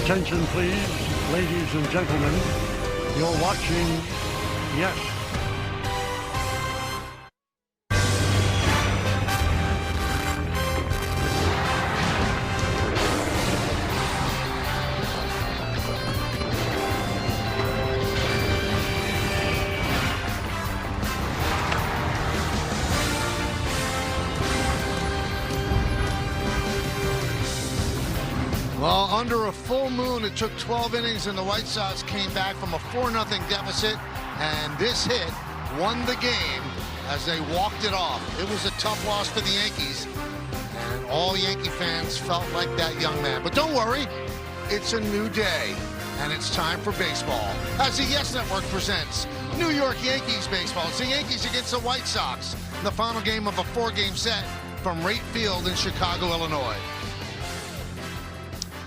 Attention please, ladies and gentlemen. You're watching, yes, Well, under a full moon, it took 12 innings, and the White Sox came back from a 4-0 deficit, and this hit won the game as they walked it off. It was a tough loss for the Yankees, and all Yankee fans felt like that young man. But don't worry, it's a new day, and it's time for baseball. As the Yes Network presents New York Yankees baseball. It's the Yankees against the White Sox in the final game of a 4-game set from Wright Field in Chicago, Illinois.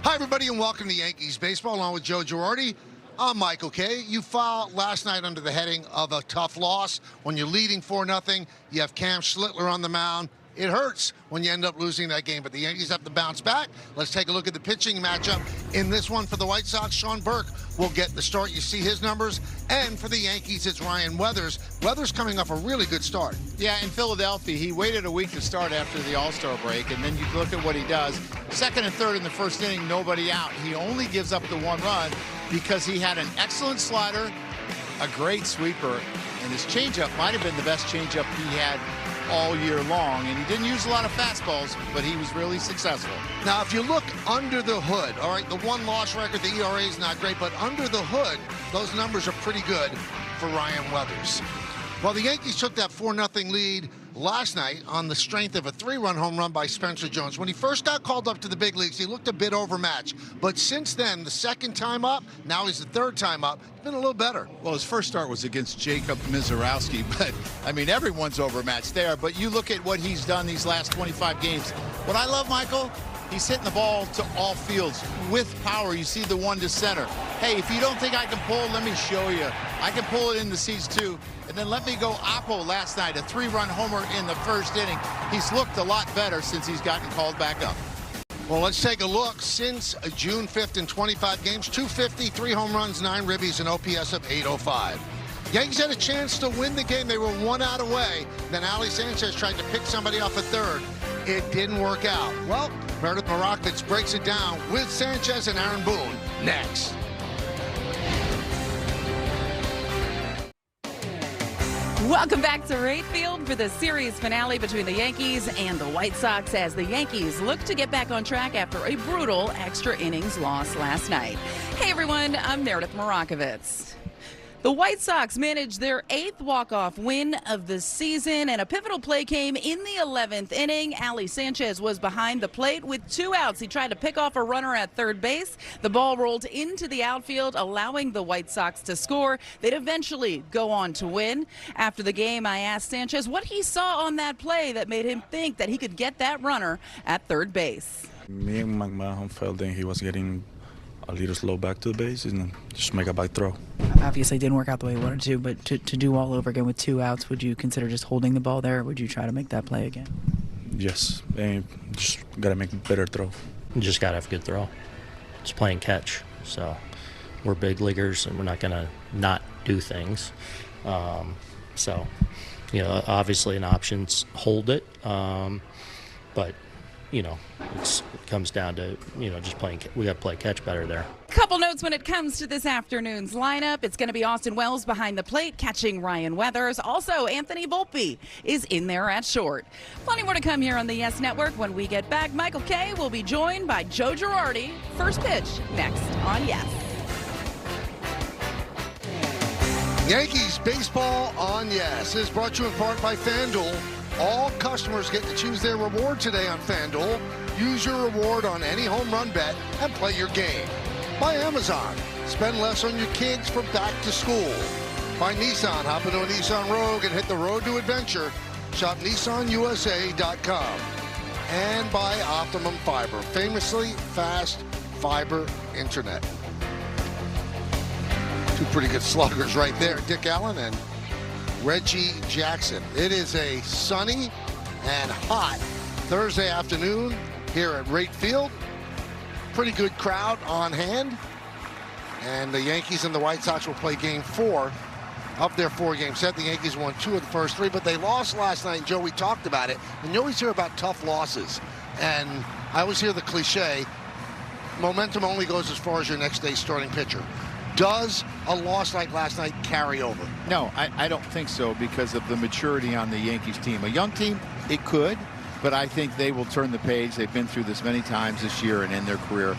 Hi, everybody, and welcome to Yankees baseball, along with Joe Girardi. I'm Michael Kay. You filed last night under the heading of a tough loss. When you're leading 4-0, you have Cam Schlittler on the mound. It hurts when you end up losing that game, but the Yankees have to bounce back. Let's take a look at the pitching matchup in this one. For the White Sox, Sean Burke will get the start. You see his numbers. And for the Yankees, it's Ryan Weathers. Weathers coming off a really good start. Yeah, in Philadelphia, he waited a week to start after the All-Star break, and then you look at what he does. Second and third in the first inning, nobody out. He only gives up the one run because he had an excellent slider, a great sweeper, and his changeup might have been the best changeup he had all year long, and he didn't use a lot of fastballs, but he was really successful. Now, if you look under the hood, all right, the one-loss record, the ERA is not great, but under the hood, those numbers are pretty good for Ryan Weathers. Well, the Yankees took that 4-0 lead last night on the strength of a 3-run home run by Spencer Jones. When he first got called up to the big leagues, he looked a bit overmatched. But since then, the second time up, now he's the third time up, it's been a little better. Well, his first start was against Jacob Mizorowski, but, I mean, everyone's overmatched there. But you look at what he's done these last 25 games. What I love, Michael, he's hitting the ball to all fields with power. You see the one to center. Hey, if you don't think I can pull, let me show you. I can pull it in the seats too. And then let me go Oppo last night, a 3-run homer in the first inning. He's looked a lot better since he's gotten called back up. Well, let's take a look. Since June 5th in 25 games, 250, 3 home runs, 9 ribbies, and OPS of 805. Yankees had a chance to win the game. They were 1 out away. Then Ali Sanchez tried to pick somebody off at third. It didn't work out. Well, Meredith Marakovits breaks it down with Sanchez and Aaron Boone next. Welcome back to Wright Field for the series finale between the Yankees and the White Sox as the Yankees look to get back on track after a brutal extra innings loss last night. Hey everyone, I'm Meredith Marakovits. The White Sox managed their 8th walk-off win of the season, and a pivotal play came in the 11th inning. Ali Sanchez was behind the plate with 2 outs. He tried to pick off a runner at third base. The ball rolled into the outfield, allowing the White Sox to score. They'd eventually go on to win. After the game, I asked Sanchez what he saw on that play that made him think that he could get that runner at third base. Me and McMahon felt that he was getting a little slow back to the base and just make a back throw. Obviously, it didn't work out the way you wanted to, but to do all over again with 2 outs, would you consider just holding the ball there, or would you try to make that play again? Yes, and just got to make a better throw. You just got to have a good throw. It's playing catch, so we're big leaguers and we're not going to not do things. So, you know, obviously an option's hold it, but you know, it comes down to, you know, just playing. We got to play catch better there. Couple notes when it comes to this afternoon's lineup. It's going to be Austin Wells behind the plate, catching Ryan Weathers. Also, Anthony Volpe is in there at short. Plenty more to come here on the Yes Network. When we get back, Michael Kay will be joined by Joe Girardi. First pitch next on Yes. Yankees baseball on Yes is brought to you in part by FanDuel. All customers get to choose their reward today on FanDuel. Use your reward on any home run bet and play your game. By Amazon. Spend less on your kids for back to school. By Nissan. Hop into a Nissan Rogue and hit the road to adventure. Shop NissanUSA.com. And by Optimum Fiber. Famously fast fiber internet. 2 pretty good sluggers right there. Dick Allen and Reggie Jackson. It is a sunny and hot Thursday afternoon here at Wright Field. pretty good crowd on hand. And the Yankees and the White Sox will play game 4 of their 4-game set. The Yankees won 2 of the first 3, but they lost last night. And Joe, we talked about it. And you always hear about tough losses. And I always hear the cliche, momentum only goes as far as your next day's starting pitcher. Does a loss like last night carry over? No, I don't think so, because of the maturity on the Yankees team. A young team, it could, but I think they will turn the page. They've been through this many times this year, and in their career,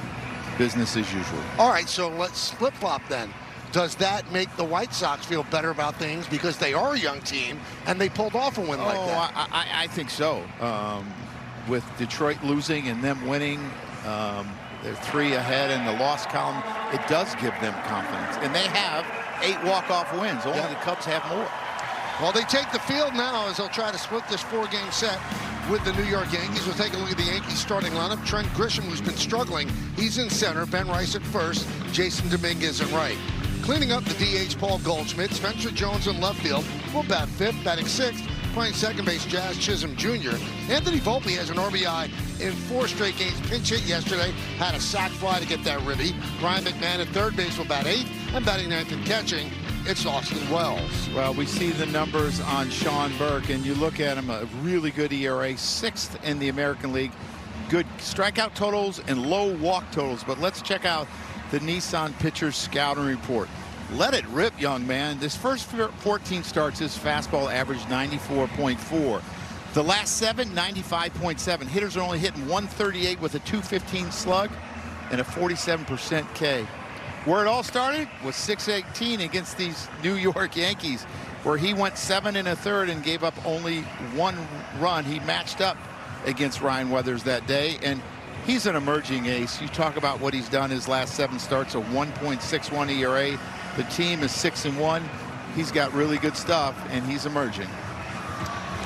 business as usual. All right, so let's flip-flop then. Does that make the White Sox feel better about things because they are a young team and they pulled off a win like that? I think so. With Detroit losing and them winning, they're 3 ahead in the loss column. It does give them confidence. And they have 8 walk-off wins. Only the Cubs have more. Well, they take the field now as they'll try to split this 4-game set with the New York Yankees. We'll take a look at the Yankees starting lineup. Trent Grisham, who's been struggling, he's in center. Ben Rice at first. Jason Dominguez in right. Cleaning up the DH, Paul Goldschmidt. Spencer Jones in left field will bat 5th, batting 6th. Playing second base, Jazz Chisholm Jr. Anthony Volpe has an RBI in 4 straight games. Pinch hit yesterday, had a sac fly to get that ribby. Brian McMahon at third base will bat 8th, and batting 9th and catching, it's Austin Wells. Well, we see the numbers on Sean Burke, and you look at him, a really good ERA, 6th in the American League. Good strikeout totals and low walk totals. But let's check out the Nissan Pitchers Scouting Report. Let it rip, young man. This first 14 starts, his fastball averaged 94.4. The last 7, 95.7. Hitters are only hitting 138 with a 215 slug and a 47% K. Where it all started was 6-18 against these New York Yankees, where he went 7 1/3 and gave up only 1 run. He matched up against Ryan Weathers that day, and he's an emerging ace. You talk about what he's done his last 7 starts, a 1.61 ERA. The team is 6-1. He's got really good stuff, and he's emerging.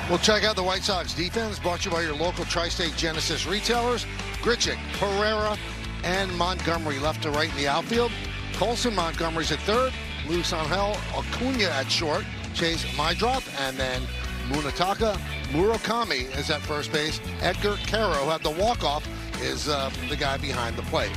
We'll check out the White Sox defense, brought to you by your local Tri-State Genesis retailers. Grichuk, Pereira, and Montgomery left to right in the outfield. Colson, Montgomery's at third. Luis Angel Acuna at short. Chase Mydrop, and then Munetaka Murakami is at first base. Edgar Caro, who had the walk-off, is the guy behind the plate.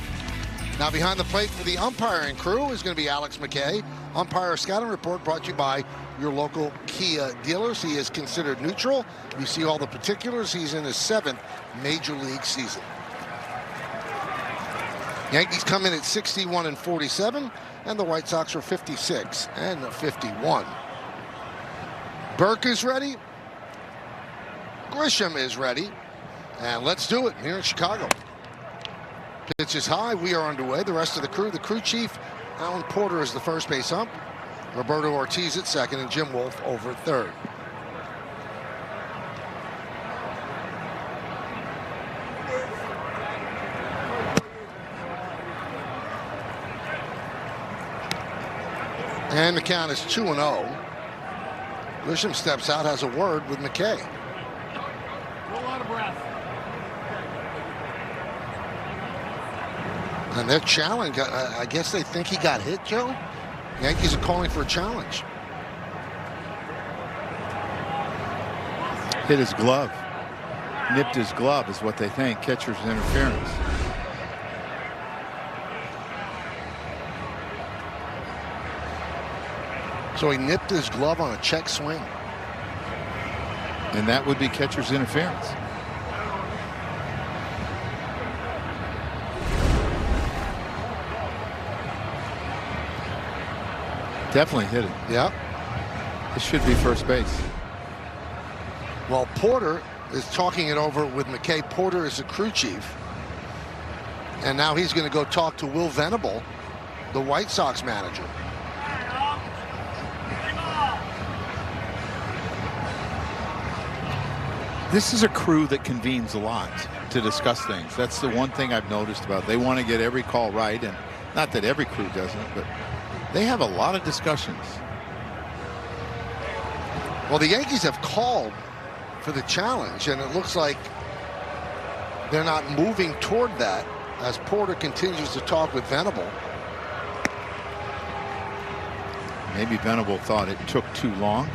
Now behind the plate for the umpiring crew is going to be Alex McKay. Umpire Scouting Report brought to you by your local Kia dealers. He is considered neutral. You see all the particulars. He's in his 7th Major League season. Yankees come in at 61-47, and the White Sox are 56-51. Burke is ready. Grisham is ready. And let's do it here in Chicago. Pitch is high. We are underway. The rest of the crew chief, Alan Porter is the first base ump. Roberto Ortiz at second, and Jim Wolf over at third. And the count is 2-0. Grisham steps out, has a word with McKay. A lot of breath. And their challenge, I guess they think he got hit, Joe? Yankees are calling for a challenge. Hit his glove. Nipped his glove is what they think. Catcher's interference. So he nipped his glove on a check swing. And that would be catcher's interference. Definitely hit it. Yeah. It should be first base. Well, Porter is talking it over with McKay. Porter is the crew chief. And now he's going to go talk to Will Venable, the White Sox manager. This is a crew that convenes a lot to discuss things. That's the one thing I've noticed about it. They want to get every call right, and not that every crew doesn't, but they have a lot of discussions. Well, the Yankees have called for the challenge, and it looks like they're not moving toward that as Porter continues to talk with Venable. Maybe Venable thought it took too long.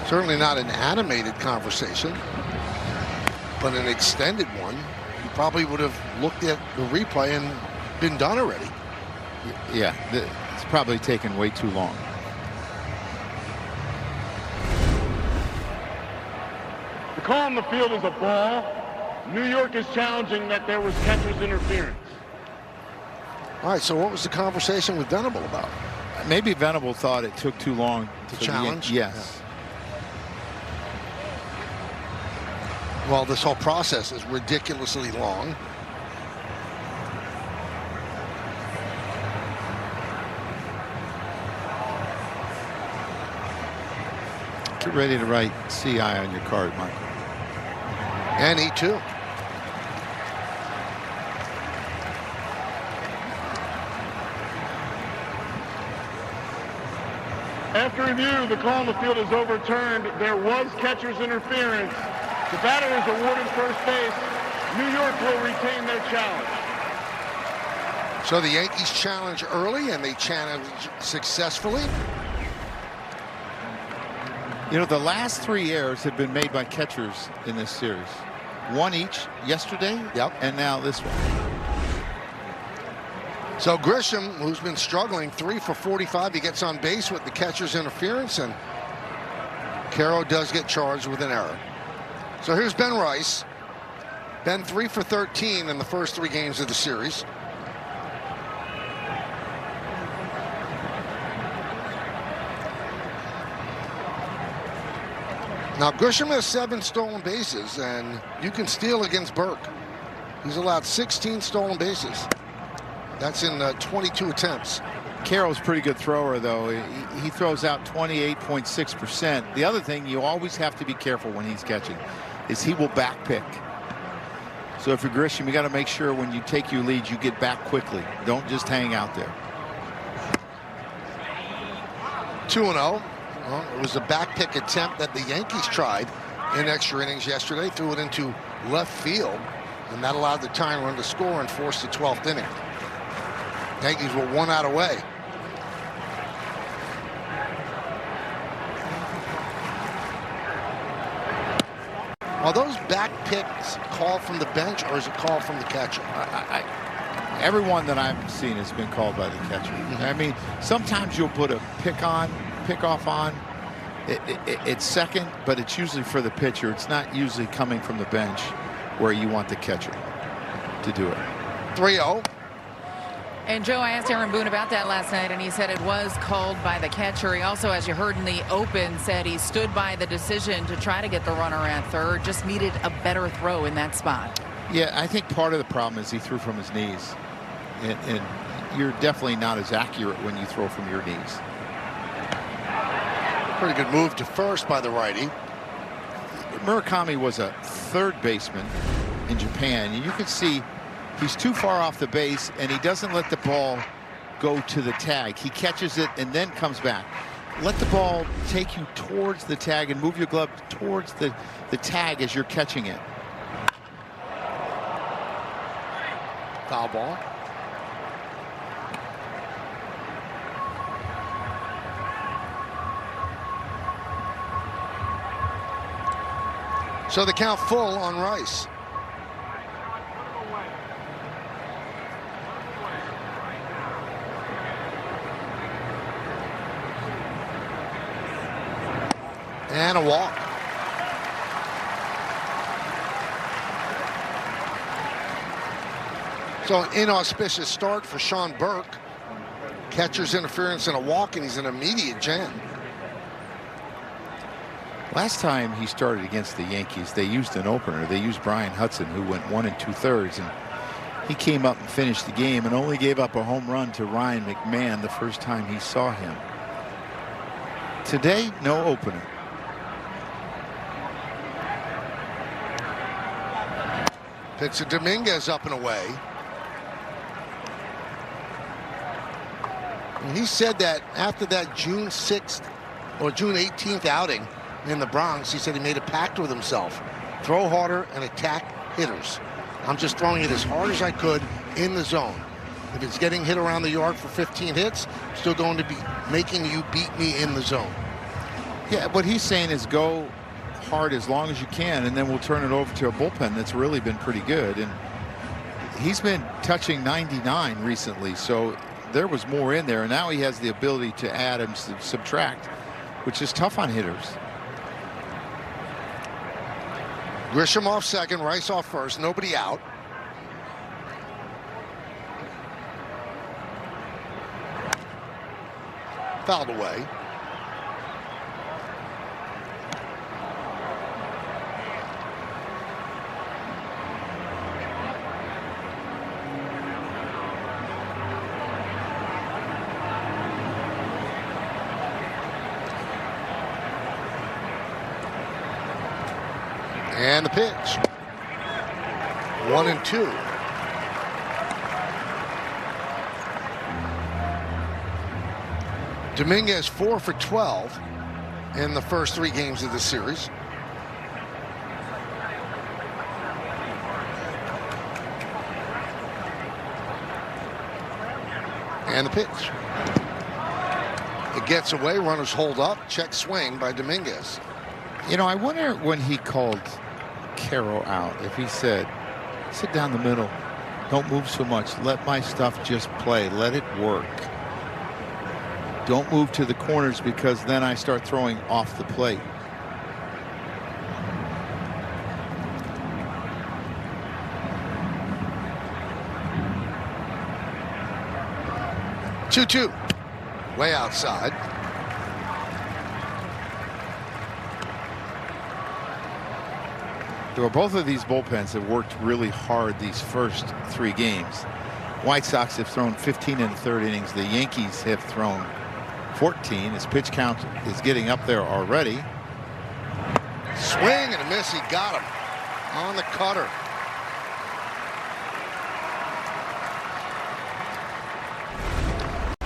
Certainly not an animated conversation, but an extended one. You probably would have looked at the replay and been done already. Yeah, it's probably taken way too long. The call on the field is a ball. New York is challenging that there was catcher's interference. All right, so what was the conversation with Venable about? Maybe Venable thought it took too long to challenge. Yes. Yeah. Well, this whole process is ridiculously long. Get ready to write CI on your card, Michael. And he too. After review, the call on the field is overturned. There was catcher's interference. The batter is awarded first base. New York will retain their challenge. So the Yankees challenge early, and they challenge successfully. You know, the last 3 errors have been made by catchers in this series. One each yesterday, and now this one. So Grisham, who's been struggling, 3 for 45, he gets on base with the catcher's interference, and Caro does get charged with an error. So here's Ben Rice. Ben 3 for 13 in the first 3 games of the series. Now Grisham has 7 stolen bases, and you can steal against Burke. He's allowed 16 stolen bases. That's in 22 attempts. Caro's a pretty good thrower, though. He throws out 28.6%. The other thing you always have to be careful when he's catching is he will back pick. So if you're Grisham, you got to make sure when you take your lead, you get back quickly. Don't just hang out there. 2-0. Well, it was a back pick attempt that the Yankees tried in extra innings yesterday. Threw it into left field, and that allowed the tying run to score and forced the 12th inning. Yankees were 1 out away. Are those back picks called from the bench, or is it called from the catcher? Everyone that I've seen has been called by the catcher. I mean, sometimes you'll put a pick off on. It's second, but it's usually for the pitcher. It's not usually coming from the bench where you want the catcher to do it. 3-0. And Joe, I asked Aaron Boone about that last night, and he said it was called by the catcher. He also, as you heard in the open, said he stood by the decision to try to get the runner at third, just needed a better throw in that spot. Yeah, I think part of the problem is he threw from his knees. And you're definitely not as accurate when you throw from your knees. Pretty good move to first by the righty. Murakami was a third baseman in Japan, and you can see he's too far off the base, and he doesn't let the ball go to the tag. He catches it and then comes back. Let the ball take you towards the tag and move your glove towards the tag as you're catching it. Foul ball. So the count full on Rice. And a walk. So an inauspicious start for Sean Burke. Catcher's interference and a walk, and he's in immediate jam. Last time he started against the Yankees, they used an opener. They used Brian Hudson, who went 1 2/3, and he came up and finished the game and only gave up a home run to Ryan McMahon the first time he saw him. Today, no opener. Pitch to Dominguez up and away. And he said that after that June 6th or June 18th outing in the Bronx, he said he made a pact with himself. Throw harder and attack hitters. I'm just throwing it as hard as I could in the zone. If it's getting hit around the yard for 15 hits, I'm still going to be making you beat me in the zone. Yeah, what he's saying is go hard as long as you can, and then we'll turn it over to a bullpen that's really been pretty good. And he's been touching 99 recently, so there was more in there, and now he has the ability to add and subtract, which is tough on hitters. Grisham off second, Rice off first, nobody out. Fouled away. And the pitch. 1-2. Dominguez 4 for 12 in the first 3 games of the series. And the pitch. It gets away, runners hold up, check swing by Dominguez. You know, I wonder when he called Carroll out, if he said, sit down the middle, don't move so much, let my stuff just play, let it work. Don't move to the corners because then I start throwing off the plate. Two, way outside. Well, both of these bullpens have worked really hard these first 3 games. White Sox have thrown 15 in the 3rd innings. The Yankees have thrown 14. His pitch count is getting up there already. Swing and a miss. He got him on the cutter.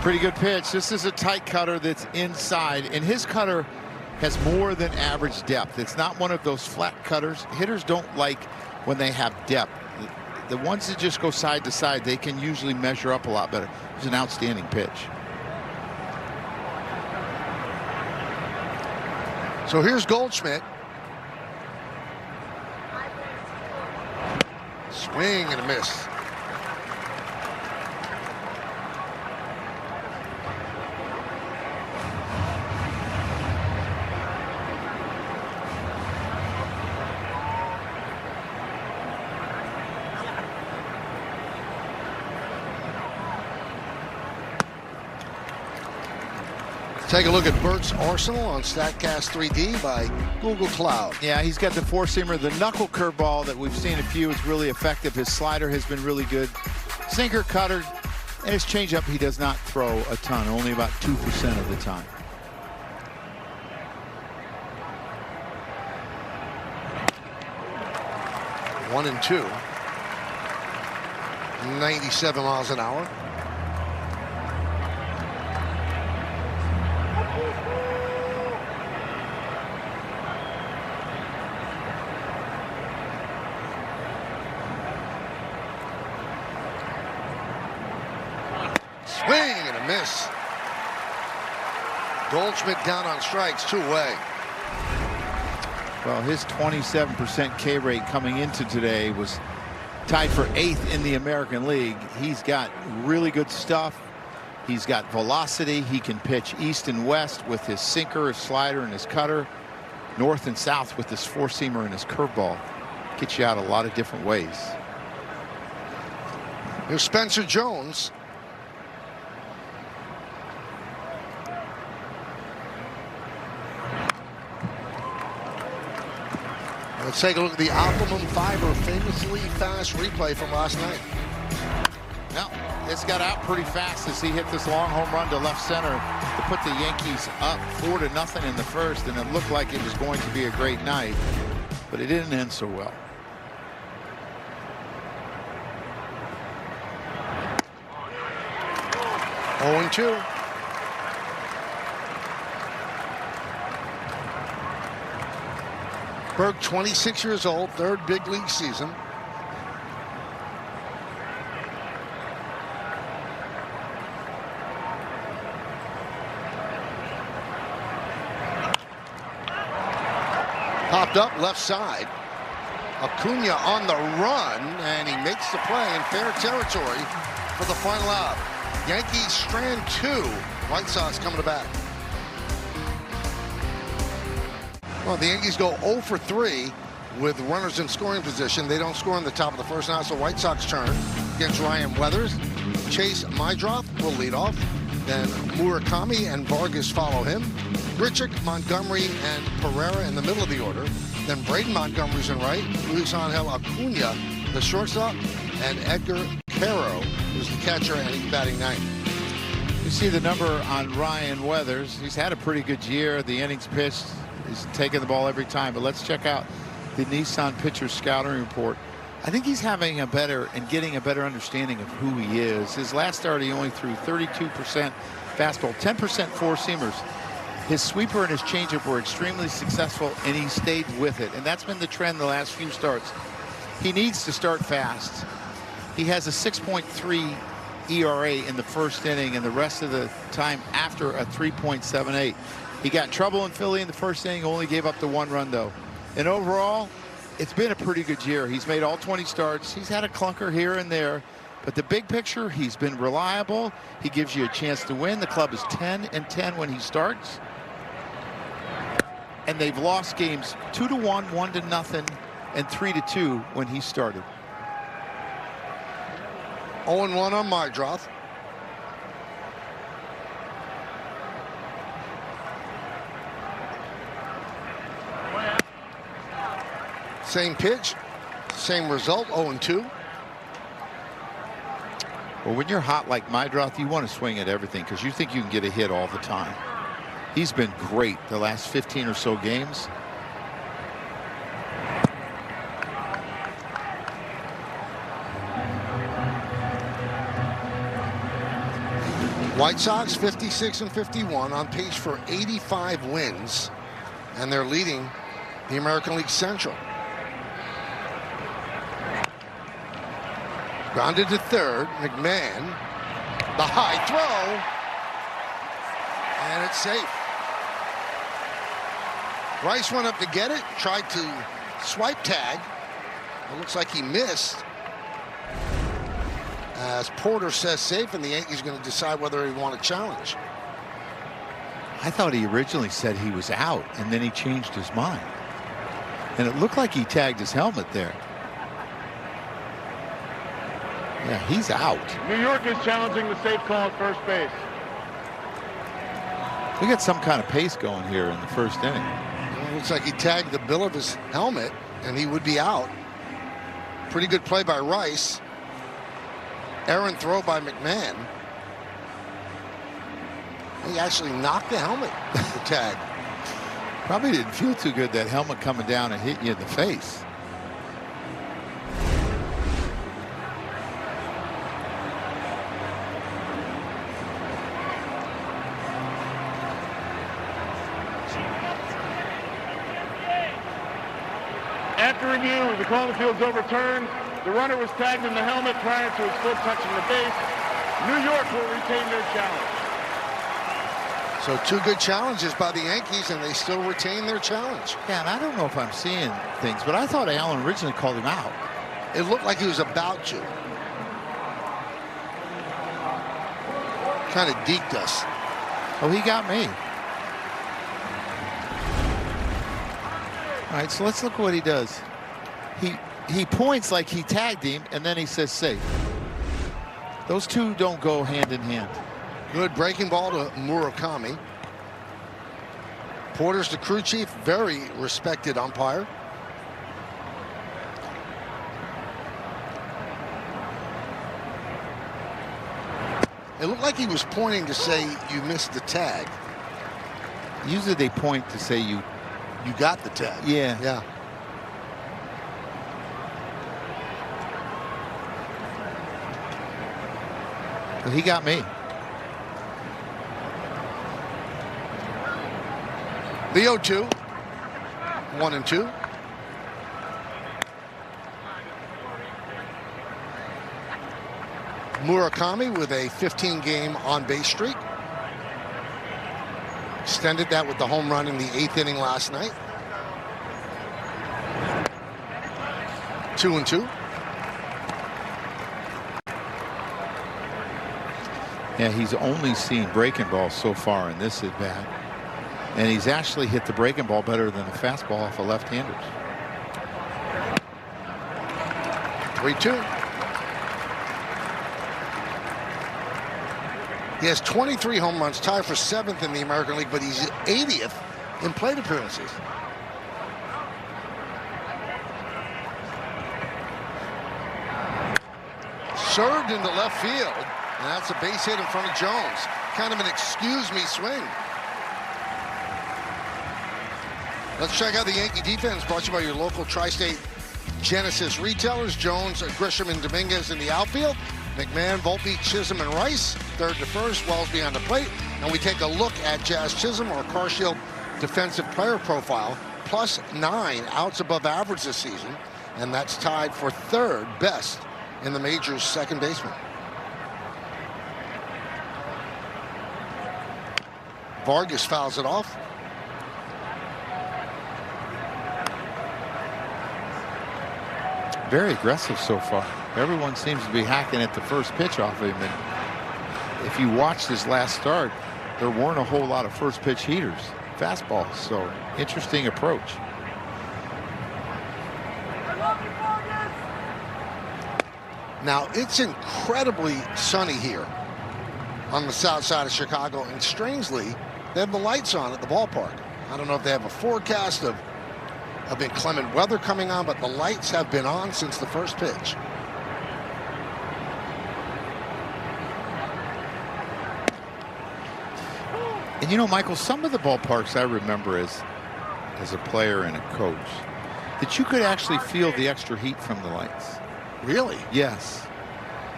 Pretty good pitch. This is a tight cutter that's inside, and his cutter has more than average depth. It's not one of those flat cutters. Hitters don't like when they have depth. The ones that just go side to side, they can usually measure up a lot better. It's an outstanding pitch. So here's Goldschmidt. Swing and a miss. Take a look at Bert's arsenal on StatCast 3D by Google Cloud. Yeah, he's got the four-seamer. The knuckle curveball that we've seen a few is really effective. His slider has been really good. Sinker, cutter, and his changeup he does not throw a ton, only about 2% of the time. One and two. 97 miles an hour. Swing and a miss. Goldschmidt down on strikes, 2 away. Well, his 27% K rate coming into today was tied for 8th in the American League. He's got really good stuff. He's got velocity. He can pitch east and west with his sinker, his slider, and his cutter. North and south with his four-seamer and his curveball. Gets you out a lot of different ways. Here's Spencer Jones. Let's take a look at the Optimum Fiber famously fast replay from last night. Now, this got out pretty fast as he hit this long home run to left center to put the Yankees up 4-0 in the first, and it looked like it was going to be a great night, but it didn't end so well. Oh, 0-2. Berg, 26 years old, 3rd big league season. Popped up left side. Acuna on the run, and he makes the play in fair territory for the final out. Yankees strand 2. White Sox coming to bat. Well, the Yankees go 0 for 3 with runners in scoring position. They don't score in the top of the first. Now it's the White Sox turn against Ryan Weathers. Chase Mydroth will lead off. Then Murakami and Vargas follow him. Grichuk, Montgomery, and Pereira in the middle of the order. Then Braden Montgomery's in right. Luis Angel Acuna, the shortstop, and Edgar Caro, who's the catcher, and he's batting 9th. You see the number on Ryan Weathers. He's had a pretty good year. The innings pitched. He's taking the ball every time. But let's check out the Nissan pitcher scouting report. I think he's having a better and getting a better understanding of who he is. His last start, he only threw 32% fastball, 10% four-seamers. His sweeper and his changeup were extremely successful, and he stayed with it. And that's been the trend the last few starts. He needs to start fast. He has a 6.3 ERA in the first inning, and the rest of the time after a 3.78. He got in trouble in Philly in the first inning, only gave up the 1 run, though. And overall, it's been a pretty good year. He's made all 20 starts. He's had a clunker here and there. But the big picture, he's been reliable. He gives you a chance to win. The club is 10-10 when he starts. And they've lost games 2-1, 1-0, and 3-2 when he started. 0-1 on Mydroth. Same pitch, same result, 0-2. Well, when you're hot like Mydroth, you want to swing at everything because you think you can get a hit all the time. He's been great the last 15 or so games. White Sox 56-51, on pace for 85 wins, and they're leading the American League Central. Grounded to third, McMahon, the high throw, and it's safe. Rice went up to get it, tried to swipe tag. It looks like he missed. As Porter says safe, and the Yankees are going to decide whether they want to challenge. I thought he originally said he was out, and then he changed his mind. And it looked like he tagged his helmet there. Yeah, he's out. New York is challenging the safe call at first base. We got some kind of pace going here in the first inning. Well, it looks like he tagged the bill of his helmet, and he would be out. Pretty good play by Rice. Errant throw by McMahon. He actually knocked the helmet, the tag. Probably didn't feel too good, that helmet coming down and hitting you in the face. After review, the call on the field is overturned. The runner was tagged in the helmet prior to his foot touching the base. New York will retain their challenge. So 2 good challenges by the Yankees, and they still retain their challenge. Yeah, and I don't know if I'm seeing things, but I thought Allen originally called him out. It looked like he was about to. Kind of deked us. Oh, he got me. All right, so let's look what he does. He points like he tagged him, and then he says safe. Those two don't go hand in hand. Good breaking ball to Murakami. Porter's the crew chief, very respected umpire. It looked like he was pointing to say you missed the tag. Usually they point to say you got the tag. Yeah. Yeah. But he got me. The 0-2. 1-2. Murakami with a 15-game on-base streak. Extended that with the home run in the 8th inning last night. 2-2. Yeah, he's only seen breaking balls so far in this at bat. And he's actually hit the breaking ball better than the fastball off of left-handers. 3-2. He has 23 home runs, tied for 7th in the American League, but he's 80th in plate appearances. Served into left field, and that's a base hit in front of Jones. Kind of an excuse-me swing. Let's check out the Yankee defense, brought to you by your local Tri-State Genesis retailers. Jones, Grisham, and Dominguez in the outfield. McMahon, Volpe, Chisholm, and Rice, third to first. Wells behind the plate. And we take a look at Jazz Chisholm, our Car Shield defensive player profile. +9 outs above average this season. And that's tied for 3rd best in the majors, second baseman. Vargas fouls it off. Very aggressive so far. Everyone seems to be hacking at the first pitch off of him. And if you watched his last start, there weren't a whole lot of first pitch heaters, fastballs. So interesting approach. Now, it's incredibly sunny here on the south side of Chicago, and strangely, they have the lights on at the ballpark. I don't know if they have a forecast of inclement weather coming on, but the lights have been on since the first pitch. And you know, Michael, some of the ballparks I remember as a player and a coach, that you could actually feel the extra heat from the lights. Really? Yes.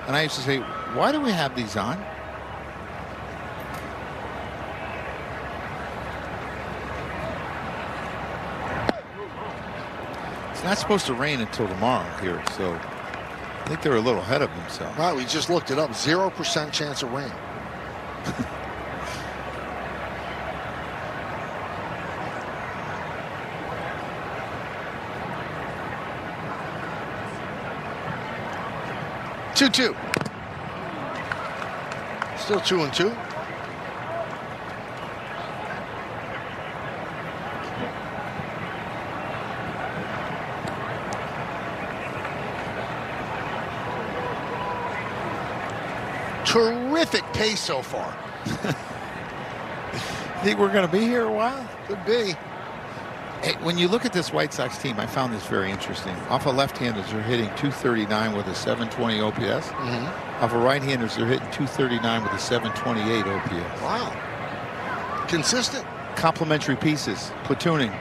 And I used to say, why do we have these on? It's not supposed to rain until tomorrow here, so I think they're a little ahead of themselves. Right, we just looked it up. 0% chance of rain. Two-two. Still 2-2. Terrific pace so far. Think we're going to be here a while? Could be. Hey, when you look at this White Sox team, I found this very interesting. Off of left-handers, they're hitting .239 with a .720 OPS. Off of right-handers, they're hitting .239 with a .728 OPS. Wow. Consistent. Complementary pieces, platooning.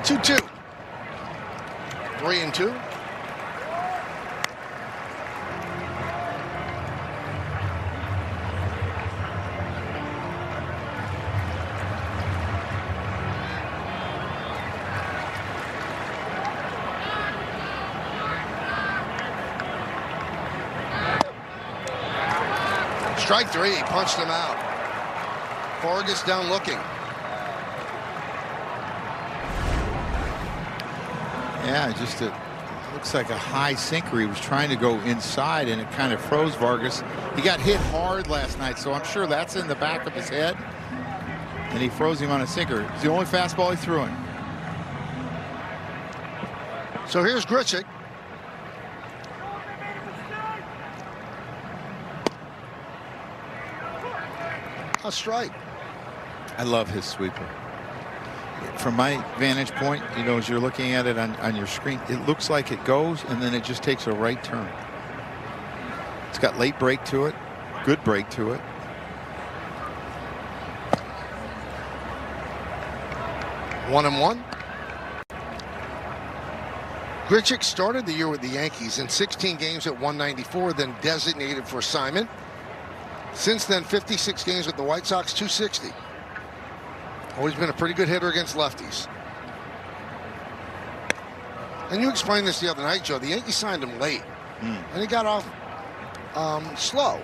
2-2. 3-2. Strike 3, punched him out. Vargas down looking. Yeah, just it looks like a high sinker. He was trying to go inside, and it kind of froze Vargas. He got hit hard last night, so I'm sure that's in the back of his head. And he froze him on a sinker. It's the only fastball he threw in. So here's Grichuk. A strike. I love his sweeper. From my vantage point, you know, as you're looking at it on your screen, it looks like it goes and then it just takes a right turn. It's got late break to it, good break to it. One and one. Grichuk started the year with the Yankees in 16 games at 194, then designated for assignment. Since then, 56 games with the White Sox, 260. Always been a pretty good hitter against lefties. And you explained this the other night, Joe. The Yankees signed him late, and he got off slow.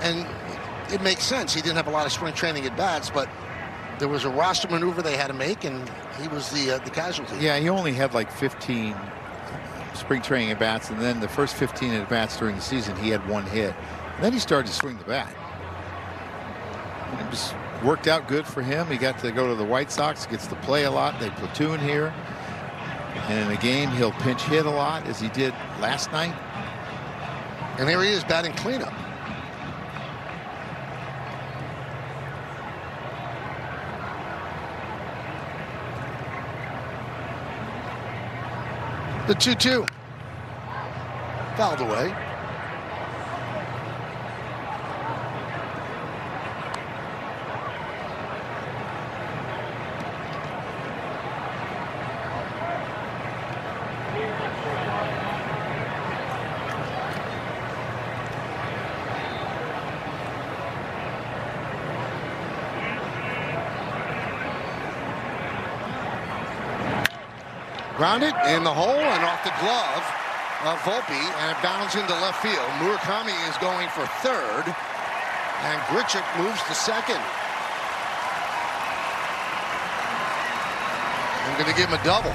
And it makes sense. He didn't have a lot of spring training at bats, but there was a roster maneuver they had to make, and he was the casualty. Yeah, he only had like 15 spring training at bats, and then the first 15 at bats during the season, he had 1 hit. And then he started to swing the bat. And it just worked out good for him. He got to go to the White Sox, gets to play a lot. They platoon here. And in a game, he'll pinch hit a lot, as he did last night. And here he is batting cleanup. The 2-2. Fouled away. Grounded in the hole and off the glove of Volpe, and it bounds into left field. Murakami is going for third, and Grichuk moves to second. I'm going to give him a double.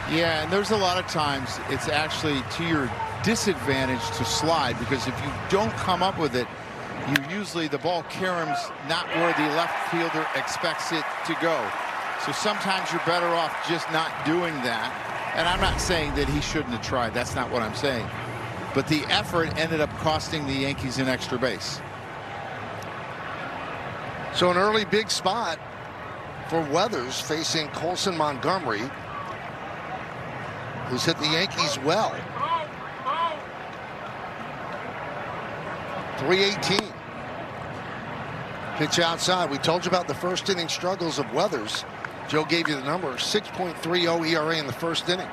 Yeah, and there's a lot of times it's actually to your disadvantage to slide, because if you don't come up with it, you usually, the ball caroms not where the left fielder expects it to go. So sometimes you're better off just not doing that. And I'm not saying that he shouldn't have tried. That's not what I'm saying. But the effort ended up costing the Yankees an extra base. So an early big spot for Weathers facing Colson Montgomery, who's hit the Yankees well. 318. Pitch outside. We told you about the first inning struggles of Weathers. Joe gave you the number, 6.30 ERA in the first inning.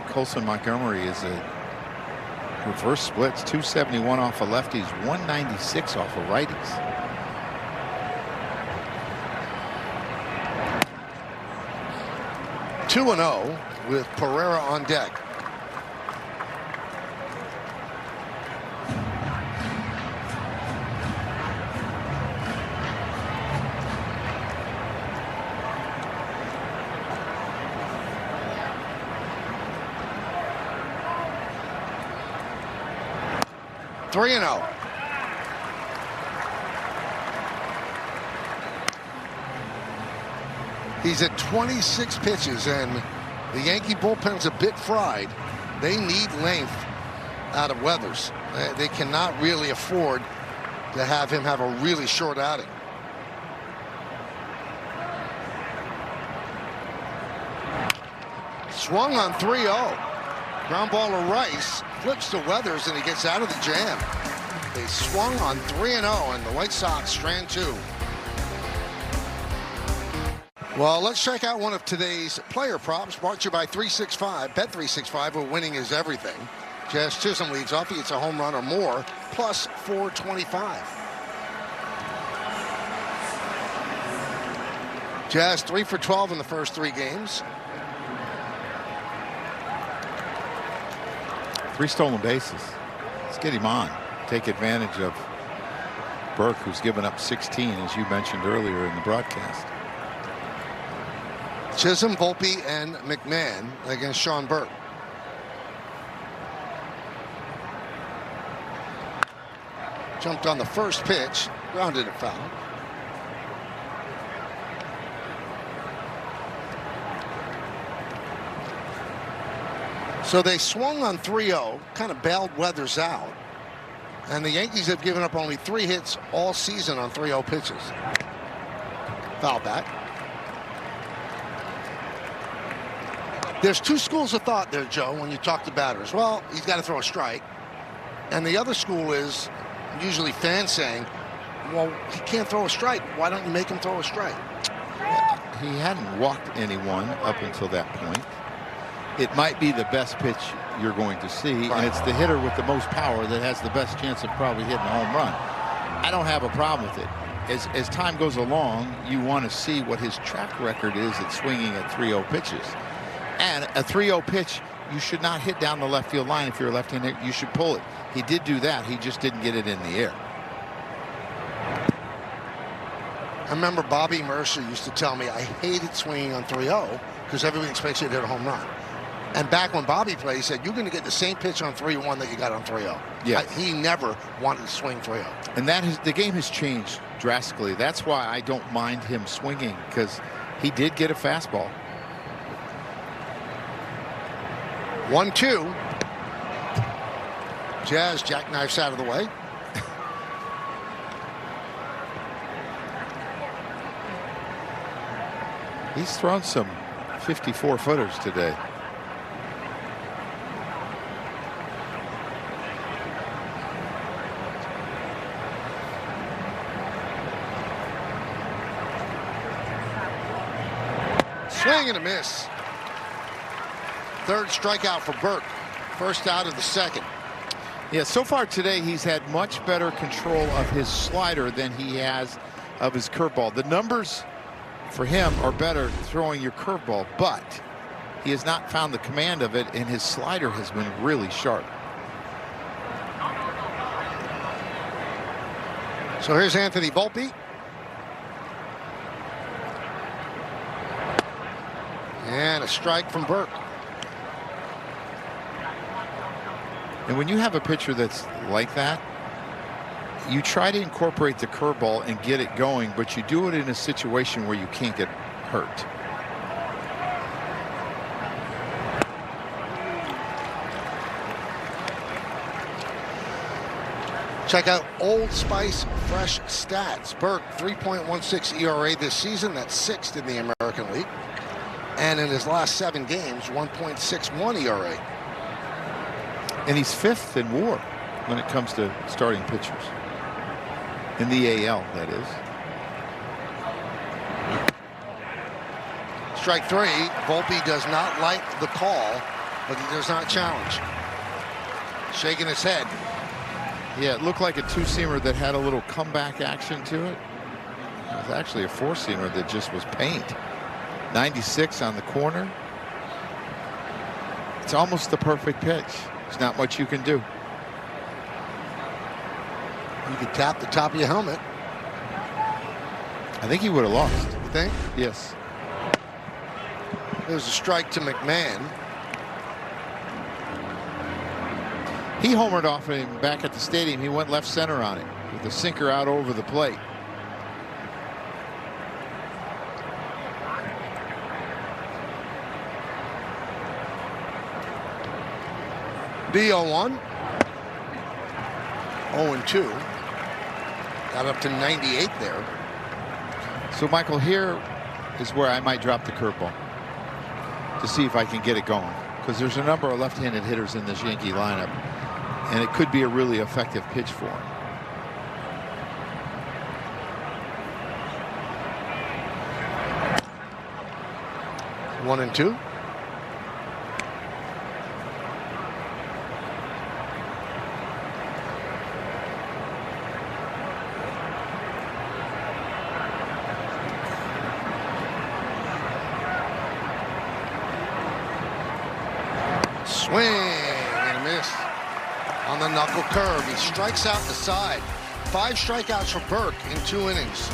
Colson Montgomery is a reverse splits, 271 off of lefties, 196 off of righties. Two and 0 with Pereira on deck. Three and 0. He's at 26 pitches, and the Yankee bullpen's a bit fried. They need length out of Weathers. They cannot really afford to have him have a really short outing. Swung on 3-0. Ground ball to Rice, flips to Weathers, and he gets out of the jam. They swung on 3-0, and the White Sox strand 2. Well, let's check out one of today's player props, brought to you by 365. Bet 365, where winning is everything. Jazz Chisholm leads off. He gets a home run or more, plus 425. Jazz 3 for 12 in the first 3 games. 3 stolen bases. Let's get him on. Take advantage of Burke, who's given up 16, as you mentioned earlier in the broadcast. Chisholm, Volpe, and McMahon against Sean Burke. Jumped on the first pitch, grounded it foul. So they swung on 3-0, kind of bailed Weathers out. And the Yankees have given up only 3 hits all season on 3-0 pitches. Foul back. There's 2 schools of thought there, Joe, when you talk to batters. Well, he's got to throw a strike. And the other school is usually fans saying, well, he can't throw a strike. Why don't you make him throw a strike? He hadn't walked anyone up until that point. It might be the best pitch you're going to see, and it's the hitter with the most power that has the best chance of probably hitting a home run. I don't have a problem with it. As time goes along, you want to see what his track record is at swinging at 3-0 pitches. And a 3-0 pitch, you should not hit down the left field line. If you're a left-hander, you should pull it. He did do that. He just didn't get it in the air. I remember Bobby Mercer used to tell me I hated swinging on 3-0 because everybody expects you to hit a home run. And back when Bobby played, he said, you're going to get the same pitch on 3-1 that you got on 3-0. Yes. He never wanted to swing 3-0. And the game has changed drastically. That's why I don't mind him swinging, because he did get a fastball. 1-2. Jazz jackknifes out of the way. He's thrown some 54-footers today. Swing and a miss. Third strikeout for Burke. First out of the second. Yeah, so far today he's had much better control of his slider than he has of his curveball. The numbers for him are better throwing your curveball, but he has not found the command of it, and his slider has been really sharp. So here's Anthony Volpe. And a strike from Burke. And when you have a pitcher that's like that, you try to incorporate the curveball and get it going, but you do it in a situation where you can't get hurt. Check out Old Spice Fresh Stats. Burke, 3.16 ERA this season. That's 6th in the American League. And in his last 7 games, 1.61 ERA. And he's 5th in WAR when it comes to starting pitchers. In the AL, that is. Strike 3. Volpe does not like the call, but he does not challenge. Shaking his head. Yeah, it looked like a two-seamer that had a little comeback action to it. It was actually a four-seamer that just was paint. 96 on the corner. It's almost the perfect pitch. There's not much you can do. You could tap the top of your helmet. I think he would have lost. You think? Yes. There's a strike to McMahon. He homered off him back at the stadium. He went left center on it with the sinker out over the plate. The 0-1. 0-2. Got up to 98 there. So, Michael, here is where I might drop the curveball to see if I can get it going, because there's a number of left-handed hitters in this Yankee lineup, and it could be a really effective pitch for him. One and two. Swing and a miss on the knuckle curve. He strikes out the side. 5 strikeouts for Burke in 2 innings.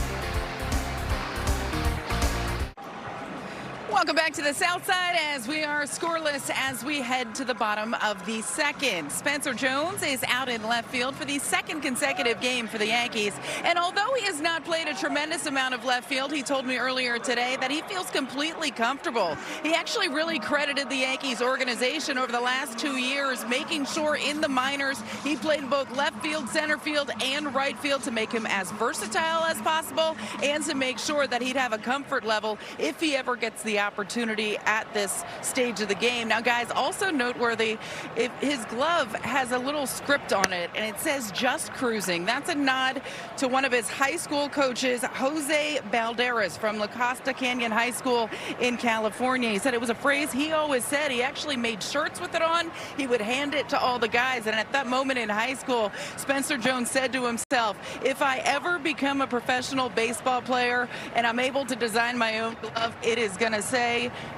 Welcome back to the South Side as we are scoreless as we head to the bottom of the second. Spencer Jones is out in left field for the 2nd consecutive game for the Yankees. And although he has not played a tremendous amount of left field, he told me earlier today that he feels completely comfortable. He actually really credited the Yankees organization over the last 2 years, making sure in the minors he played both left field, center field, and right field to make him as versatile as possible and to make sure that he'd have a comfort level if he ever gets the opportunity at this stage of the game. Now, guys, also noteworthy, if his glove has a little script on it and it says "just cruising." That's a nod to one of his high school coaches, Jose Balderas from La Costa Canyon High School in California. He said it was a phrase he always said. He actually made shirts with it on. He would hand it to all the guys, and at that moment in high school, Spencer Jones said to himself, if I ever become a professional baseball player and I'm able to design my own glove, it is going to say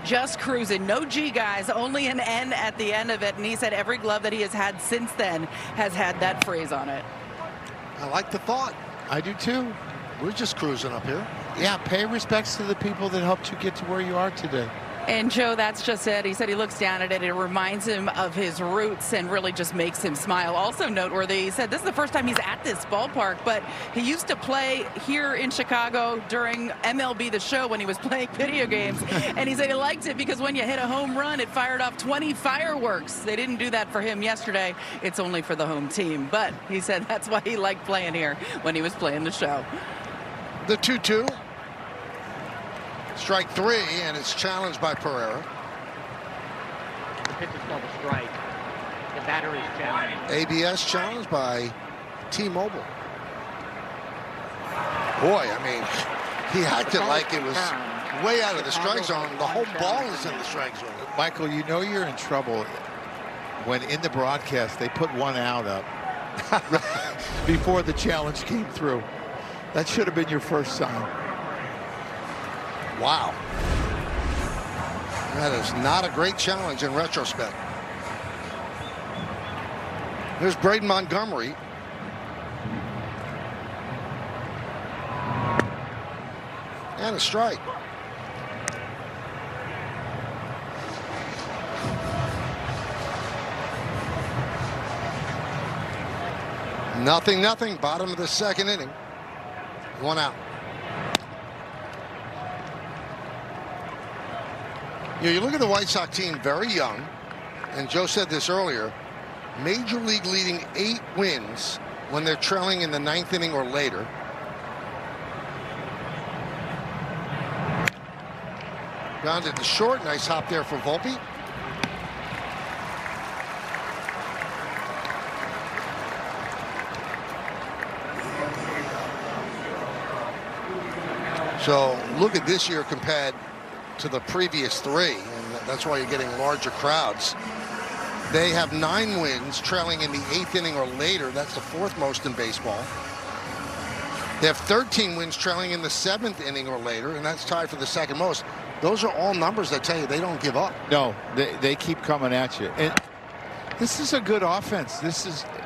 "just cruising." No G, guys, only an N at the end of it. And he said every glove that he has had since then has had that phrase on it. I like the thought. I do too. We're just cruising up here. Yeah, pay respects to the people that helped you get to where you are today. And Joe, that's just it. He said he looks down at it. It reminds him of his roots and really just makes him smile. Also noteworthy, he said this is the first time he's at this ballpark, but he used to play here in Chicago during MLB The Show when he was playing video games. And he said he liked it because when you hit a home run, it fired off 20 fireworks. They didn't do that for him yesterday. It's only for the home team. But he said that's why he liked playing here when he was playing the show. The 2-2. Strike 3, and it's challenged by Pereira. The pitch is called a strike. The batter is challenged. ABS challenged by T-Mobile. Boy, I mean, he acted like it was way out of the strike zone. The whole ball is in the strike zone. Michael, you know you're in trouble when in the broadcast they put one out up before the challenge came through. That should have been your first sign. Wow. That is not a great challenge in retrospect. There's Braden Montgomery. And a strike. Nothing. Bottom of the second inning. One out. You look at the White Sox team, very young, and Joe said this earlier, Major League leading 8 wins when they're trailing in the 9th inning or later. Grounded to short, nice hop there for Volpe. So look at this year compared to the previous 3, and that's why you're getting larger crowds. They have 9 wins trailing in the 8th inning or later. That's the 4th most in baseball. They have 13 wins trailing in the 7th inning or later, and that's tied for the 2nd most. Those are all numbers that tell you they don't give up. No, they keep coming at you. And this is a good offense.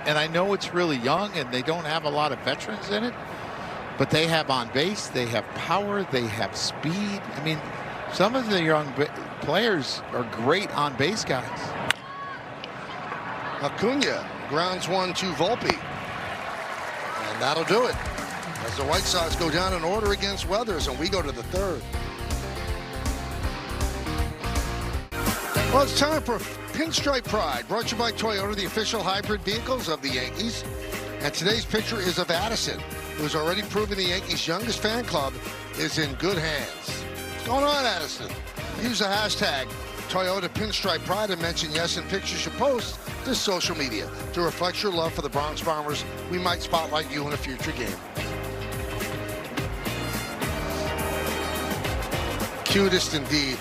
And I know it's really young and they don't have a lot of veterans in it, but they have on base, they have power, they have speed. I mean, some of the young players are great on base guys. Acuna grounds one to Volpe. And that'll do it. As the White Sox go down in order against Weathers, and we go to the 3rd. Well, it's time for Pinstripe Pride, brought to you by Toyota, the official hybrid vehicles of the Yankees. And today's picture is of Addison, who's already proven the Yankees' youngest fan club is in good hands. What's going on, Addison? Use the hashtag Toyota Pinstripe Pride and mention yes in pictures you post to social media. To reflect your love for the Bronx Bombers, we might spotlight you in a future game. Cutest indeed.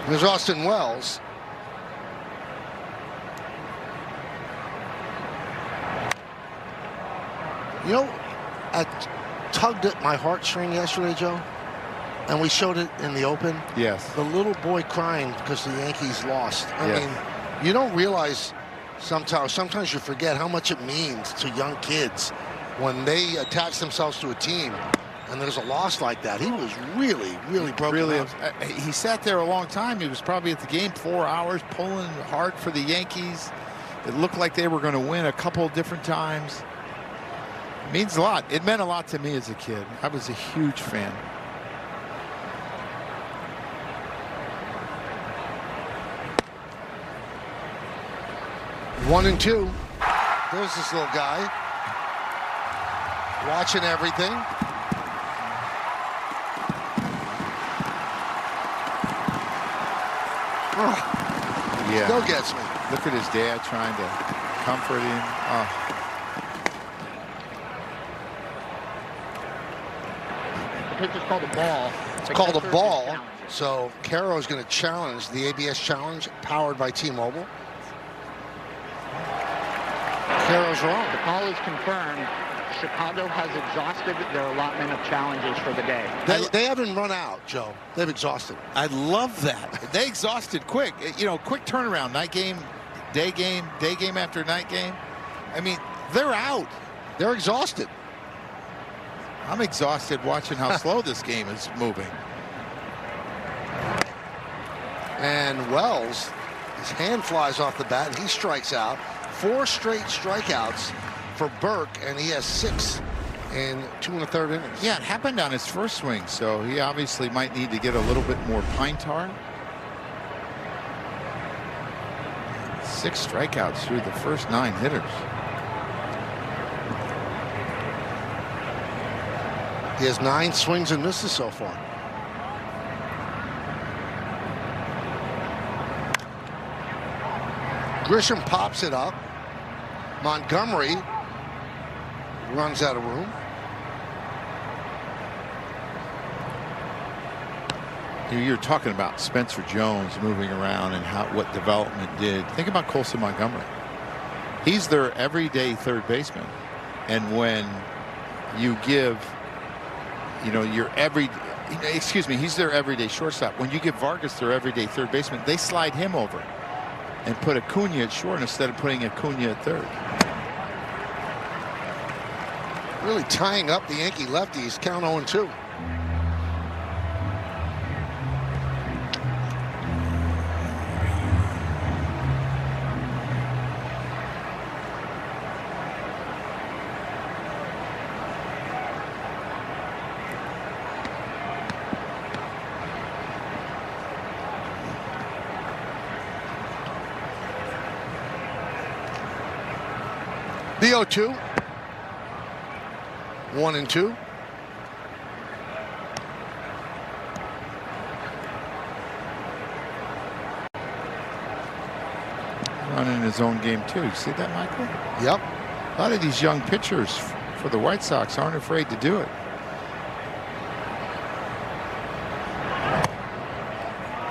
There's Austin Wells. You know, I tugged at my heartstring yesterday, Joe, and we showed it in the open. Yes. The little boy crying because the Yankees lost. I Yes. mean, you don't realize sometimes you forget how much it means to young kids when they attach themselves to a team and there's a loss like that. He was really broken Really, up. he sat there a long time. He was probably at the game 4 hours, pulling hard for the Yankees. It looked like they were going to win a couple of different times. It means a lot. It meant a lot to me as a kid. I was a huge fan. One and two. There's this little guy watching everything. Oh, Yeah. still gets me. Look at his dad trying to comfort him. Oh. The pitch is called a ball. It's called a ball. So Caro is going to challenge the ABS challenge powered by T-Mobile. Caro's wrong. The call is confirmed. Chicago has exhausted their allotment of challenges for the day. They haven't run out, Joe. They've exhausted. I love that. They exhausted quick. You know, quick turnaround. Night game, day game after night game. I mean, they're out. They're exhausted. I'm exhausted watching how slow this game is moving. And Wells, his hand flies off the bat, and he strikes out. 4 straight strikeouts for Burke, and he has 6 in 2 1/3 innings. Yeah, it happened on his first swing, so he obviously might need to get a little bit more pine tar. 6 strikeouts through the first 9 hitters. He has 9 swings and misses so far. Grisham pops it up. Montgomery runs out of room. You're talking about Spencer Jones moving around and what development did. Think about Colson Montgomery. He's their everyday third baseman. And when you give, he's their everyday shortstop. When you give Vargas their everyday third baseman, they slide him over and put Acuna at short instead of putting Acuna at third. Really tying up the Yankee lefties. Count 0-2. The 0-2. 1-2. Running his own game too. You see that, Michael? Yep. A lot of these young pitchers for the White Sox aren't afraid to do it.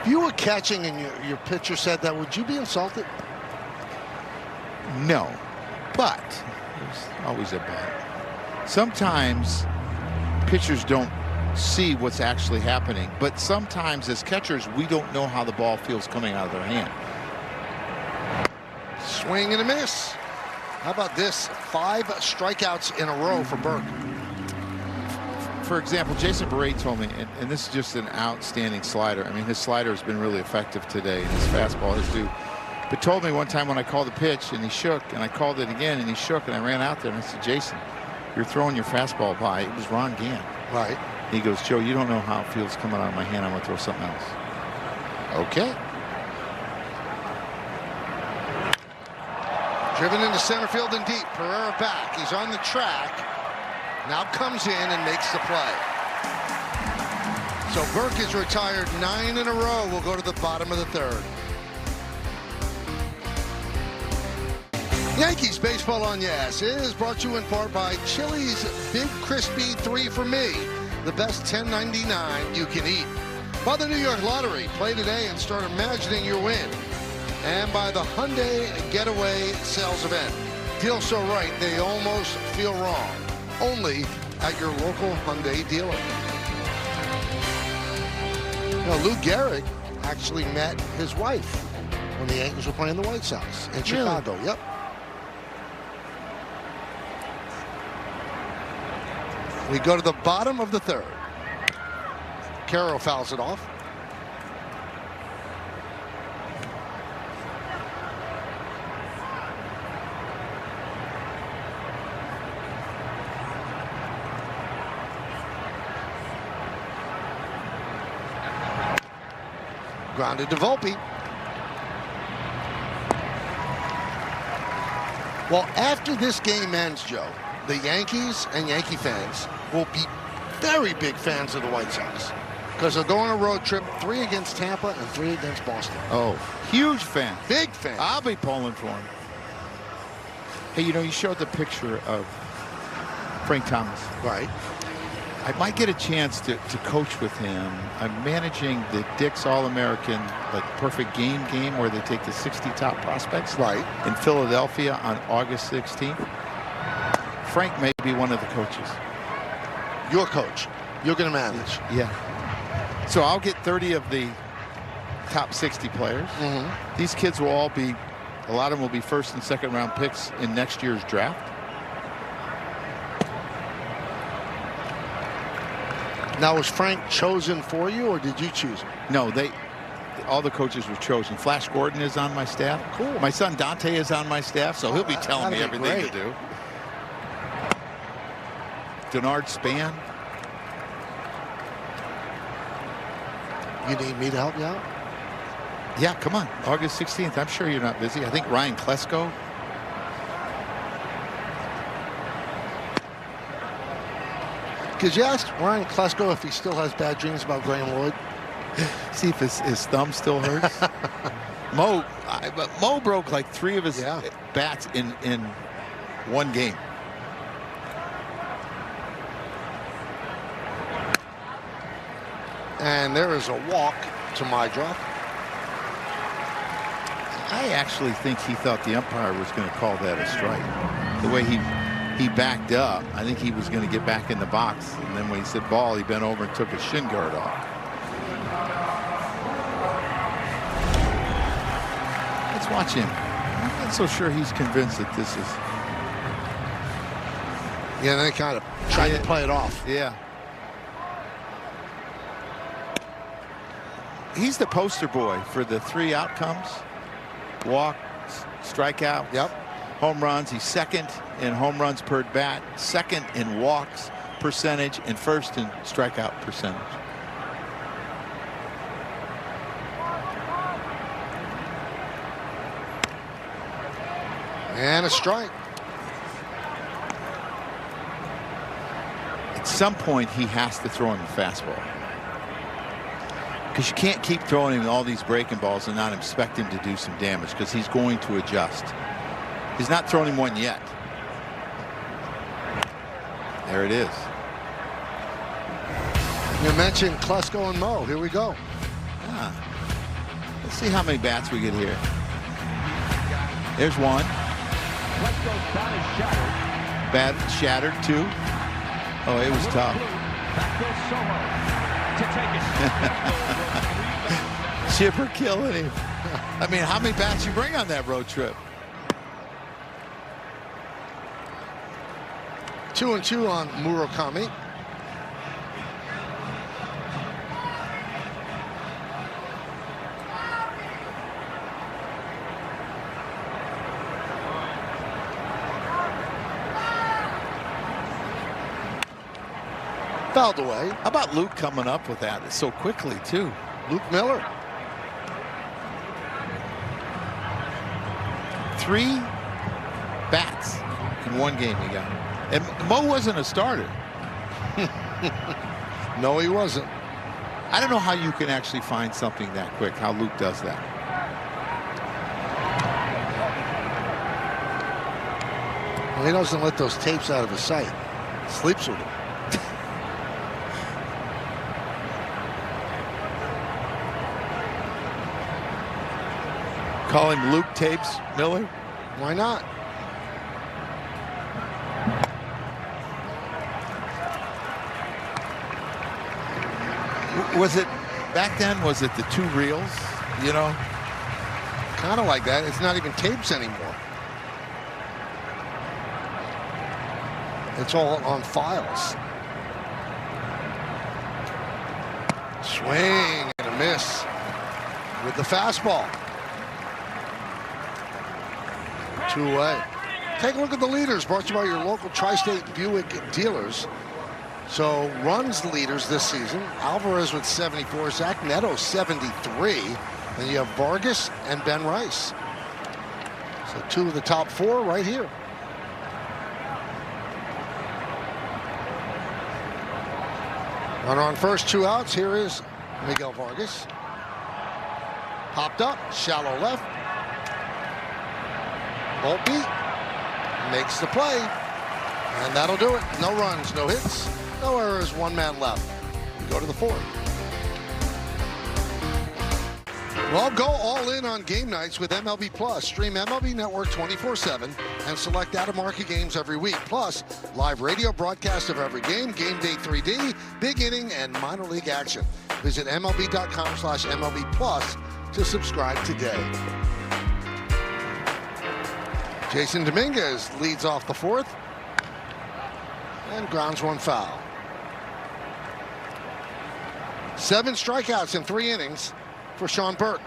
If you were catching and your pitcher said that, would you be insulted? No, but there's always a but. Sometimes pitchers don't see what's actually happening, but sometimes as catchers we don't know how the ball feels coming out of their hand. Swing and a miss. How about this? 5 strikeouts in a row for Burke. For example, Jason Barrett told me, and this is just an outstanding slider. I mean, his slider has been really effective today, and his fastball is due. But told me one time when I called the pitch and he shook, and I called it again and he shook, and I ran out there and I said, Jason, you're throwing your fastball by. It was Ron Gant. Right. He goes, Joe, you don't know how it feels coming out of my hand. I'm going to throw something else. Okay. Driven into center field and deep. Pereira back. He's on the track. Now comes in and makes the play. So Burke is retired 9 in a row. We'll go to the bottom of the 3rd. Yankees Baseball on Yes is brought to you in part by Chili's Big Crispy 3 for Me, the best $10.99 you can eat. By the New York Lottery, play today and start imagining your win. And by the Hyundai Getaway Sales Event. Deal so right, they almost feel wrong. Only at your local Hyundai dealer. Now, Lou Gehrig actually met his wife when the Yankees were playing the White Sox in Chicago. Yep. We go to the bottom of the 3rd. Caro fouls it off. Grounded to Volpe. Well, after this game ends, Joe, the Yankees and Yankee fans will be very big fans of the White Sox because they'll go on a road trip, 3 against Tampa and 3 against Boston. Oh, huge fan. Big fan. I'll be pulling for him. Hey, you showed the picture of Frank Thomas. Right. I might get a chance to coach with him. I'm managing the Dick's All-American perfect game where they take the 60 top prospects. Right. In Philadelphia on August 16th. Frank may be one of the coaches. Your coach. You're going to manage. Yeah. So I'll get 30 of the top 60 players. These kids will all be, a lot of them will be first and second round picks in next year's draft. Now, was Frank chosen for you, or did you choose him? No, all the coaches were chosen. Flash Gordon is on my staff. Cool. My son Dante is on my staff, so he'll be telling me everything to do. Denard Span. You need me to help you out? Yeah, come on. August 16th. I'm sure you're not busy. I think Ryan Klesko. Could you ask Ryan Klesko if he still has bad dreams about Graham Lloyd? See if his thumb still hurts. Mo broke like 3 of his bats in one game. And there is a walk to Mydra. I actually think he thought the umpire was going to call that a strike. The way he backed up, I think he was going to get back in the box. And then when he said ball, he bent over and took his shin guard off. Let's watch him. I'm not so sure he's convinced that this is. Yeah, they kind of tried to play it off. Yeah. He's the poster boy for the 3 outcomes. Walks, strikeouts, home runs. He's second in home runs per bat, second in walks percentage, and first in strikeout percentage. And a strike. At some point, he has to throw him a fastball. Because you can't keep throwing him all these breaking balls and not expect him to do some damage, because he's going to adjust. He's not throwing him one yet. There it is. You mentioned Klesko and Mo. Here we go. Let's see how many bats we get here. There's one. Bat shattered. 2. Oh, it was tough. Chipper killing him. I mean, how many bats you bring on that road trip? 2-2 on Murakami. Fouled away. How about Luke coming up with that so quickly, too? Luke Miller. 3 bats in one game he got. And Mo wasn't a starter. No, he wasn't. I don't know how you can actually find something that quick, how Luke does that. Well, he doesn't let those tapes out of his sight. Sleeps with them. Call him Luke Tapes Miller? Why not? Was it, back then, was it the 2 reels, you know? Kind of like that. It's not even tapes anymore. It's all on files. Swing and a miss with the fastball. 2 away. Take a look at the leaders, brought to you by your local Tri-State Buick dealers. So runs leaders this season. Alvarez with 74, Zach Neto 73. Then you have Vargas and Ben Rice. So 2 of the top 4 right here. Runner on first, 2 outs. Here is Miguel Vargas. Popped up, shallow left. Volpe makes the play, and that'll do it. No runs, no hits, no errors, 1 man left. We go to the 4th. Well, go all in on game nights with MLB Plus. Stream MLB Network 24/7 and select out-of-market games every week. Plus, live radio broadcast of every game, game day 3D, big inning, and minor league action. Visit MLB.com/MLB Plus to subscribe today. Jason Dominguez leads off the fourth and grounds one foul. 7 strikeouts in 3 innings for Sean Burke.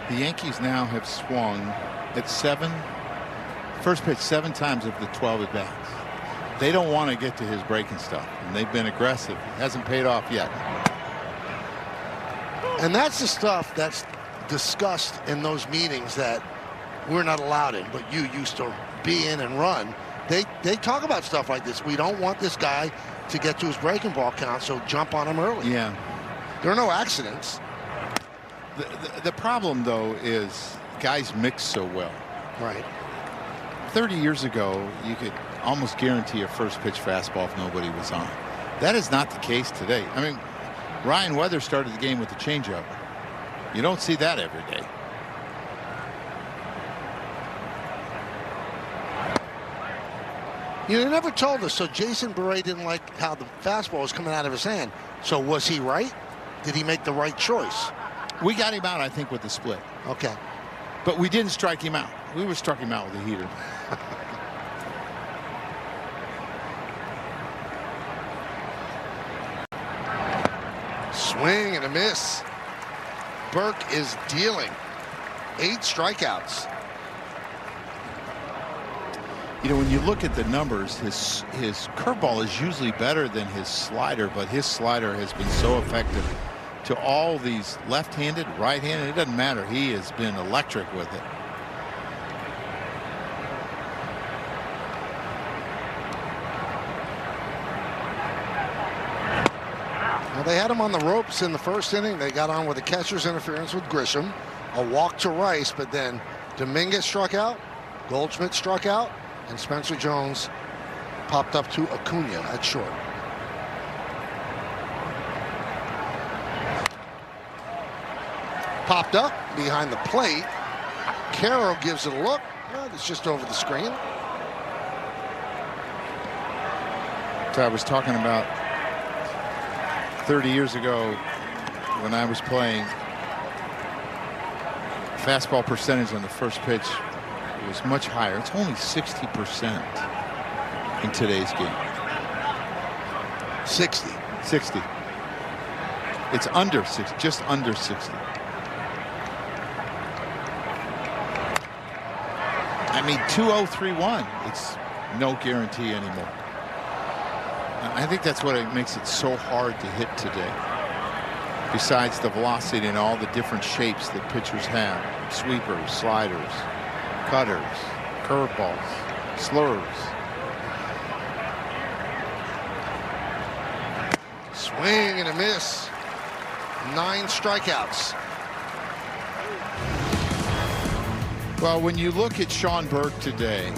The Yankees now have swung at first pitch 7 times of the 12 at bats. They don't want to get to his breaking stuff, and they've been aggressive. It hasn't paid off yet. And that's the stuff that's discussed in those meetings that we're not allowed in, but you used to be in and run. They talk about stuff like this. We don't want this guy to get to his breaking ball count, so jump on him early. Yeah. There are no accidents. The problem, though, is guys mix so well. Right. 30 years ago, you could almost guarantee a first pitch fastball if nobody was on. That is not the case today. I mean, Ryan Weathers started the game with the changeup. You don't see that every day. You never told us, so Jason Beret didn't like how the fastball was coming out of his hand. So was he right? Did he make the right choice? We got him out, I think, with the split. Okay. But we didn't strike him out. We would struck him out with a heater. Swing and a miss. Burke is dealing. 8 strikeouts. You know, when you look at the numbers, his curveball is usually better than his slider, but his slider has been so effective to all these left-handed, right-handed. It doesn't matter. He has been electric with it. Well, they had him on the ropes in the first inning. They got on with the catcher's interference with Grisham. A walk to Rice, but then Dominguez struck out, Goldschmidt struck out, and Spencer Jones popped up to Acuna at short. Popped up behind the plate. Carroll gives it a look. Well, it's just over the screen. So I was talking about 30 years ago when I was playing, fastball percentage on the first pitch was much higher. It's only 60% in today's game. 60. 60. It's under 60, just under 60. I mean, 2031, it's no guarantee anymore. I think that's what makes it so hard to hit today. Besides the velocity and all the different shapes that pitchers have. Sweepers, sliders, cutters, curveballs, slurs. Swing and a miss. 9 strikeouts. Well, when you look at Sean Burke today,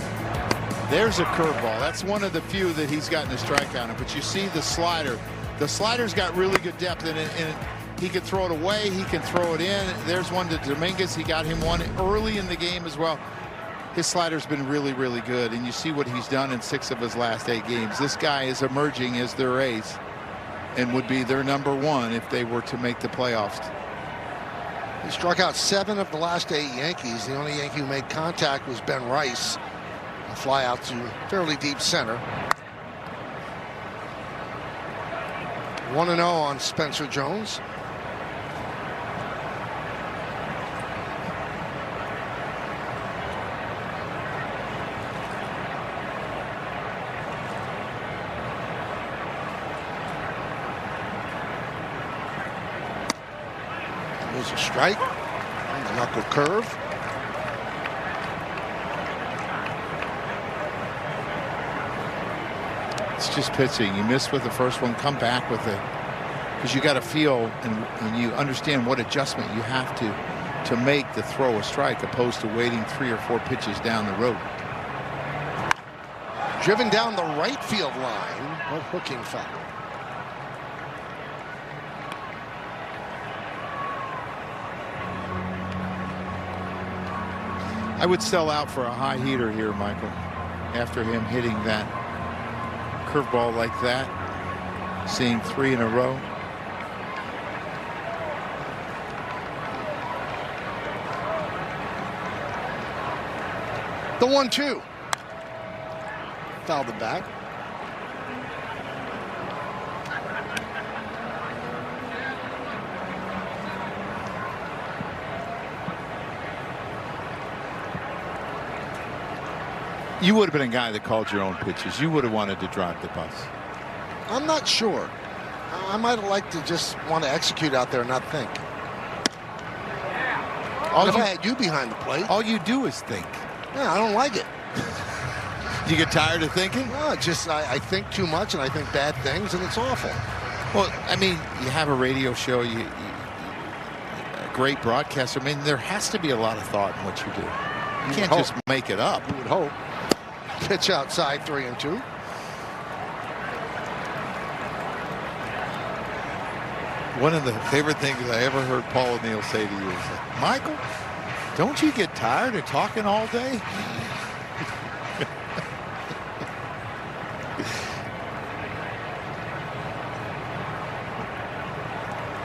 there's a curveball. That's one of the few that he's gotten a strikeout on. But you see the slider. The slider's got really good depth in it. And he can throw it away. He can throw it in. There's one to Dominguez. He got him one early in the game as well. His slider's been really, really good. And you see what he's done in 6 of his last 8 games. This guy is emerging as their ace and would be their #1 if they were to make the playoffs. He struck out 7 of the last 8 Yankees. The only Yankee who made contact was Ben Rice. A fly out to fairly deep center. 1-0 on Spencer Jones. There's a strike. And the knuckle curve. It's just pitching. You miss with the first one, come back with it. Because you got to feel and you understand what adjustment you have to make the throw a strike, opposed to waiting 3 or 4 pitches down the road. Driven down the right field line. A hooking foul. I would sell out for a high heater here, Michael, after him hitting that curveball like that, seeing 3 in a row. The 1-2. Fouled the back. You would have been a guy that called your own pitches. You would have wanted to drive the bus. I'm not sure. I might have liked to just want to execute out there and not think. If I had you behind the plate. All you do is think. Yeah, I don't like it. You get tired of thinking? No, just I think too much and I think bad things and it's awful. Well, I mean, you have a radio show, a great broadcaster. I mean, there has to be a lot of thought in what you do. You can't just make it up. You would hope. Pitch outside, 3-2. One of the favorite things I ever heard Paul O'Neill say to you is, Michael, don't you get tired of talking all day?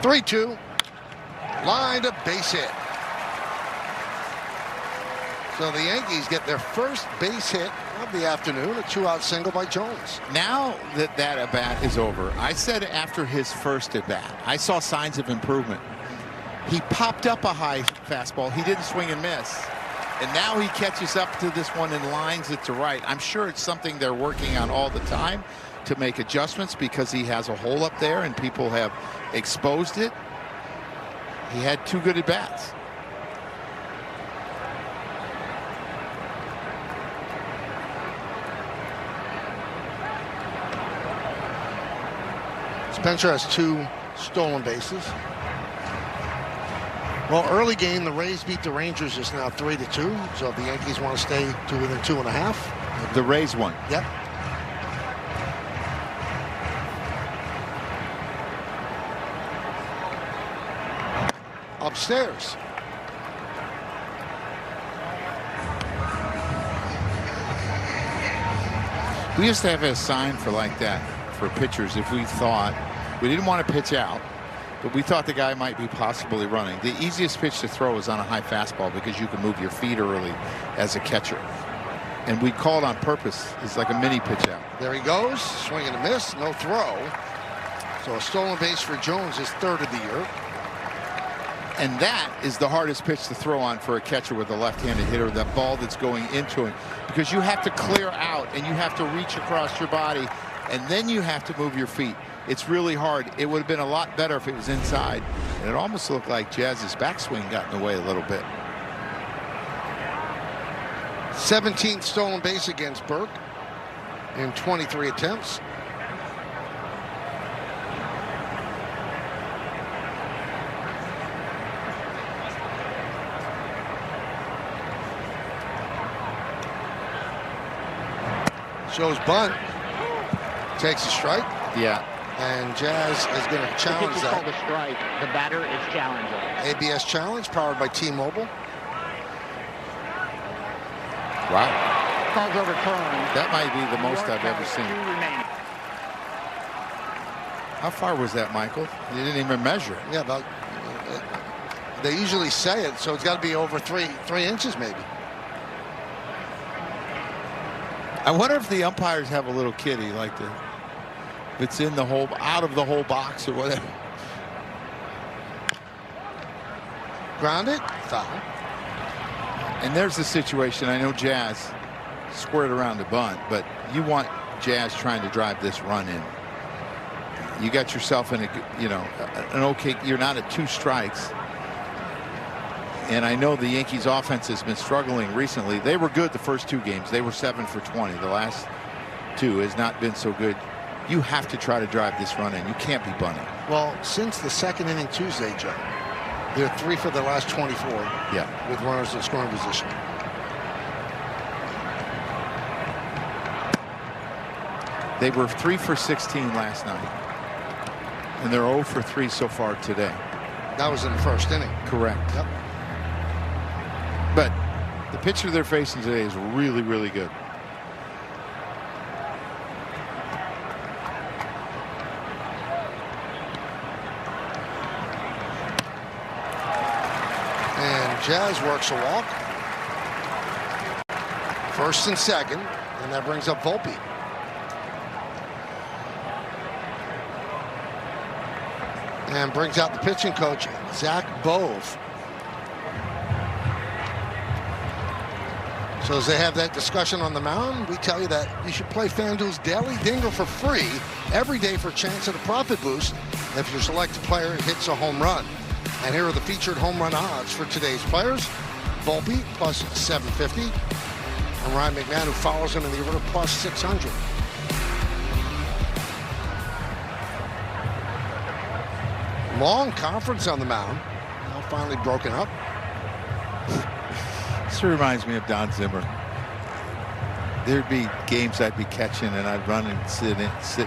3-2. Line to base hit. So the Yankees get their first base hit of the afternoon, a 2-out single by Jones. Now that at-bat is over, I said after his first at-bat, I saw signs of improvement. He popped up a high fastball. He didn't swing and miss. And now he catches up to this one and lines it to right. I'm sure it's something they're working on all the time to make adjustments because he has a hole up there and people have exposed it. He had 2 good at-bats. Spencer has 2 stolen bases. Well, early game, the Rays beat the Rangers just now 3-2. So if the Yankees want to stay to within 2.5. The Rays won. Yep. Upstairs. We used to have a sign for like that for pitchers if we thought we didn't want to pitch out, but we thought the guy might be possibly running. The easiest pitch to throw is on a high fastball because you can move your feet early as a catcher. And we call it on purpose. It's like a mini pitch out. There he goes. Swing and a miss. No throw. So a stolen base for Jones, his 3rd of the year. And that is the hardest pitch to throw on for a catcher with a left-handed hitter, that ball that's going into him. Because you have to clear out and you have to reach across your body and then you have to move your feet. It's really hard. It would have been a lot better if it was inside. And it almost looked like Jazz's backswing got in the way a little bit. 17th stolen base against Burke in 23 attempts. Shows bunt. Takes a strike. Yeah. And Jazz is going to challenge The pitch is that. called a strike. The batter is challenging. ABS challenge powered by T-Mobile. Wow. Call's overturned. That might be the most I've ever seen. 2 remaining. How far was that, Michael? You didn't even measure it. Yeah, about. They usually say it, so it's got to be over 3 inches, maybe. I wonder if the umpires have a little kitty like the, if it's in the whole, out of the whole box or whatever. Grounded, foul. And there's the situation. I know Jazz squared around the bunt, but you want Jazz trying to drive this run in. You got yourself in an okay, you're not at 2 strikes. And I know the Yankees offense has been struggling recently. They were good the first 2 games. They were 7 for 20. The last 2 has not been so good. You have to try to drive this run in. You can't be bunting. Well, since the 2nd inning Tuesday, Joe, they're 3 for the last 24. Yeah. With runners in scoring position. They were 3 for 16 last night. And they're 0 for 3 so far today. That was in the 1st inning. Correct. Yep. But the pitcher they're facing today is really, really good. And Jazz works a walk. First and second, and that brings up Volpe. And brings out the pitching coach, Zach Bove. So as they have that discussion on the mound, we tell you that you should play FanDuel's Daily Dingle for free every day for a chance at a profit boost if your selected player hits a home run. And here are the featured home run odds for today's players. Volpe plus 750. And Ryan McMahon, who follows him in the order, plus 600. Long conference on the mound. Now finally broken up. This reminds me of Don Zimmer. There'd be games I'd be catching, and I'd run and sit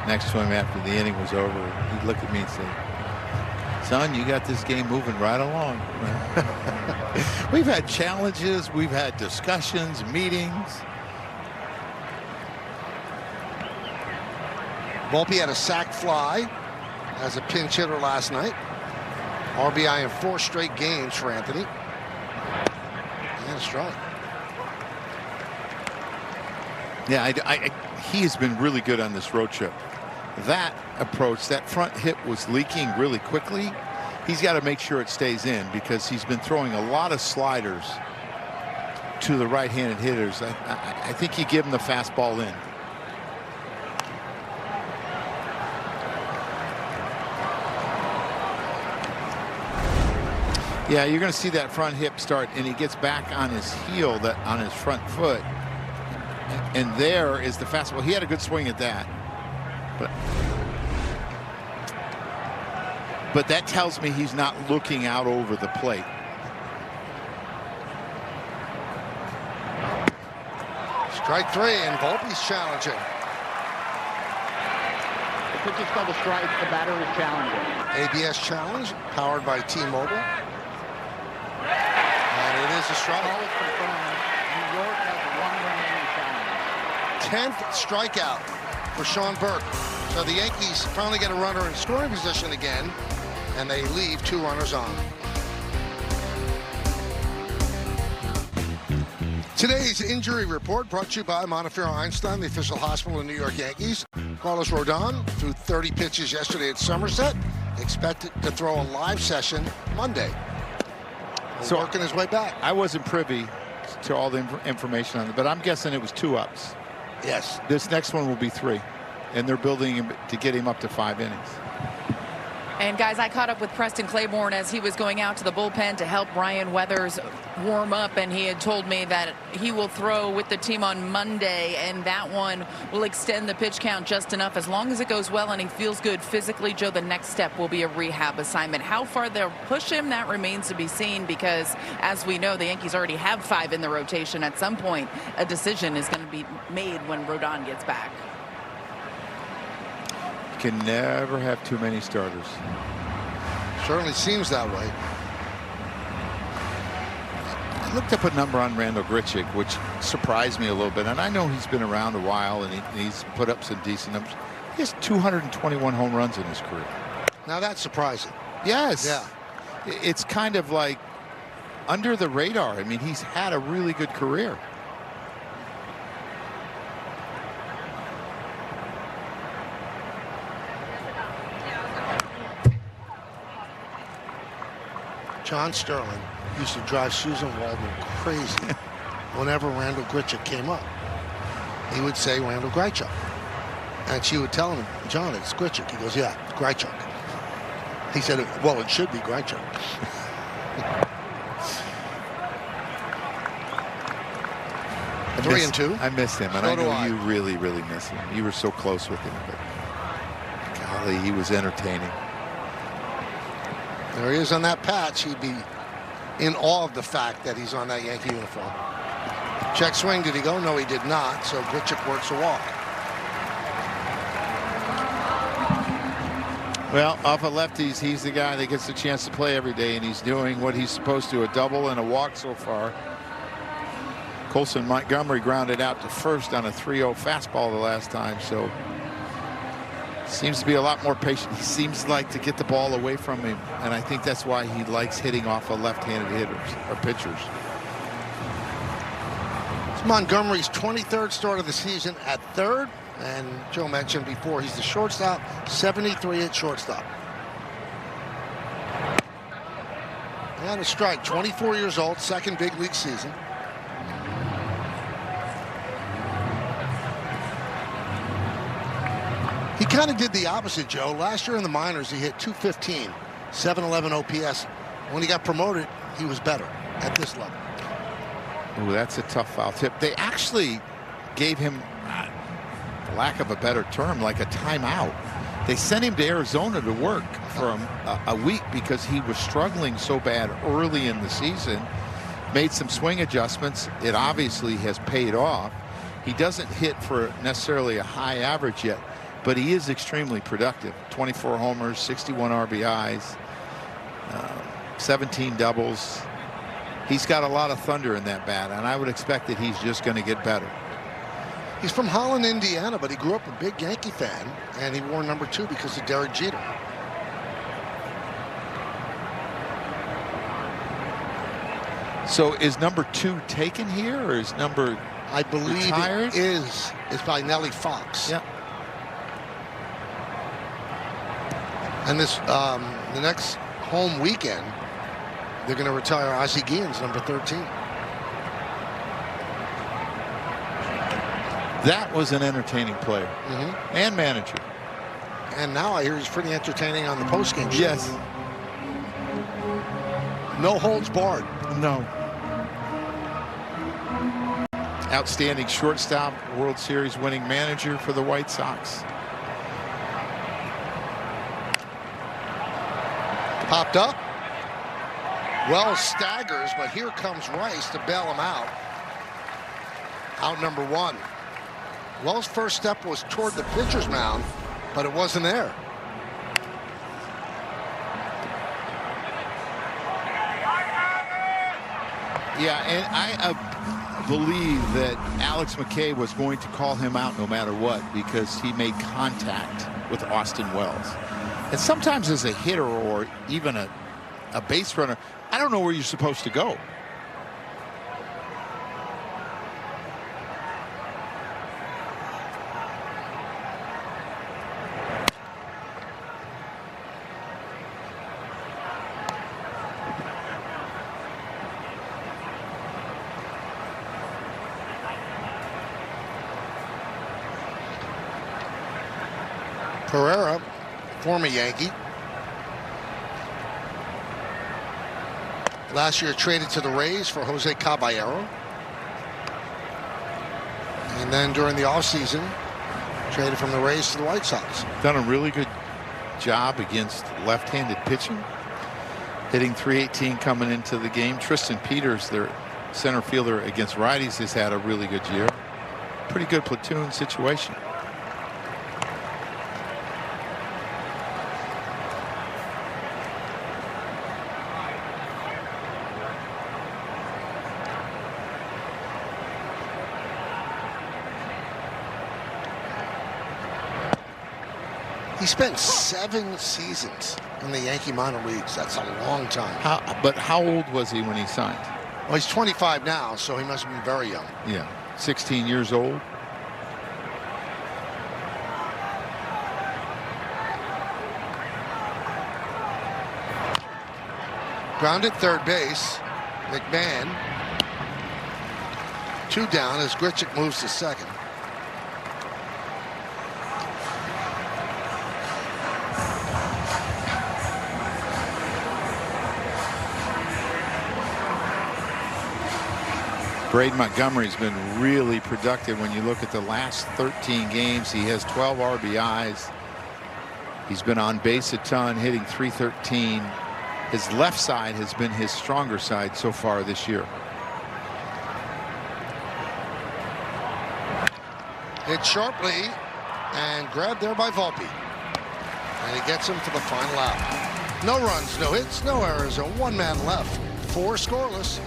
next to him after the inning was over. He'd look at me and say, "Son, you got this game moving right along." We've had challenges, we've had discussions, meetings. Volpe had a sac fly as a pinch hitter last night. RBI in 4 straight games for Anthony. And a strike. Yeah, he has been really good on this road trip. That approach, that front hip was leaking really quickly. He's got to make sure it stays in because he's been throwing a lot of sliders to the right-handed hitters. I think you give him the fastball in. Yeah, you're going to see that front hip start, and he gets back on his heel, on his front foot. And there is the fastball. He had a good swing at that. But that tells me he's not looking out over the plate. Strike 3, and Volpe's challenging. The pitch is called a strike. The batter is challenging. ABS challenge, powered by T-Mobile. And it is a strike. Call is confirmed. New York has 1 remaining challenge. 10th strikeout for Sean Burke. So the Yankees finally get a runner in scoring position again, and they leave 2 runners on. Today's injury report brought to you by Montefiore Einstein, the official hospital of New York Yankees. Carlos Rodon threw 30 pitches yesterday at Somerset. Expected to throw a live session Monday. So working his way back. I wasn't privy to all the information on it, but I'm guessing it was 2 ups. Yes. This next one will be 3, and they're building him to get him up to 5 innings. And guys, I caught up with Preston Claiborne as he was going out to the bullpen to help Ryan Weathers warm up, and he had told me that he will throw with the team on Monday, and that one will extend the pitch count just enough. As long as it goes well and he feels good physically, Joe, the next step will be a rehab assignment. How far they'll push him, that remains to be seen, because as we know, the Yankees already have 5 in the rotation. At some point, a decision is going to be made when Rodon gets back. Can never have too many starters. Certainly seems that way. I looked up a number on Randall Grichuk, which surprised me a little bit. And I know he's been around a while, and he's put up some decent numbers. He has 221 home runs in his career. Now that's surprising. Yes. Yeah. It's kind of like under the radar. I mean, he's had a really good career. John Sterling used to drive Susan Waldman crazy whenever Randall Grichuk came up. He would say Randall Grichuk. And she would tell him, "John, it's Grichuk." He goes, "Yeah, Grichuk." He said, "Well, it should be Grichuk." I 3 and 2. I miss him, and So I do know I. you really, really miss him. You were so close with him, but golly, he was entertaining. There he is on that patch. He'd be in awe of the fact that he's on that Yankee uniform. Check swing. Did he go? No, he did not. So Grichuk works a walk. Well, off of lefties, he's the guy that gets the chance to play every day, and he's doing what he's supposed to, a double and a walk so far. Colson Montgomery grounded out to first on a 3-0 fastball the last time, so seems to be a lot more patient. He seems like to get the ball away from him, and I think that's why he likes hitting off of left-handed hitters or pitchers. It's Montgomery's 23rd start of the season at third, and Joe mentioned before he's the shortstop, 73 at shortstop. And a strike, 24 years old, second big league season. He kind of did the opposite, Joe. Last year in the minors, he hit .215, 711 OPS. When he got promoted, he was better at this level. Ooh, that's a tough foul tip. They actually gave him, for lack of a better term, like a timeout. They sent him to Arizona to work for a week because he was struggling so bad early in the season. Made some swing adjustments. It obviously has paid off. He doesn't hit for necessarily a high average yet, but he is extremely productive. 24 homers, 61 RBIs, 17 doubles. He's got a lot of thunder in that bat, and I would expect that he's just going to get better. He's from Holland, Indiana, but he grew up a big Yankee fan, and he wore number 2 because of Derek Jeter. So is number 2 taken here, or is number I believe retired? It is. It's by Nellie Fox. Yeah. And this the next home weekend, they're going to retire Ozzie Guillen's number 13. That was an entertaining player and manager. And now I hear he's pretty entertaining on the postgame show. Yes. No holds barred. No. Outstanding shortstop, World Series winning manager for the White Sox. Popped up. Wells staggers, but here comes Rice to bail him out. Out number 1. Wells' first step was toward the pitcher's mound, but it wasn't there. Yeah, and I believe that Alex McKay was going to call him out no matter what because he made contact with Austin Wells. And sometimes as a hitter or even a base runner, I don't know where you're supposed to go. Pereira, former Yankee. Last year traded to the Rays for Jose Caballero. And then during the offseason, traded from the Rays to the White Sox. Done a really good job against left-handed pitching. Hitting .318 coming into the game. Tristan Peters, their center fielder against righties, has had a really good year. Pretty good platoon situation. He spent 7 seasons in the Yankee minor leagues. That's a long time. But how old was he when he signed? Well, he's 25 now, so he must have been very young. Yeah, 16 years old. Grounded third base. McMahon. 2 down as Grichuk moves to second. Braden Montgomery's been really productive when you look at the last 13 games. He has 12 RBIs. He's been on base a ton, hitting .313. His left side has been his stronger side so far this year. Hit sharply and grabbed there by Volpe. And he gets him to the final out. No runs, no hits, no errors, and 1 man left. 4 scoreless.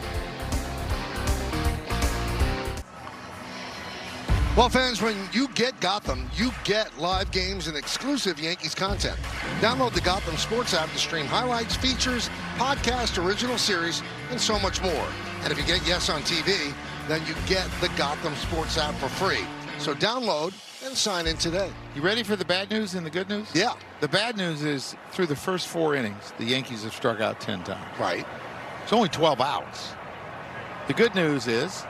Well, fans, when you get Gotham, you get live games and exclusive Yankees content. Download the Gotham Sports app to stream highlights, features, podcast, original series, and so much more. And if you get Yes on TV, then you get the Gotham Sports app for free. So download and sign in today. You ready for the bad news and the good news? Yeah. The bad news is through the first 4 innings, the Yankees have struck out 10 times. Right. It's only 12 outs. The good news is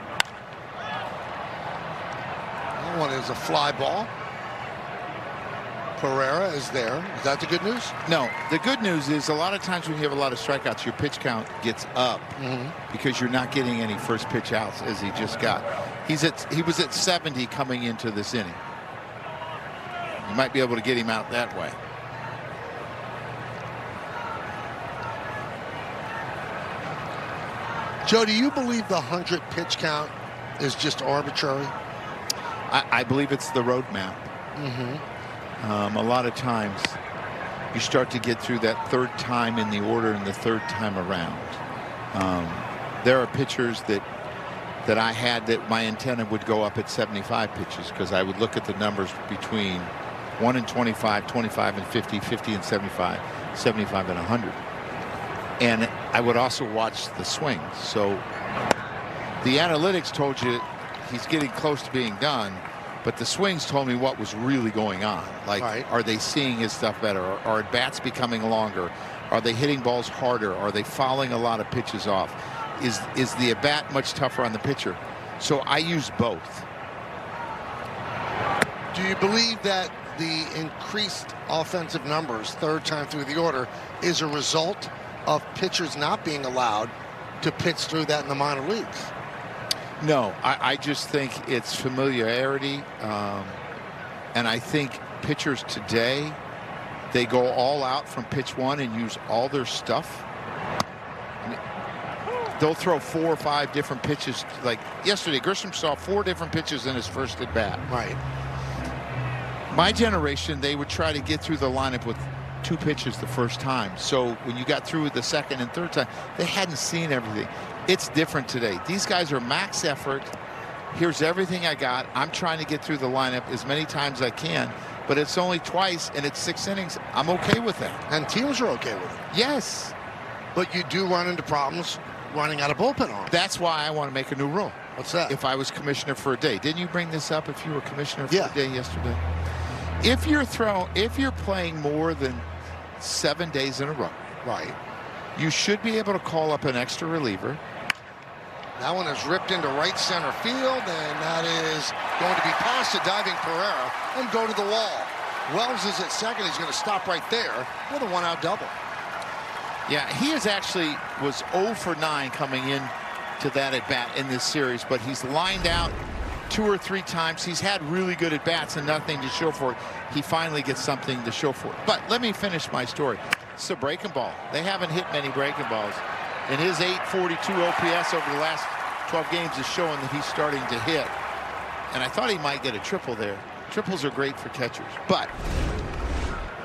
That one is a fly ball. Pereira is there. Is that the good news? no. The good news is a lot of times when you have a lot of strikeouts, your pitch count gets up because you're not getting any first pitch outs as he just got. He was at 70 coming into this inning. You might be able to get him out that way. Joe, do you believe the 100 pitch count is just arbitrary? I believe it's the roadmap. A lot of times you start to get through that third time in the order and the third time around. There are pitchers that I had that my antenna would go up at 75 pitches because I would look at the numbers between 1 and 25, 25 and 50, 50 and 75, 75 and 100. And I would also watch the swings. So the analytics told you he's getting close to being done, but the swings told me what was really going on. Like, are they seeing his stuff better? Are at bats becoming longer? Are they hitting balls harder? Are they fouling a lot of pitches off? Is the at bat much tougher on the pitcher? So I use both. Do you believe that the increased offensive numbers third time through the order is a result of pitchers not being allowed to pitch through that in the minor leagues? No, I just think it's familiarity. And I think pitchers today, they go all out from pitch one and use all their stuff. I mean, they'll throw 4 or 5 different pitches. Like yesterday, Grisham saw 4 different pitches in his first at bat. Right. My generation, they would try to get through the lineup with 2 pitches the first time. So when you got through the second and third time, they hadn't seen everything. It's different today. These guys are max effort. Here's everything I got. I'm trying to get through the lineup as many times as I can, but it's only twice and it's 6 innings. I'm okay with that. And teams are okay with it. Yes. But you do run into problems running out of bullpen arms. That's why I want to make a new rule. What's that? If I was commissioner for a day. Didn't you bring this up if you were commissioner for Yeah. a day yesterday? If you're playing more than 7 days in a row, Right. you should be able to call up an extra reliever. That one is ripped into right center field, and that is going to be past the diving Pereira and go to the wall. Wells is at second. He's going to stop right there with a 1-out double. Yeah, he was 0 for 9 coming in to that at bat in this series, but he's lined out 2 or 3 times. He's had really good at bats and nothing to show for it. He finally gets something to show for it. But let me finish my story. It's a breaking ball. They haven't hit many breaking balls. And his 842 OPS over the last 12 games is showing that he's starting to hit. And I thought he might get a triple there. Triples are great for catchers. But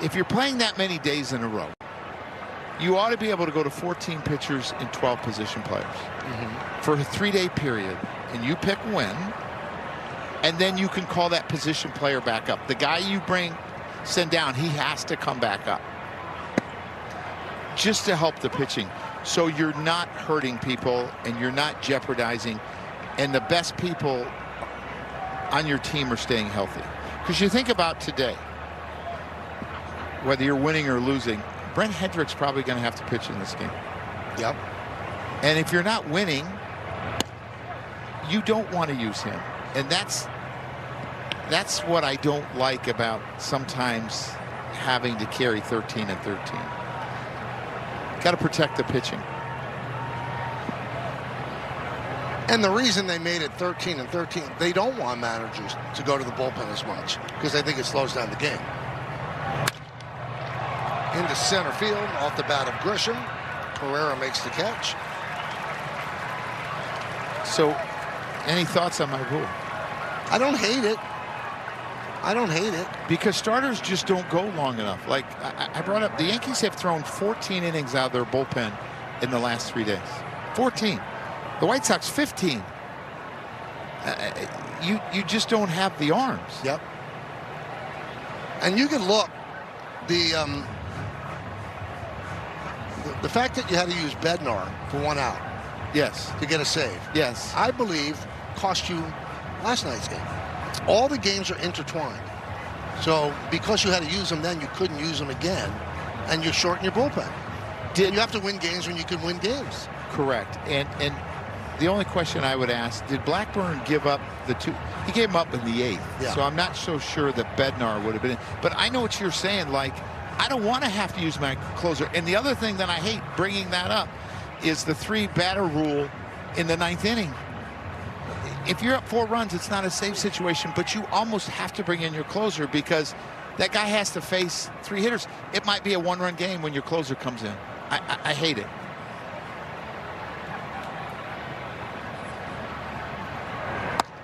if you're playing that many days in a row, you ought to be able to go to 14 pitchers and 12 position players for a 3-day period. And you pick when, and then you can call that position player back up. The guy you send down, he has to come back up just to help the pitching. So you're not hurting people and you're not jeopardizing, and the best people on your team are staying healthy. Because you think about today, whether you're winning or losing, Brent Hendrick's probably going to have to pitch in this game. Yep. And if you're not winning, you don't want to use him. And that's what I don't like about sometimes having to carry 13 and 13. Got to protect the pitching. And the reason they made it 13 and 13, they don't want managers to go to the bullpen as much because they think it slows down the game. Into center field, off the bat of Grisham. Pereira makes the catch. So, any thoughts on my rule? I don't hate it. I don't hate it. Because starters just don't go long enough. Like I brought up, the Yankees have thrown 14 innings out of their bullpen in the last 3 days. 14. The White Sox 15. you just don't have the arms. Yep. And you can look, the fact that you had to use Bednar for 1 out. Yes. To get a save. Yes. I believe cost you last night's game. All the games are intertwined. So because you had to use them then, you couldn't use them again, and you're short in your bullpen. You have to win games when you can win games. Correct. And the only question I would ask, did Blackburn give up the 2? He gave them up in the 8th. Yeah. So I'm not so sure that Bednar would have been in. But I know what you're saying. Like, I don't want to have to use my closer. And the other thing that I hate bringing that up is the 3-batter rule in the 9th inning. If you're up 4 runs, it's not a safe situation, but you almost have to bring in your closer because that guy has to face 3 hitters. It might be a 1-run game when your closer comes in. I hate it.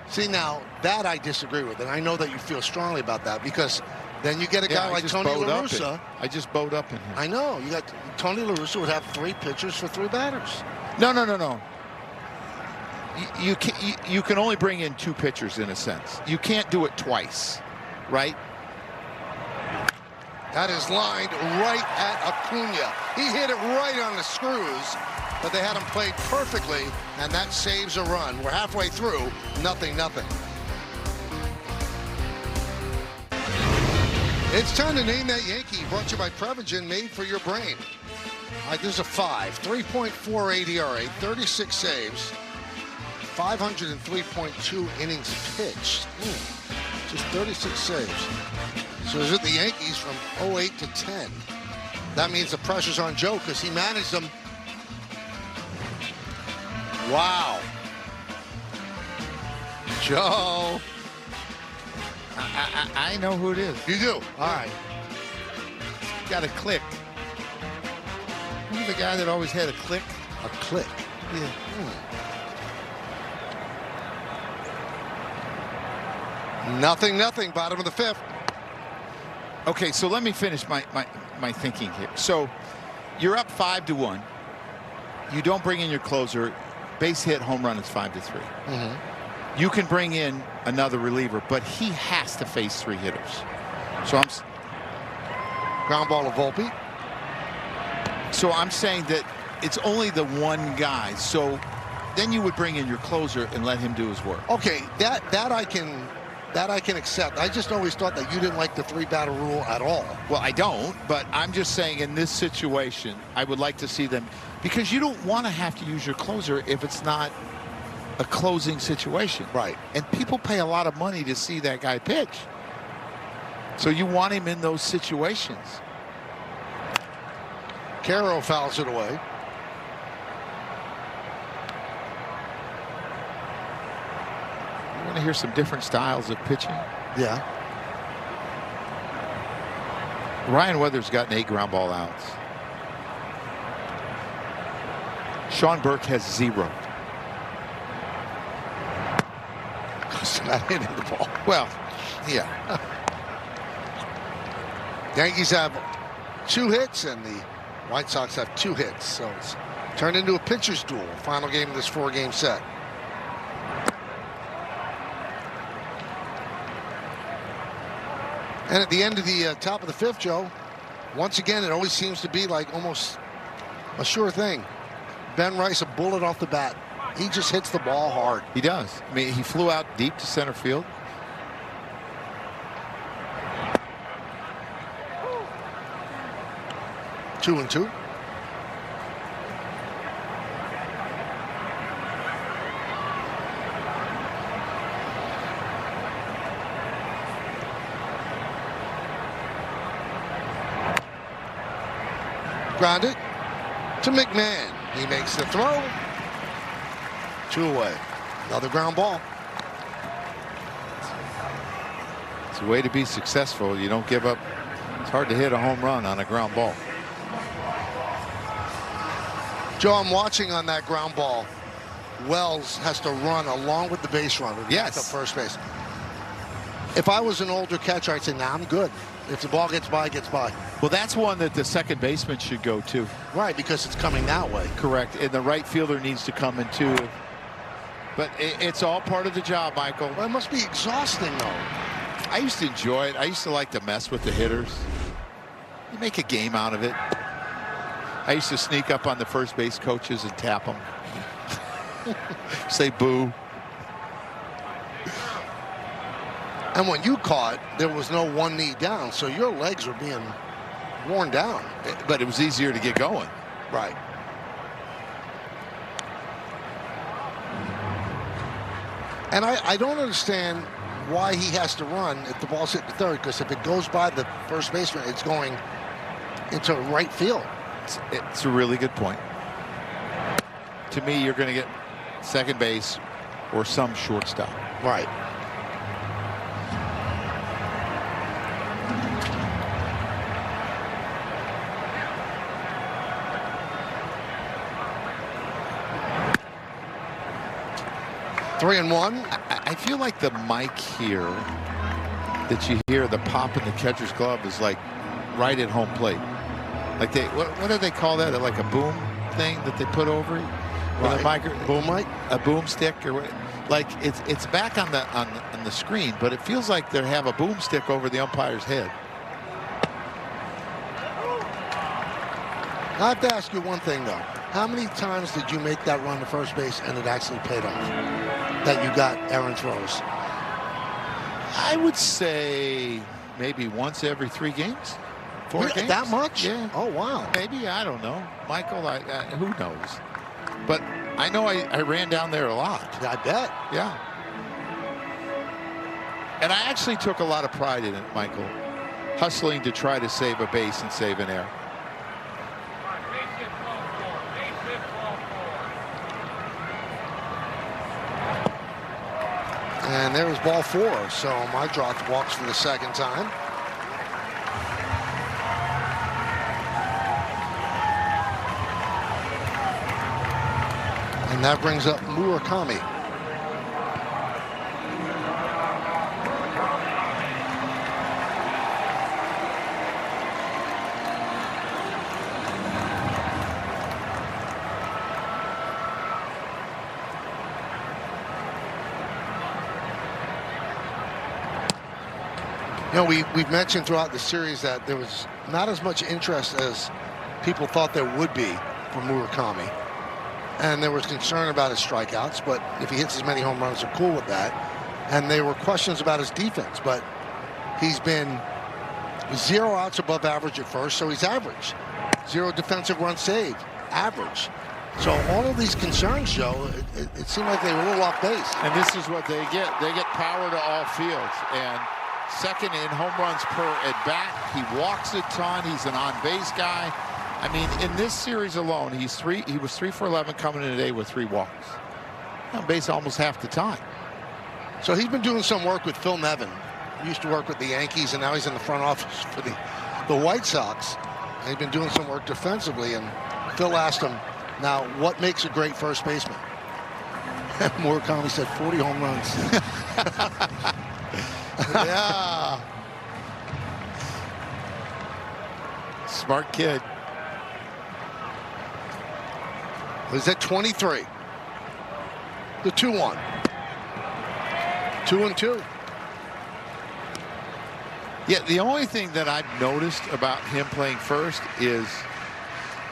See, now, that I disagree with, and I know that you feel strongly about that because then you get a guy like Tony La Russa. I just bowed up in here. I know. You got Tony La Russa would have 3 pitchers for 3 batters. No. You can only bring in 2 pitchers in a sense. You can't do it twice, right? That is lined right at Acuna. He hit it right on the screws, but they had him played perfectly, and that saves a run. We're halfway through, 0-0. It's time to name that Yankee, brought to you by Prevagen, made for your brain. All right, there's a 5, 3.48 ERA, 36 saves, 503.2 innings pitched. Just 36 saves. So is it the Yankees from 08 to 10? That means the pressure's on Joe because he managed them. Wow. Joe. I know who it is. You do? All right. Got a click. Remember the guy that always had a click? A click? Yeah. 0-0, bottom of the 5th. Okay, so let me finish my thinking here. So you're up 5-1. You don't bring in your closer. Base hit, home run is 5-3. You can bring in another reliever, but he has to face 3 hitters. So ground ball to Volpe. So I'm saying that it's only the one guy. So then you would bring in your closer and let him do his work. Okay, that I can accept. I just always thought that you didn't like the 3-batter rule at all. Well, I don't, but I'm just saying in this situation, I would like to see them, because you don't want to have to use your closer if it's not a closing situation. Right. And people pay a lot of money to see that guy pitch. So you want him in those situations. Caro fouls it away. You want to hear some different styles of pitching? Yeah. Ryan Weathers gotten 8 ground ball outs. Sean Burke has 0. Not hitting the ball. Well, yeah. Yankees have 2 hits and the White Sox have 2 hits. So it's turned into a pitcher's duel. Final game of this 4-game set. And at the end of the top of the 5th, Joe, once again, it always seems to be like almost a sure thing. Ben Rice, a bullet off the bat. He just hits the ball hard. He does. I mean, he flew out deep to center field. Two and 2. Grounded to McMahon. He makes the throw. 2 away. Another ground ball. It's a way to be successful. You don't give up. It's hard to hit a home run on a ground ball. Joe, I'm watching on that ground ball. Wells has to run along with the base runner. Yes. Up first base. If I was an older catcher, I'd say, nah, I'm good. If the ball gets by, it gets by. Well, that's one that the second baseman should go to. Right, because it's coming that way. Correct. And the right fielder needs to come in too. But it's all part of the job, Michael. Well, it must be exhausting, though. I used to enjoy it. I used to like to mess with the hitters. You make a game out of it. I used to sneak up on the first base coaches and tap them. Say boo. And when you caught, there was no one knee down, so your legs were being worn down. But it was easier to get going. Right. And I don't understand why he has to run if the ball's hit the third, because if it goes by the first baseman, it's going into right field. It's a really good point. To me, you're going to get second base or some shortstop. Right. Three and one. I feel like the mic here that you hear, the pop in the catcher's glove, is like right at home plate. Like what do they call that? Like a boom thing that they put over it? Right. Boom mic? A boomstick, or what? Like it's back on the screen, but it feels like they have a boomstick over the umpire's head. I have to ask you one thing, though. How many times did you make that run to first base and it actually paid off? That you got errant throws? I would say maybe once every 3 games. 4 games. That much? Yeah. Oh, wow. Maybe. I don't know. Michael, who knows? But I know I ran down there a lot. I bet. Yeah. And I actually took a lot of pride in it, Michael. Hustling to try to save a base and save an error. And there was ball 4. So my drop walks for the second time. And that brings up Murakami. You know, we've mentioned throughout the series that there was not as much interest as people thought there would be for Murakami. And there was concern about his strikeouts, but if he hits as many home runs, they're cool with that. And there were questions about his defense, but he's been 0 outs above average at first, so he's average. 0 defensive runs saved, average. So all of these concerns, Joe, it seemed like they were a little off base. And this is what they get. They get power to all fields. And second in home runs per at bat. He walks a ton. He's an on-base guy. I mean, in this series alone, he was 3 for 11 coming in today with 3 walks. On base almost half the time. So he's been doing some work with Phil Nevin. He used to work with the Yankees, and now he's in the front office for the White Sox. And he's been doing some work defensively. And Phil asked him, now, what makes a great first baseman? And Murakami said 40 home runs. Yeah. Smart kid. Is at 23. The 2-1. 2-2. Yeah, the only thing that I've noticed about him playing first is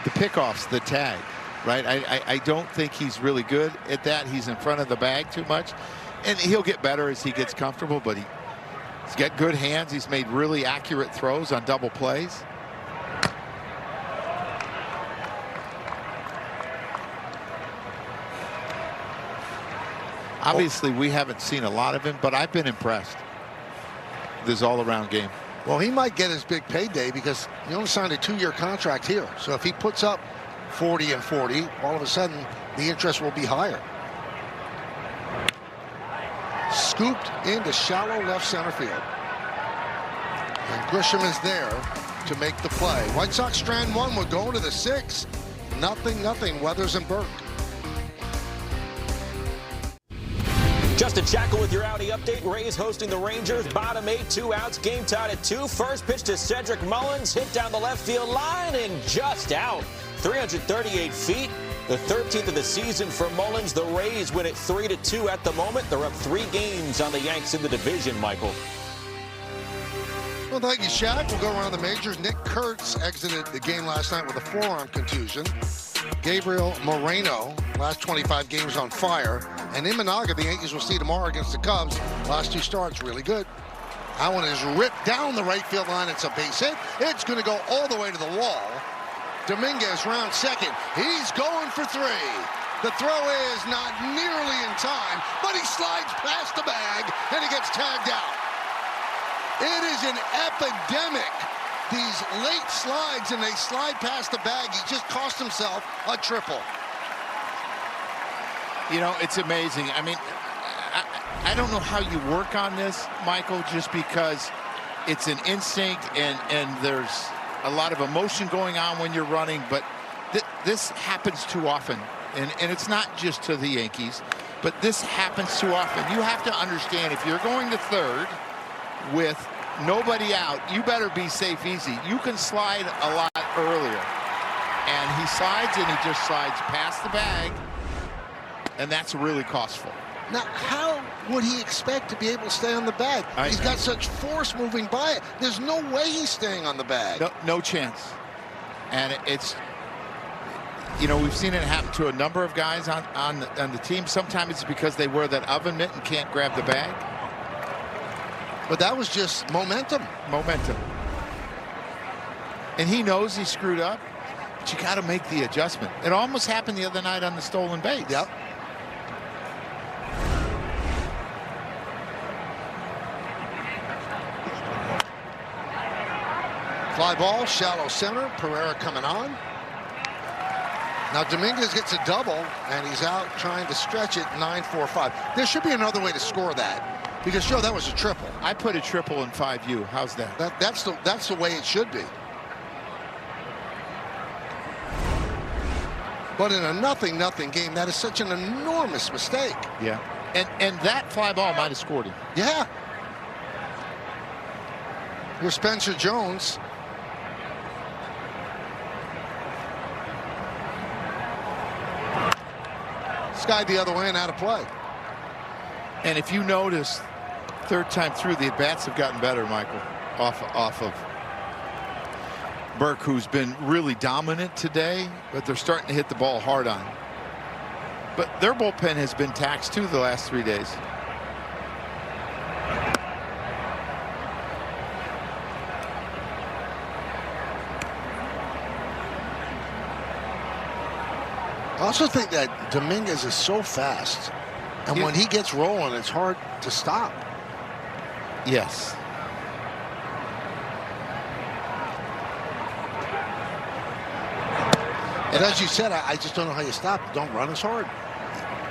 the pickoffs, the tag, right? I don't think he's really good at that. He's in front of the bag too much. And he'll get better as he gets comfortable, but he's got good hands. He's made really accurate throws on double plays. Obviously, we haven't seen a lot of him, but I've been impressed with his all-around game. Well, he might get his big payday because he only signed a 2-year contract here. So if he puts up 40 and 40, all of a sudden the interest will be higher. Scooped into shallow left center field. And Grisham is there to make the play. White Sox strand 1. We're going to the 6th. 0-0. Weathers and Burke. Justin Shackle with your Audi update. Rays hosting the Rangers. Bottom 8, 2 outs. Game tied at 2. First pitch to Cedric Mullins. Hit down the left field line and just out. 338 feet. The 13th of the season for Mullins. The Rays win it 3-2 at the moment. They're up 3 games on the Yanks in the division, Michael. Well, thank you, Shaq. We'll go around the majors. Nick Kurtz exited the game last night with a forearm contusion. Gabriel Moreno, last 25 games on fire. And Imanaga, the Yankees will see tomorrow against the Cubs. Last 2 starts, really good. That one is ripped down the right field line. It's a base hit. It's going to go all the way to the wall. Dominguez round second. He's going for 3. The throw is not nearly in time, but he slides past the bag, and he gets tagged out. It is an epidemic. These late slides, and they slide past the bag. He just cost himself a triple. You know, it's amazing. I mean, I don't know how you work on this, Michael, just because it's an instinct and there's a lot of emotion going on when you're running, but this happens too often. And it's not just to the Yankees, but this happens too often. You have to understand, if you're going to third with nobody out, you better be safe easy. You can slide a lot earlier. And he slides, and he just slides past the bag, and that's really costful. Now, how would he expect to be able to stay on the bag? He's got such force moving by it. There's no way he's staying on the bag. No chance. And it's, you know, we've seen it happen to a number of guys on the team. Sometimes it's because they wear that oven mitt and can't grab the bag. But that was just momentum. Momentum. And he knows he screwed up, but you got to make the adjustment. It almost happened the other night on the stolen base. Yep. Fly ball, shallow center. Pereira coming on. Now Dominguez gets a double, and he's out trying to stretch it 9-4-5. There should be another way to score that, because Joe, that was a triple. I put a triple in 5U. How's that? That's the way it should be. But in a nothing game, that is such an enormous mistake. Yeah. And that fly ball might have scored him. Yeah. Here's Spencer Jones. Skied the other way and out of play. And if you notice, third time through, the at-bats have gotten better, Michael, off of Burke, who's been really dominant today, but they're starting to hit the ball hard on him. But their bullpen has been taxed, too, the last 3 days. I also think that Dominguez is so fast, and when he gets rolling, it's hard to stop. Yes. And as you said, I just don't know how you stop. Don't run as hard.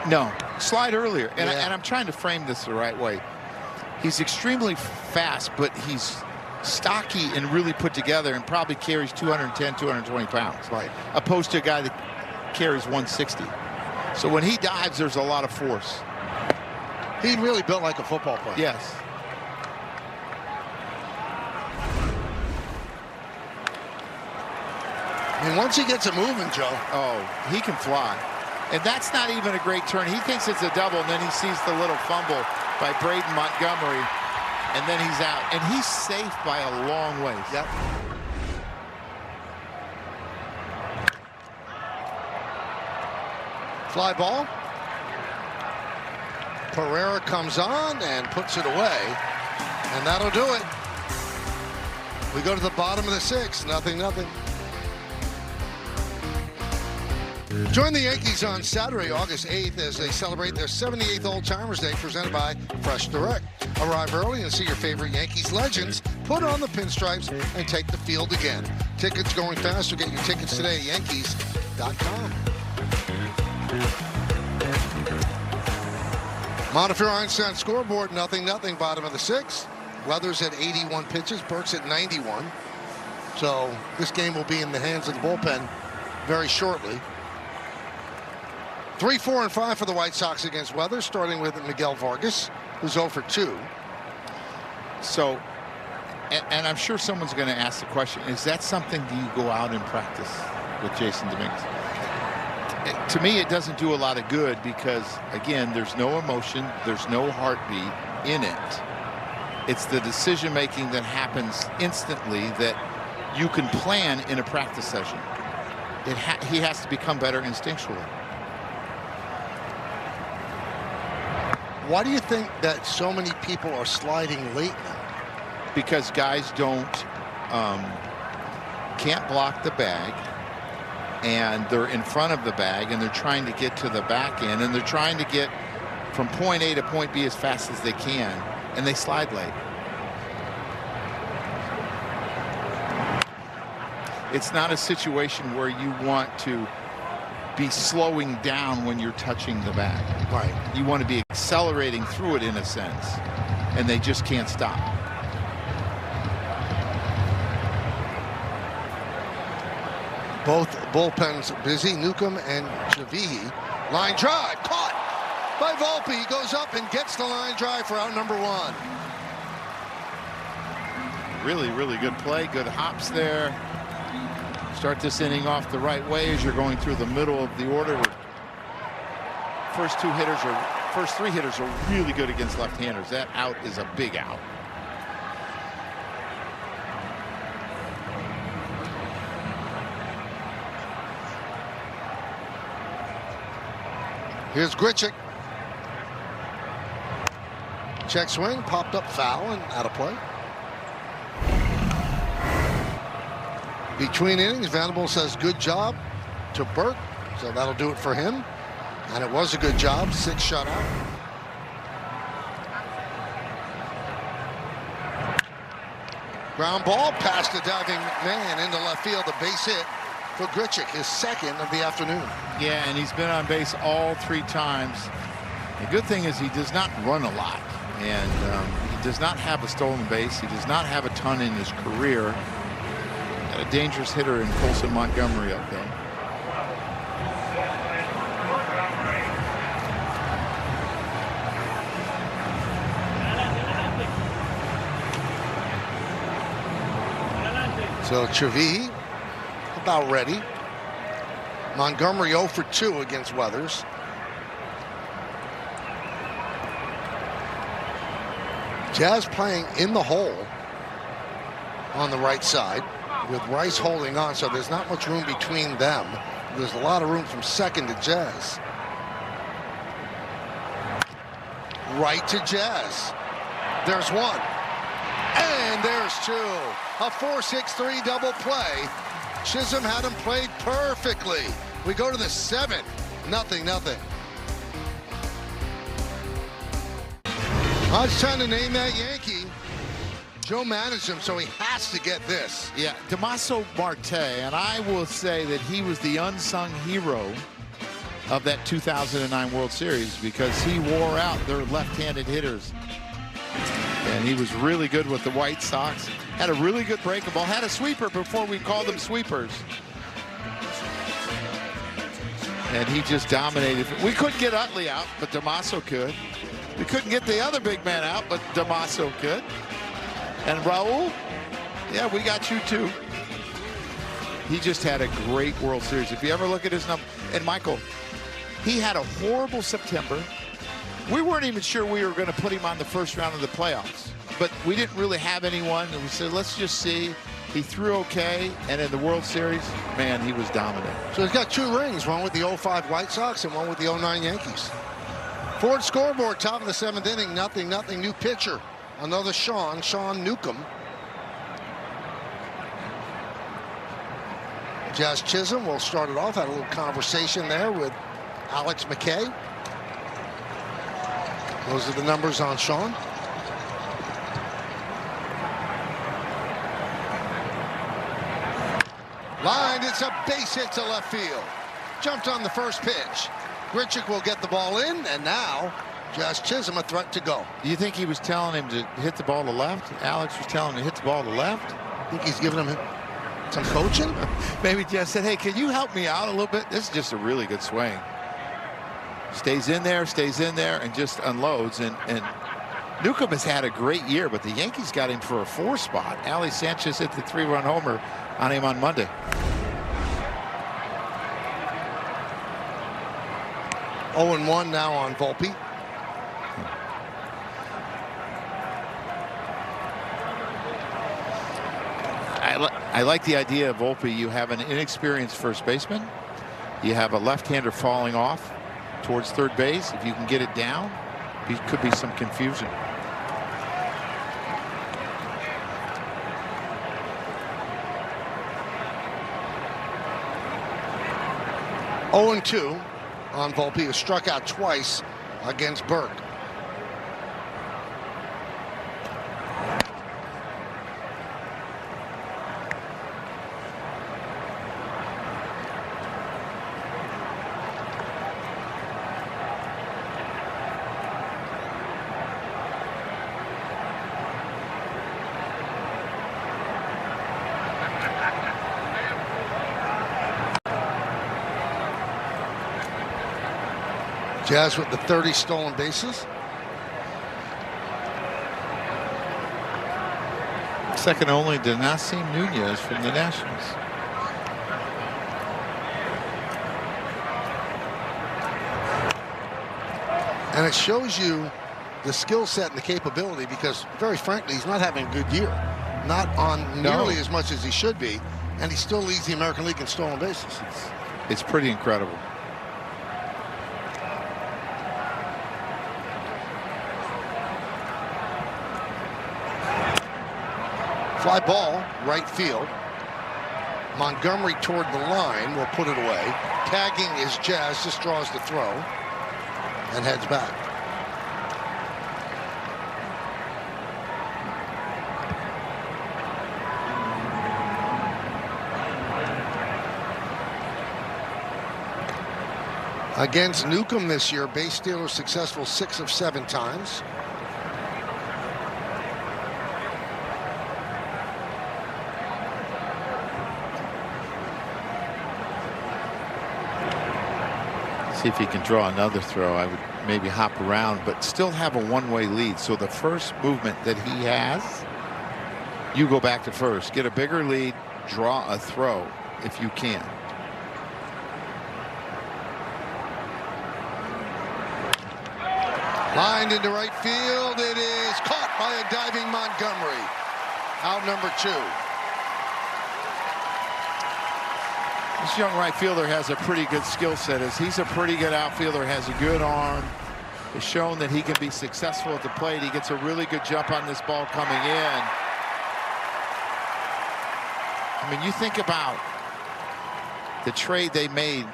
No, slide earlier. And, Yeah. and I'm trying to frame this the right way. He's extremely fast, but he's stocky and really put together and probably carries 210, 220 pounds. Right. Opposed to a guy that carries 160. So when he dives, there's a lot of force. He really built like a football player. Yes. I mean, once he gets it moving, Joe. Oh, he can fly. And that's not even a great turn. He thinks it's a double, and then he sees the little fumble by Braden Montgomery, and then he's out. And he's safe by a long ways. Yep. Fly ball. Pereira comes on and puts it away, and that'll do it. We go to the bottom of the 6th, 0-0. Join the Yankees on Saturday, August 8th, as they celebrate their 78th Old Timers Day, presented by Fresh Direct. Arrive early and see your favorite Yankees legends put on the pinstripes and take the field again. Tickets going fast, so get your tickets today at Yankees.com. Montefiore Einstein scoreboard, 0-0, bottom of the 6th. Weathers at 81 pitches, Burks at 91. So this game will be in the hands of the bullpen very shortly. 3, 4, and 5 for the White Sox against Weathers, starting with Miguel Vargas, who's 0 for 2. So, and I'm sure someone's going to ask the question, is that something do you go out and practice with Jason Dominguez? to me, it doesn't do a lot of good because, again, there's no emotion, there's no heartbeat in it. It's the decision-making that happens instantly that you can plan in a practice session. He has to become better instinctually. Why do you think that so many people are sliding late now? Because guys can't block the bag, and they're in front of the bag, and they're trying to get to the back end, and they're trying to get from point A to point B as fast as they can, and they slide late. It's not a situation where you want to be slowing down when you're touching the bag. Right. You want to be accelerating through it in a sense, and they just can't stop. Both bullpens busy. Newcomb and Chavihi. Line drive caught by Volpe. He goes up and gets the line drive for out number 1. Really, really good play. Good hops there. Start this inning off the right way as you're going through the middle of the order. First three hitters are really good against left-handers. That out is a big out. Here's Grichuk. Check swing, popped up foul and out of play. Between innings, Vanderbilt says good job to Burke, so that'll do it for him. And it was a good job, 6 shutout. Ground ball past the diving man into left field, a base hit for Grichuk, his second of the afternoon. Yeah, and he's been on base all 3 times. The good thing is he does not run a lot, and he does not have a stolen base. He does not have a ton in his career. Got a dangerous hitter in Colson Montgomery up there. So Chavihi about ready. Montgomery 0 for 2 against Weathers. Jazz playing in the hole on the right side with Rice holding on, so there's not much room between them. There's a lot of room from second to Jazz. Right to Jazz. There's 1. And there's 2. A 4-6-3 double play. Chisholm had him played perfectly. We go to the 7th. 0-0. It's time to name that Yankee. Joe managed him, so he has to get this. Yeah, Damaso Marte, and I will say that he was the unsung hero of that 2009 World Series because he wore out their left-handed hitters. And he was really good with the White Sox. Had a really good breaking ball. Had a sweeper before we called them sweepers. And he just dominated. We couldn't get Utley out, but Damaso could. We couldn't get the other big man out, but Damaso could. And Raul, yeah, we got you too. He just had a great World Series. If you ever look at his number, and Michael, he had a horrible September. We weren't even sure we were going to put him on the first round of the playoffs, but we didn't really have anyone. And we said, let's just see. He threw okay, and in the World Series, man, he was dominant. So he's got 2 rings, one with the 05 White Sox and one with the 09 Yankees. Ford scoreboard, top of the 7th inning, 0-0. New pitcher, another Sean Newcomb. Jazz Chisholm will start it off. Had a little conversation there with Alex McKay. Those are the numbers on Sean. Lined, it's a base hit to left field. Jumped on the first pitch. Grichuk will get the ball in, and now Jazz Chisholm a threat to go. Do you think he was telling him to hit the ball to left? Alex was telling him to hit the ball to left? I think he's giving him some coaching. Maybe Jazz said, hey, can you help me out a little bit? This is just a really good swing. Stays in there, and just unloads. And Newcomb has had a great year, but the Yankees got him for a 4 spot. Ali Sanchez hit the 3-run homer on him on Monday. 0-1 now on Volpe. I like the idea of Volpe. You have an inexperienced first baseman. You have a left-hander falling off towards third base. If you can get it down, it could be some confusion. Oh, 2 on Volpe, who struck out twice against Burke. Jazz with the 30 stolen bases. Second only to Nasim Nunez from the Nationals. And it shows you the skill set and the capability, because very frankly, he's not having a good year. Not on nearly as much as he should be, and he still leads the American League in stolen bases. It's pretty incredible. Fly ball, right field. Montgomery toward the line will put it away. Tagging is Jazz, just draws the throw and heads back. Against Newcomb this year, base stealer successful 6 of 7 times. See if he can draw another throw. I would maybe hop around, but still have a one-way lead. So the first movement that he has, you go back to first. Get a bigger lead, draw a throw if you can. Lined into right field. It is caught by a diving Montgomery. Out number 2. This young right fielder has a pretty good skill set. He's a pretty good outfielder, has a good arm. Has shown that he can be successful at the plate. He gets a really good jump on this ball coming in. I mean, you think about the trade they made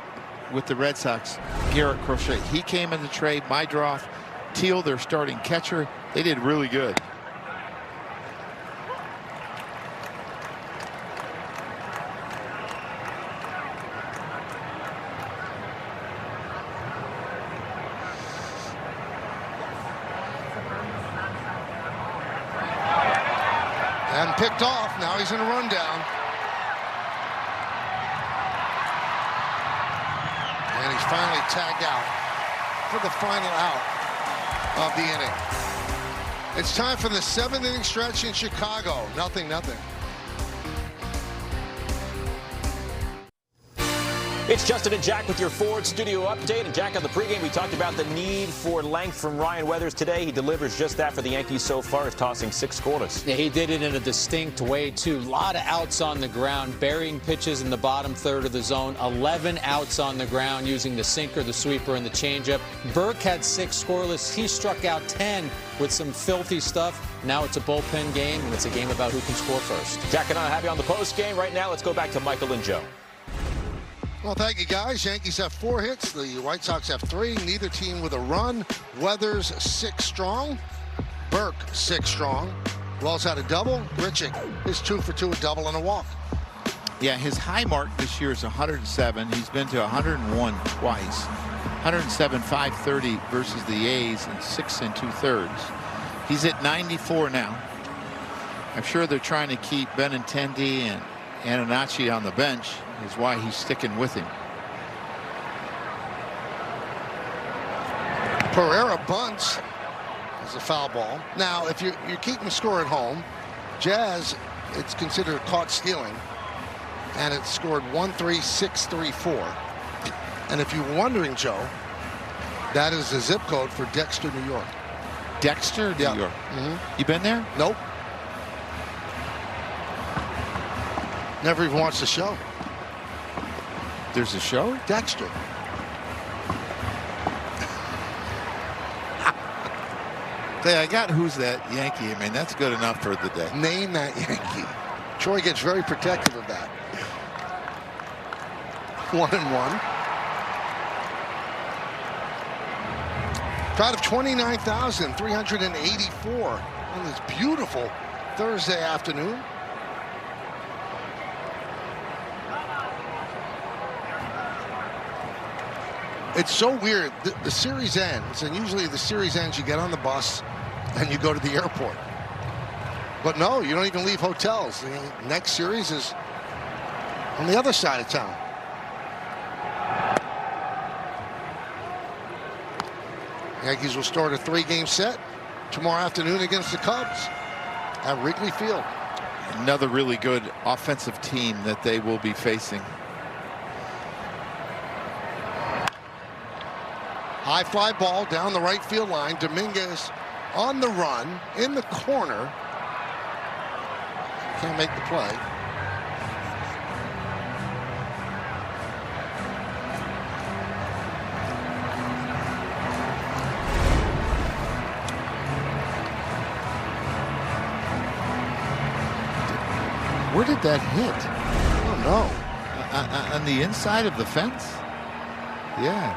with the Red Sox, Garrett Crochet. He came in the trade, Mydroff, Teal, their starting catcher. They did really good. And picked off. Now he's in a rundown. And he's finally tagged out for the final out of the inning. It's time for the 7th inning stretch in Chicago. 0-0. It's Justin and Jack with your Ford Studio update. And Jack, on the pregame, we talked about the need for length from Ryan Weathers today. He delivers just that for the Yankees so far, is tossing 6 scoreless. Yeah, he did it in a distinct way, too. A lot of outs on the ground, burying pitches in the bottom third of the zone. 11 outs on the ground using the sinker, the sweeper, and the changeup. Burke had 6 scoreless. He struck out 10 with some filthy stuff. Now it's a bullpen game, and it's a game about who can score first. Jack and I have you on the post game right now. Let's go back to Michael and Joe. Well, thank you, guys. Yankees have 4 hits. The White Sox have 3. Neither team with a run. Weathers 6 strong. Burke 6 strong. Wells had a double. Grichuk is 2 for 2, a double and a walk. Yeah, his high mark this year is 107. He's been to 101 twice. 107, 530 versus the A's in 6 2/3. He's at 94 now. I'm sure they're trying to keep Benintendi and Antonacci on the bench, is why he's sticking with him. Pereira bunts as a foul ball. Now, if you're keeping score at home, Jazz, it's considered caught stealing, and it's scored 1-3, 6-3, 4. And if you're wondering, Joe, That is the zip code for Dexter, New York. Dexter, New York. You been there? Nope. Never even watched the show. There's a show? Dexter. Hey, I got Who's That Yankee. I mean, that's good enough for the day. Name that Yankee. Troy gets very protective of that. 1-1. Crowd of 29,384 on this beautiful Thursday afternoon. It's so weird. The series ends, and usually the series ends, you get on the bus and you go to the airport. But no, you don't even leave hotels. The next series is on the other side of town. Yankees will start a 3-game set tomorrow afternoon against the Cubs at Wrigley Field. Another really good offensive team that they will be facing. High fly ball down the right field line. Dominguez on the run in the corner. Can't make the play. Where did that hit? I don't know. On the inside of the fence? Yeah.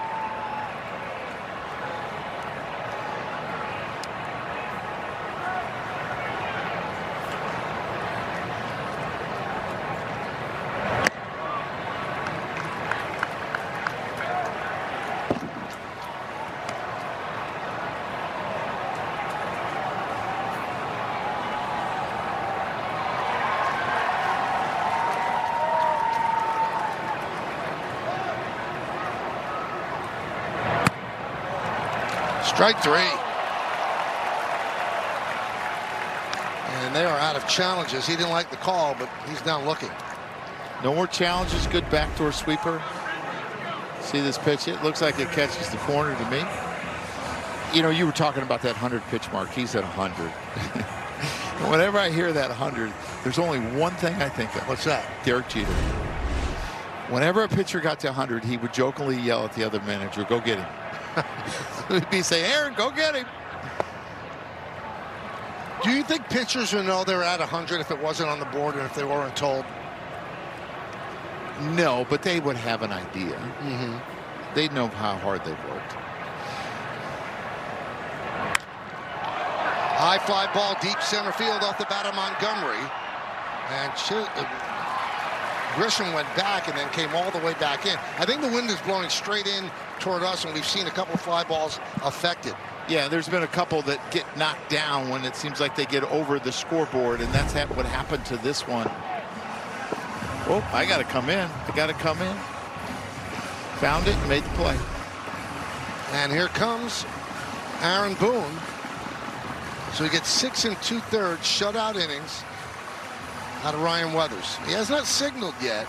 Strike 3. And they are out of challenges. He didn't like the call, but he's now looking. No more challenges. Good backdoor sweeper. See this pitch? It looks like it catches the corner to me. You know, you were talking about that 100 pitch mark. He's at 100. Whenever I hear that 100, there's only one thing I think of. What's that? Derek Jeter. Whenever a pitcher got to 100, he would jokingly yell at the other manager, "Go get him." He'd be saying, "Aaron, go get him." Do you think pitchers would know they're at 100 if it wasn't on the board and if they weren't told? No, but they would have an idea. They'd know how hard they've worked. High fly ball deep center field off the bat of Montgomery. And Grisham went back and then came all the way back in. I think the wind is blowing straight in toward us, and we've seen a couple of fly balls affected. Yeah, there's been a couple that get knocked down when it seems like they get over the scoreboard, and that's what happened to this one. Oh, I got to come in. I got to come in. Found it and made the play. And here comes Aaron Boone. So he gets 6 2/3 shutout innings out of Ryan Weathers. He has not signaled yet.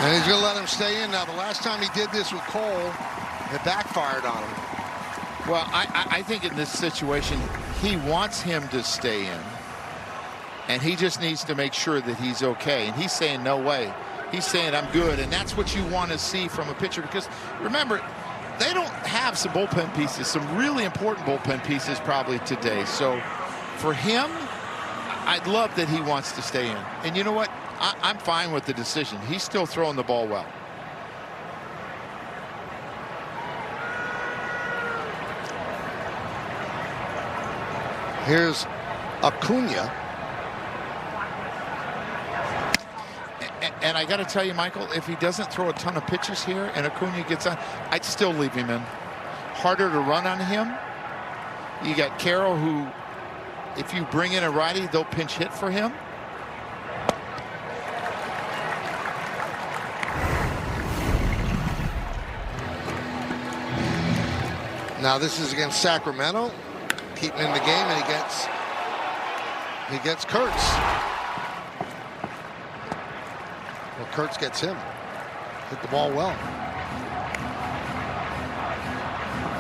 And he's going to let him stay in. Now, the last time he did this with Cole, it backfired on him. Well, I think in this situation, he wants him to stay in. And he just needs to make sure that he's okay. And he's saying, no way. He's saying, I'm good. And that's what you want to see from a pitcher. Because, remember, they don't have some bullpen pieces, some really important bullpen pieces probably today. So, for him, I'd love that he wants to stay in. And you know what? I'm fine with the decision. He's still throwing the ball well. Here's Acuna. And I got to tell you, Michael, if he doesn't throw a ton of pitches here and Acuna gets on, I'd still leave him in. Harder to run on him. You got Carroll, who, if you bring in a righty, they'll pinch hit for him. Now this is against Sacramento. Keeping in the game, and he gets He gets Kurtz. Well, Kurtz gets him. Hit the ball well.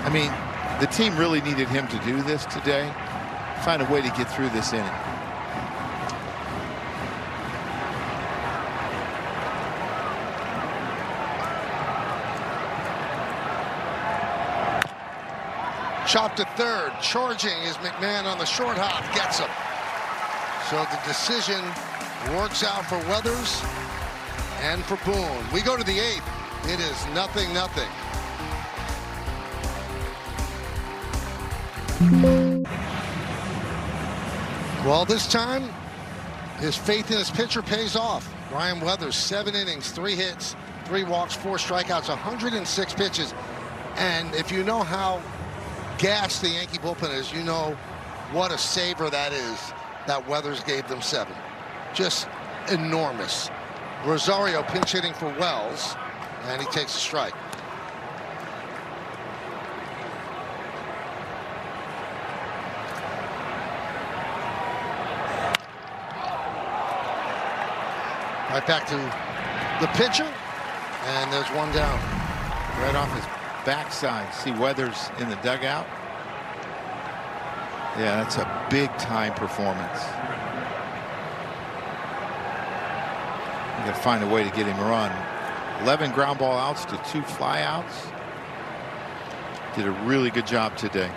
I mean, the team really needed him to do this today. Find a way to get through this inning. Chop to third. Charging is McMahon on the short hop. Gets him. So the decision works out for Weathers and for Boone. We go to the 8th. It is 0-0. Well, this time, his faith in his pitcher pays off. Ryan Weathers, 7 innings, 3 hits, 3 walks, 4 strikeouts, 106 pitches. And if you know how gassed the Yankee bullpen is, you know what a saver that is that Weathers gave them 7. Just enormous. Rosario pinch hitting for Wells, and he takes a strike. Right back to the pitcher, and there's one down. Right off his backside. See Weathers in the dugout. Yeah, that's a big time performance. You got to find a way to get him a run. 11 ground ball outs to 2 fly outs. Did a really good job today.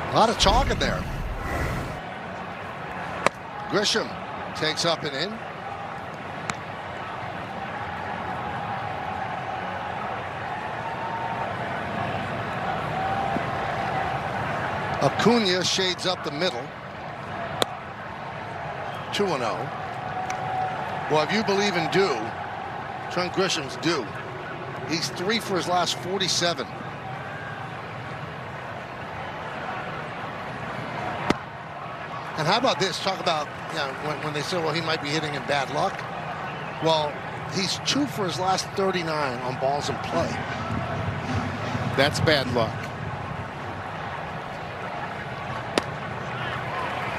A lot of chalk in there. Grisham takes up and in. Acuna shades up the middle. 2-0. Well, if you believe in due, Trent Grisham's due. He's 3 for his last 47. And how about this? Talk about, you know, when they say, well, he might be hitting in bad luck. Well, he's 2 for his last 39 on balls in play. That's bad luck.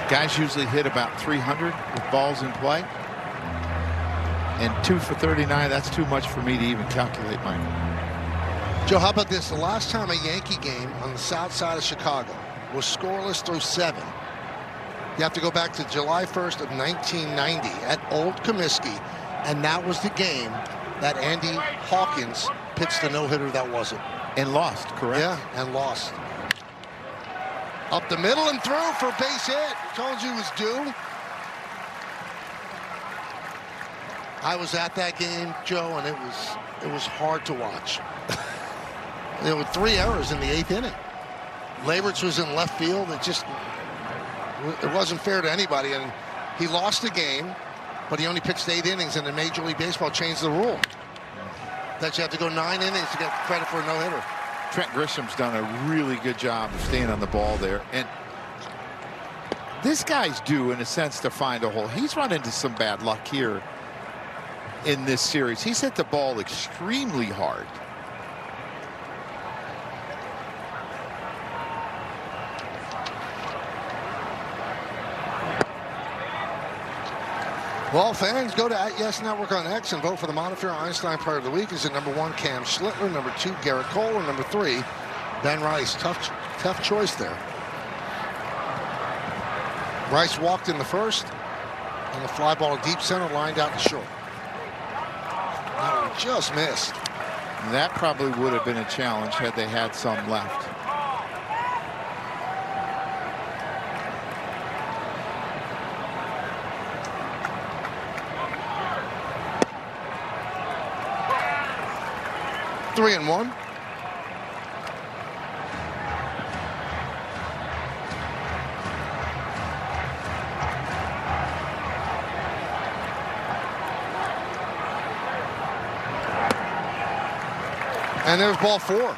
Guys usually hit about 300 with balls in play. And 2 for 39, that's too much for me to even calculate, Michael. Joe, how about this? The last time a Yankee game on the south side of Chicago was scoreless through 7. You have to go back to July 1st of 1990 at Old Comiskey, and that was the game that Andy Hawkins pitched the no-hitter that wasn't. And lost, correct? Yeah, and lost. Up the middle and through for a base hit. Told you it was due. I was at that game, Joe, and it was hard to watch. There were 3 errors in the 8th inning. Laberts was in left field. It wasn't fair to anybody, and he lost the game, but he only pitched 8 innings, and the Major League Baseball changed the rule that you have to go 9 innings to get credit for a no-hitter. Trent Grisham's done a really good job of staying on the ball there, and this guy's due, in a sense, to find a hole. He's run into some bad luck here in this series. He's hit the ball extremely hard. Well, fans, go to @Yes Network on X and vote for the Montefiore Einstein Player of the Week. Is it number 1, Cam Schlittler, number 2, Garrett Cole, and number 3, Ben Rice? Tough choice there. Rice walked in the first, and the fly ball deep center lined out to short. No, just missed. That probably would have been a challenge had they had some left. Three and one. And there's ball 4.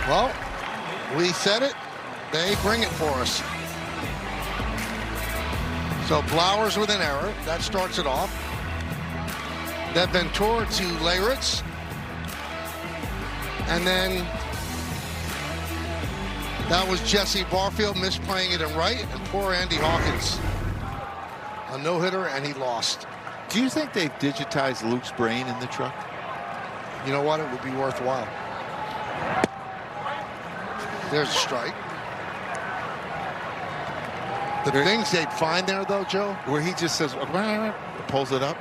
Well, we said it. They bring it for us. So Blowers with an error. That starts it off. Then Ventura to Leyritz. And then that was Jesse Barfield misplaying it in right, and poor Andy Hawkins. A no-hitter, and he lost. Do you think they've digitized Luke's brain in the truck? You know what? It would be worthwhile. There's a strike. The things they'd find there, though, Joe, where he just says, pulls it up.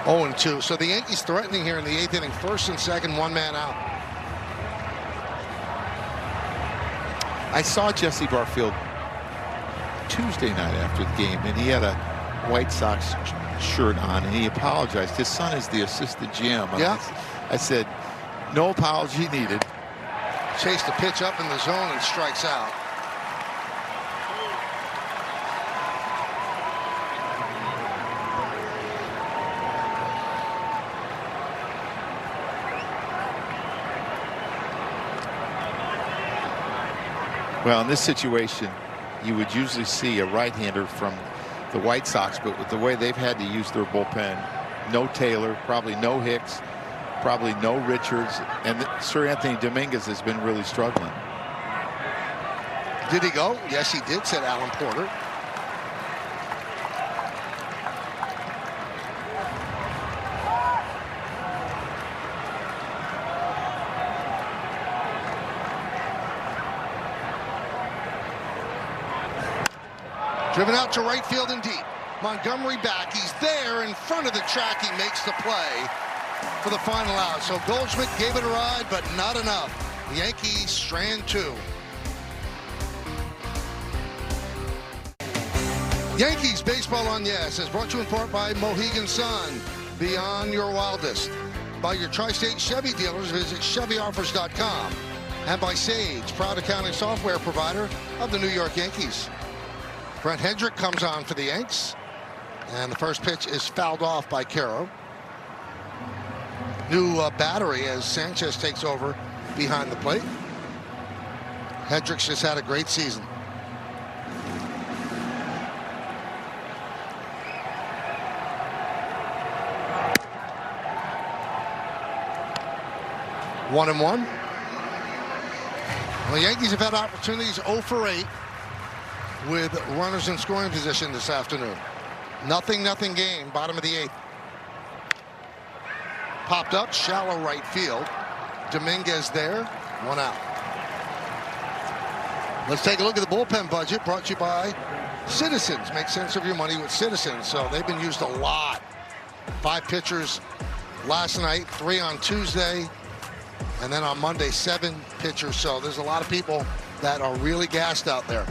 Oh, and 2. So the Yankees threatening here in the 8th inning. First and second, one man out. I saw Jesse Barfield Tuesday night after the game, and he had a White Sox shirt on, and he apologized. His son is the assistant GM. Yeah. I said, no apology needed. Chased the pitch up in the zone and strikes out. Well, in this situation, you would usually see a right-hander from the White Sox, but with the way they've had to use their bullpen, no Taylor, probably no Hicks, probably no Richards, and Sir Anthony Dominguez has been really struggling. Did he go? Yes, he did, said Alan Porter. Driven out to right field and deep. Montgomery back. He's there in front of the track. He makes the play for the final out. So Goldschmidt gave it a ride, but not enough. The Yankees strand 2. Yankees Baseball on Yes is brought to you in part by Mohegan Sun. Beyond your wildest. By your Tri-State Chevy dealers, visit ChevyOffers.com. And by Sage, proud accounting software provider of the New York Yankees. Brent Hendrick comes on for the Yanks. And the first pitch is fouled off by Caro. New battery as Sanchez takes over behind the plate. Hendricks just had a great season. One and one. Well, the Yankees have had opportunities 0 for 8 with runners in scoring position this afternoon. Nothing game, bottom of the 8th. Popped up, shallow right field. Dominguez there, 1 out. Let's take a look at the bullpen budget brought to you by Citizens. Make sense of your money with Citizens. So they've been used a lot. 5 pitchers last night, 3 on Tuesday, and then on Monday, 7 pitchers. So there's a lot of people that are really gassed out there.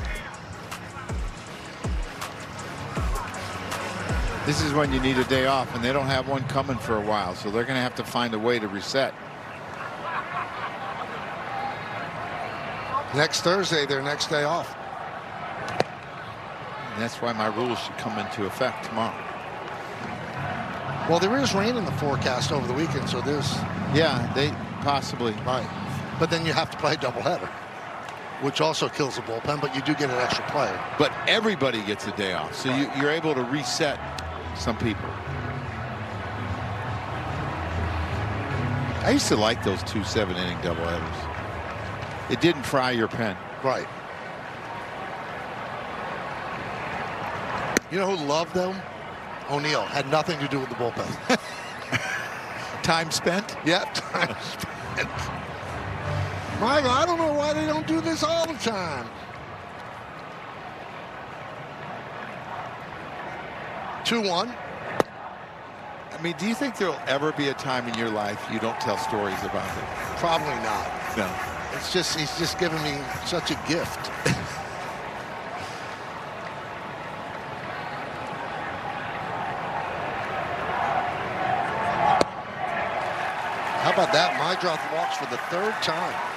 This is when you need a day off, and they don't have one coming for a while, so they're going to have to find a way to reset. Next Thursday, their next day off. And that's why my rules should come into effect tomorrow. Well, there is rain in the forecast over the weekend, so there's... Yeah, they possibly. Right. But then you have to play a doubleheader, which also kills the bullpen, but you do get an extra player. But everybody gets a day off, so you're able to reset some people. I used to like those 2 7-inning doubleheaders. It didn't fry your pen. Right. You know who loved them? O'Neill. Had nothing to do with the bullpen. Time spent? Yep, time spent. Michael, I don't know why they don't do this all the time. 2-1. I mean, do you think there'll ever be a time in your life you don't tell stories about it? Probably not. No. It's just, he's just giving me such a gift. How about that? Mydroth walks for the 3rd time.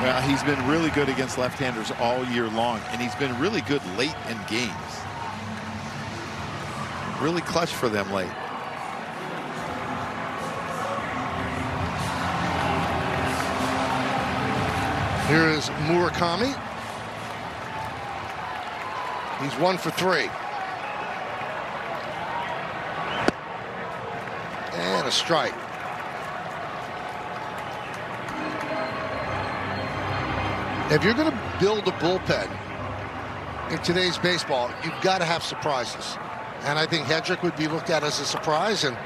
Well, he's been really good against left-handers all year long, and he's been really good late in games. Really clutch for them late. Here is Murakami. He's 1 for 3. And a strike. If you're going to build a bullpen in today's baseball, you've got to have surprises. And I think Hedrick would be looked at as a surprise, and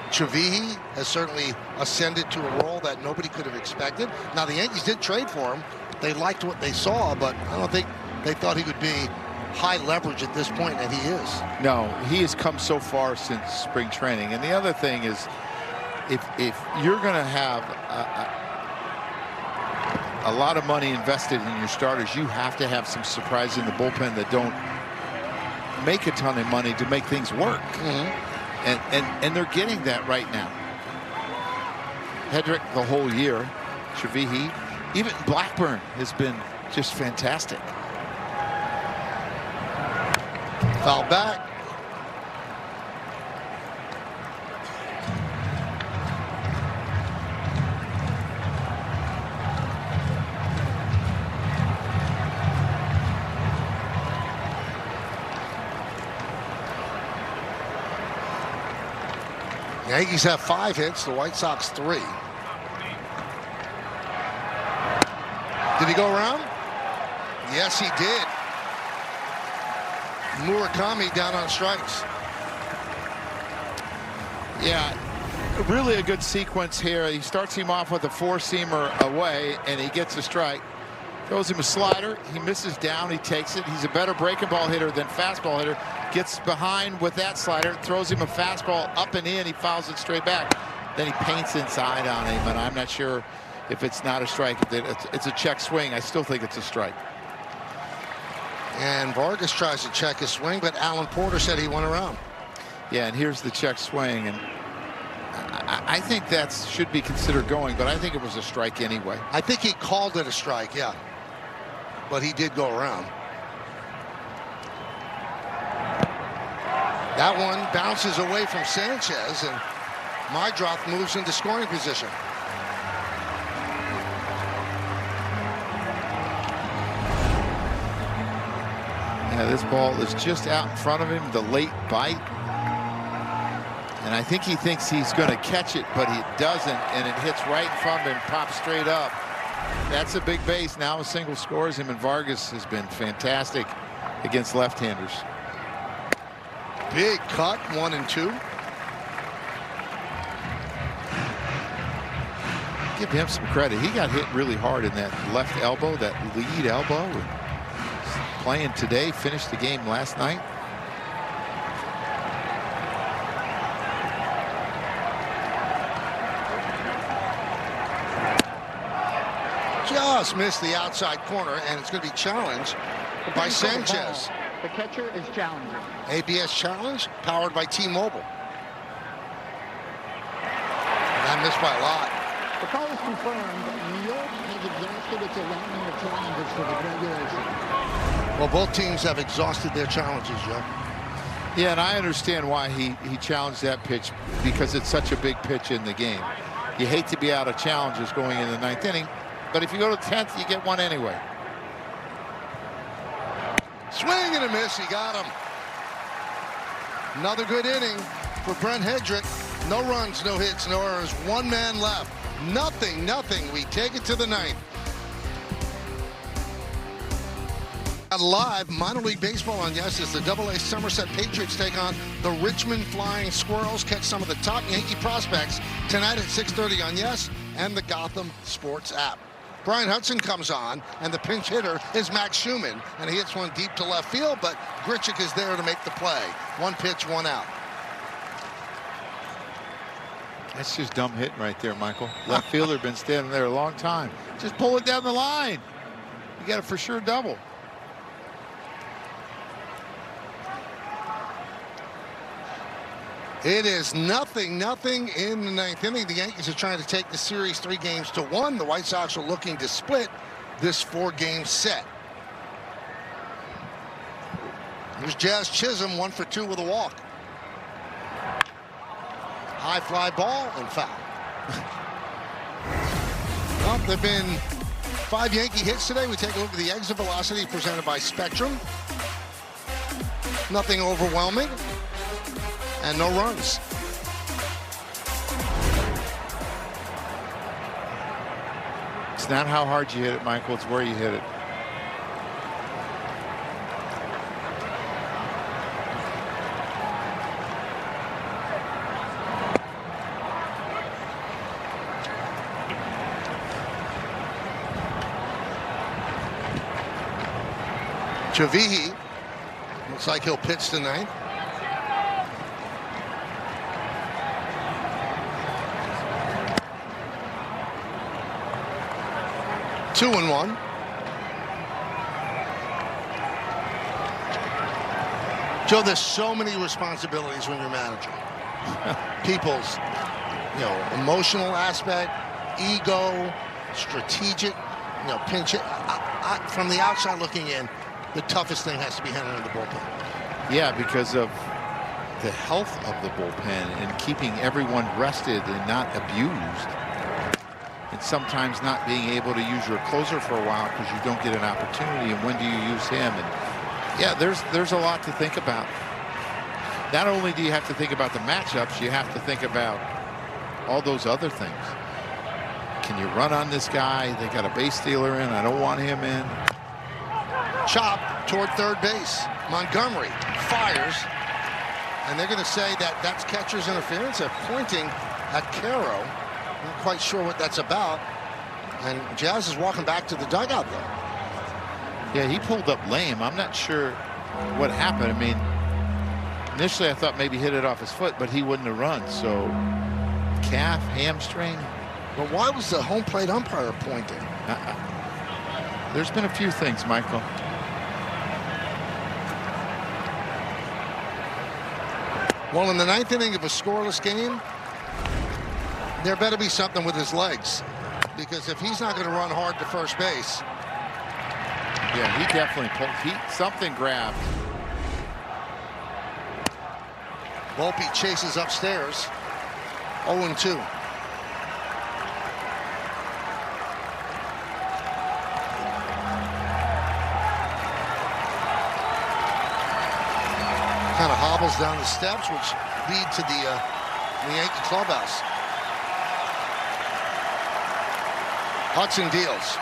Chavihi has certainly ascended to a role that nobody could have expected. Now, the Yankees did trade for him. They liked what they saw, but I don't think they thought he would be high leverage at this point, and he is. No, he has come so far since spring training. And the other thing is, if you're going to have a lot of money invested in your starters, you have to have some surprise in the bullpen that don't make a ton of money to make things work. And they're getting that right now. Hedrick the whole year, Chavihi, even Blackburn has been just fantastic. Foul back. Yankees have 5 hits, the White Sox 3. Did he go around? Yes, he did. Murakami down on strikes. Yeah, really a good sequence here. He starts him off with a 4-seamer away, and he gets a strike. Throws him a slider. He misses down. He takes it. He's a better breaking ball hitter than fastball hitter. Gets behind with that slider. Throws him a fastball up and in. He fouls it straight back. Then he paints inside on him, and I'm not sure if it's not a strike. It's a check swing. I still think it's a strike. And Vargas tries to check his swing, but Alan Porter said he went around. Yeah, and here's the check swing, and I think that should be considered going, but I think it was a strike anyway. I think he called it a strike, yeah. But he did go around. That one bounces away from Sanchez, and Mydroth moves into scoring position. Yeah, this ball is just out in front of him, the late bite. And I think he thinks he's going to catch it, but he doesn't, and it hits right in front of him, pops straight up. That's a big base. Now a single scores him, and Vargas has been fantastic against left-handers. Big cut, 1 and 2. Give him some credit. He got hit really hard in that left elbow, that lead elbow. Playing today, finished the game last night. Just missed the outside corner, and it's going to be challenged by Sanchez. The catcher is challenging. ABS challenge powered by T-Mobile. That missed by a lot. The call is confirmed. New York has exhausted its allotment of challenges for the regulation. Well, both teams have exhausted their challenges, Joe. Yeah, and I understand why he challenged that pitch, because it's such a big pitch in the game. You hate to be out of challenges going in the 9th inning, but if you go to 10th, you get one anyway. Swing and a miss. He got him. Another good inning for Brent Hedrick. No runs, no hits, no errors. 1 man left. Nothing. We take it to the 9th. Live minor league baseball on Yes as the AA Somerset Patriots take on the Richmond Flying Squirrels. Catch some of the top Yankee prospects tonight at 6:30 on Yes and the Gotham Sports app. Brian Hudson comes on, and the pinch hitter is Max Schumann, and he hits one deep to left field, but Grichuk is there to make the play. 1 pitch, 1 out. That's just dumb hitting right there, Michael. Left fielder been standing there a long time. Just pull it down the line. You got a for sure double. It is nothing in the 9th inning. The Yankees are trying to take the series 3-1. The White Sox are looking to split this 4-game set. Here's Jazz Chisholm, 1 for 2 with a walk. High fly ball and foul. Well, they've been 5 Yankee hits today. We take a look at the exit velocity presented by Spectrum. Nothing overwhelming. And no runs. It's not how hard you hit it, Michael. It's where you hit it. Chavihi looks like he'll pitch tonight. Two and one. Joe, there's so many responsibilities when you're manager. People's, emotional aspect, ego, strategic, pinch it. From the outside looking in, the toughest thing has to be handling the bullpen. Yeah, because of the health of the bullpen and keeping everyone rested and not abused. And sometimes not being able to use your closer for a while because you don't get an opportunity. And when do you use him? And yeah, there's a lot to think about. Not only do you have to think about the matchups, you have to think about all those other things. Can you run on this guy? They got a base stealer in. I don't want him in. Chop toward third base. Montgomery fires. And they're going to say that that's catcher's interference. They're pointing at Caro. Not quite sure what that's about. And Jazz is walking back to the dugout there. Yeah, he pulled up lame. I'm not sure what happened. I mean, initially I thought maybe hit it off his foot, but he wouldn't have run. So calf, hamstring. But why was the home plate umpire pointing? There's been a few things, Michael. Well, in the 9th inning of a scoreless game, there better be something with his legs. Because if he's not going to run hard to first base. Yeah, he definitely pulled. Something grabbed. Volpe chases upstairs. 0-2. Kind of hobbles down the steps, which lead to the Yankee clubhouse. Hudson deals.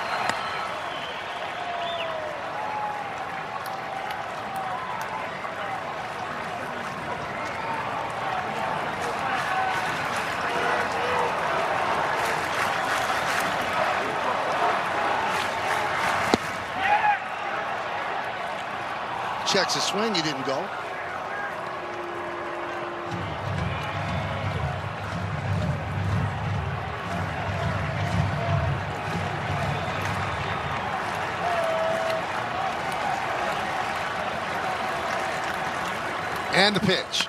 Checks a swing, you didn't go. And the pitch.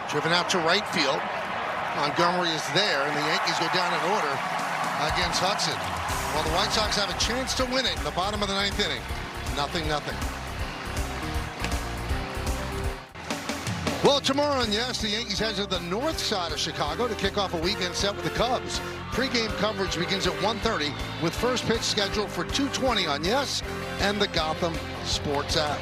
Driven out to right field. Montgomery is there, and the Yankees go down in order against Hudson. While the White Sox have a chance to win it in the bottom of the 9th inning. 0-0. Well, tomorrow on Yes, the Yankees head to the north side of Chicago to kick off a weekend set with the Cubs. Pre-game coverage begins at 1:30 with first pitch scheduled for 2:20 on Yes and the Gotham Sports app.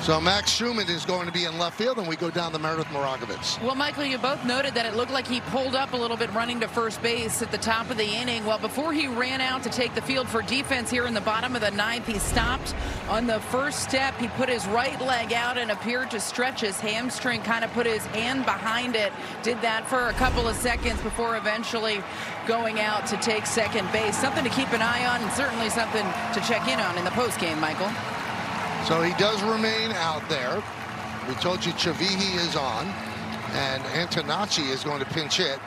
So Max Schumann is going to be in left field, and we go down to Meredith Moragovitz. Well, Michael, you both noted that it looked like he pulled up a little bit running to first base at the top of the inning. Well, before he ran out to take the field for defense here in the bottom of the 9th, he stopped on the first step. He put his right leg out and appeared to stretch his hamstring, kind of put his hand behind it. Did that for a couple of seconds before eventually going out to take second base. Something to keep an eye on, and certainly something to check in on in the postgame, Michael. So he does remain out there. We told you Chavihi is on, and Antonacci is going to pinch hit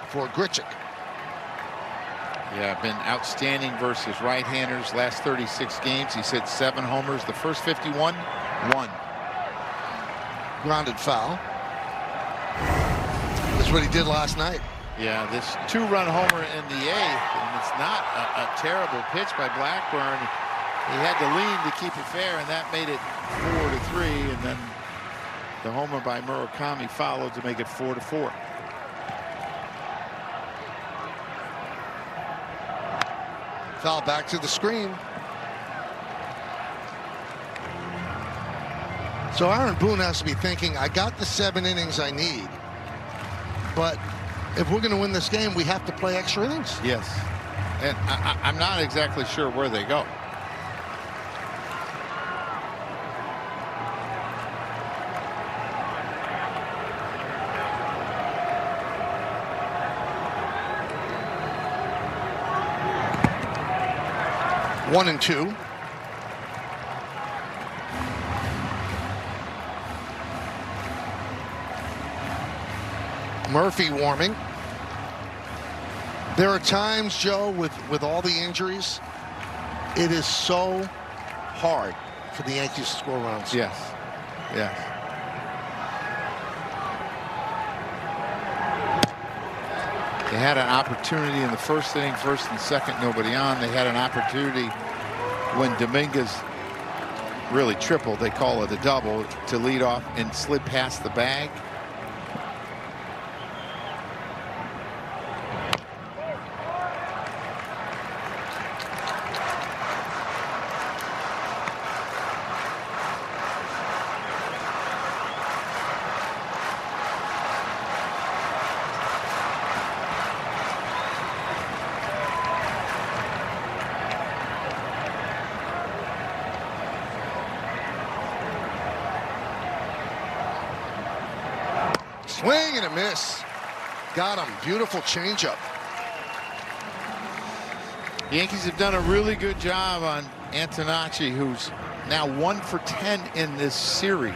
for Grichuk. Yeah, been outstanding versus right-handers last 36 games. He's hit 7 homers. The first 51, 1. Grounded foul. That's what he did last night. Yeah, this 2-run homer in the 8th, and it's not a terrible pitch by Blackburn. He had to lean to keep it fair, and that made it 4-3, and then the homer by Murakami followed to make it 4-4. Foul back to the screen. So Aaron Boone has to be thinking, I got the 7 innings I need, but if we're going to win this game, we have to play extra innings. Yes. And I'm not exactly sure where they go. One and two. Murphy warming. There are times, Joe, with all the injuries, it is so hard for the Yankees to score runs. Yes. Yes. They had an opportunity in the first inning, first and second, nobody on. They had an opportunity when Dominguez really tripled, they call it a double, to lead off and slid past the bag. Swing and a miss. Got him. Beautiful changeup. The Yankees have done a really good job on Antonacci, who's now 1 for 10 in this series.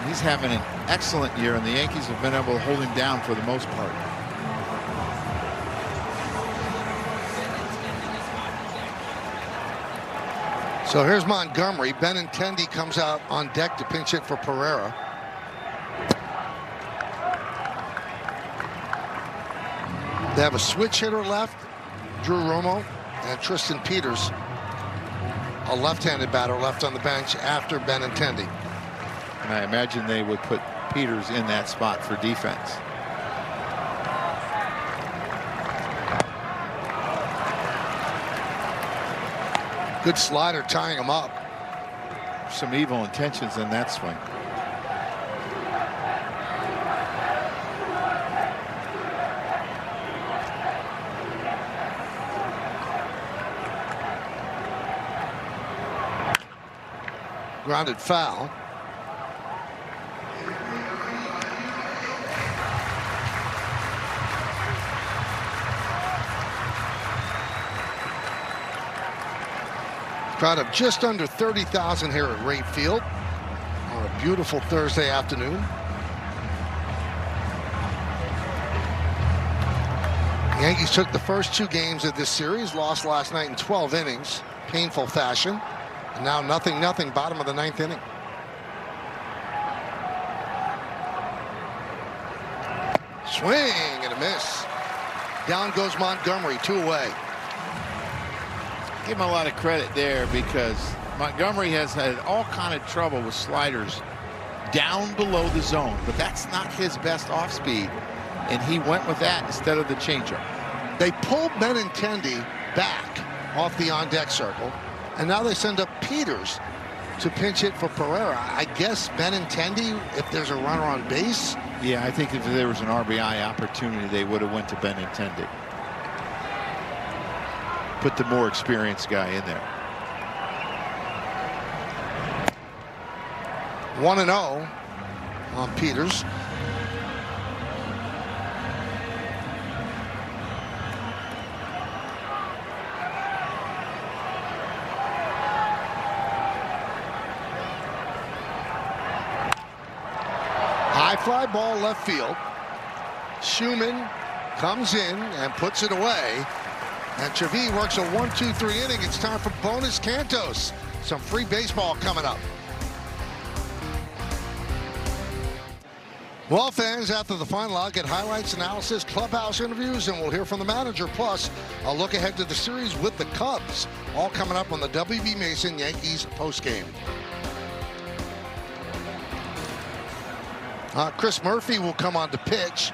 He's having an excellent year, and the Yankees have been able to hold him down for the most part. So here's Montgomery. Benintendi comes out on deck to pinch hit for Pereira. They have a switch hitter left, Drew Romo, and Tristan Peters, a left-handed batter, left on the bench after Benintendi. And I imagine they would put Peters in that spot for defense. Good slider tying him up. Some evil intentions in that swing. Grounded foul. Crowd of just under 30,000 here at Wright Field on a beautiful Thursday afternoon. The Yankees took the first 2 games of this series, lost last night in 12 innings, painful fashion. And now 0-0, bottom of the 9th inning. Swing and a miss. Down goes Montgomery, 2 away. Give him a lot of credit there, because Montgomery has had all kind of trouble with sliders down below the zone, but that's not his best off speed, and he went with that instead of the changeup. They pulled Benintendi back off the on-deck circle, and now they send up Peters to pinch hit for Pereira. I guess Benintendi, if there's a runner on base. Yeah, I think if there was an RBI opportunity, they would have went to Benintendi. Put the more experienced guy in there. 1-0 on Peters. High fly ball left field. Schumann comes in and puts it away. And Trevi works a 1-2-3 inning. It's time for bonus Cantos. Some free baseball coming up. Well, fans, after the final, I'll get highlights, analysis, clubhouse interviews, and we'll hear from the manager. Plus, I'll look ahead to the series with the Cubs. All coming up on the W.B. Mason Yankees postgame. Chris Murphy will come on to pitch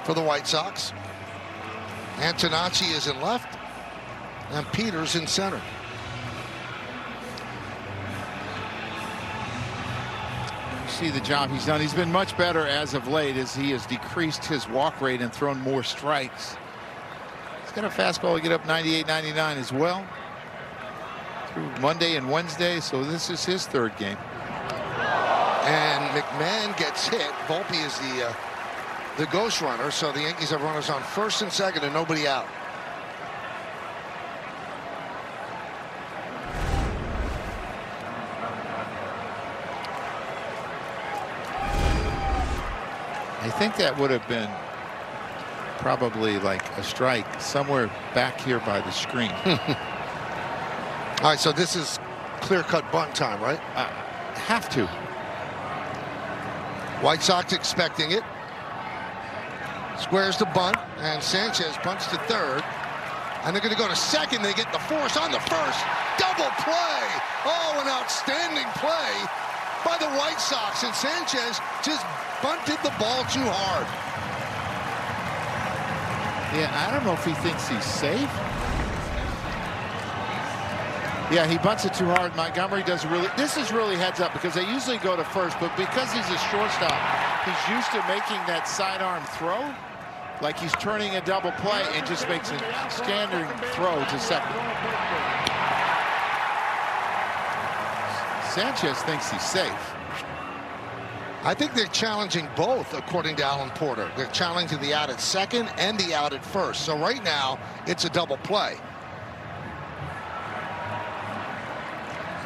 for the White Sox. Antonacci is in left, and Peters in center. See the job he's done. He's been much better as of late as he has decreased his walk rate and thrown more strikes. He's got a fastball to get up 98, 99 as well through Monday and Wednesday, so this is his third game. And McMahon gets hit. Volpe is the ghost runner, so the Yankees have runners on first and second and nobody out. I think that would have been probably like a strike somewhere back here by the screen. All right, so this is clear-cut bunt time, right? Have to. White Sox expecting it. Squares the bunt, and Sanchez bunts to third. And they're going to go to second. They get the force on the first. Double play. Oh, an outstanding play by the White Sox. And Sanchez just bunted the ball too hard. Yeah, I don't know if he thinks he's safe. Yeah, he bunts it too hard. Montgomery does really. This is really heads up because they usually go to first, but because he's a shortstop, he's used to making that sidearm throw, like he's turning a double play and just makes a standard throw to second. Sanchez thinks he's safe. I think they're challenging both, according to Alan Porter. They're challenging the out at second and the out at first. So right now, it's a double play.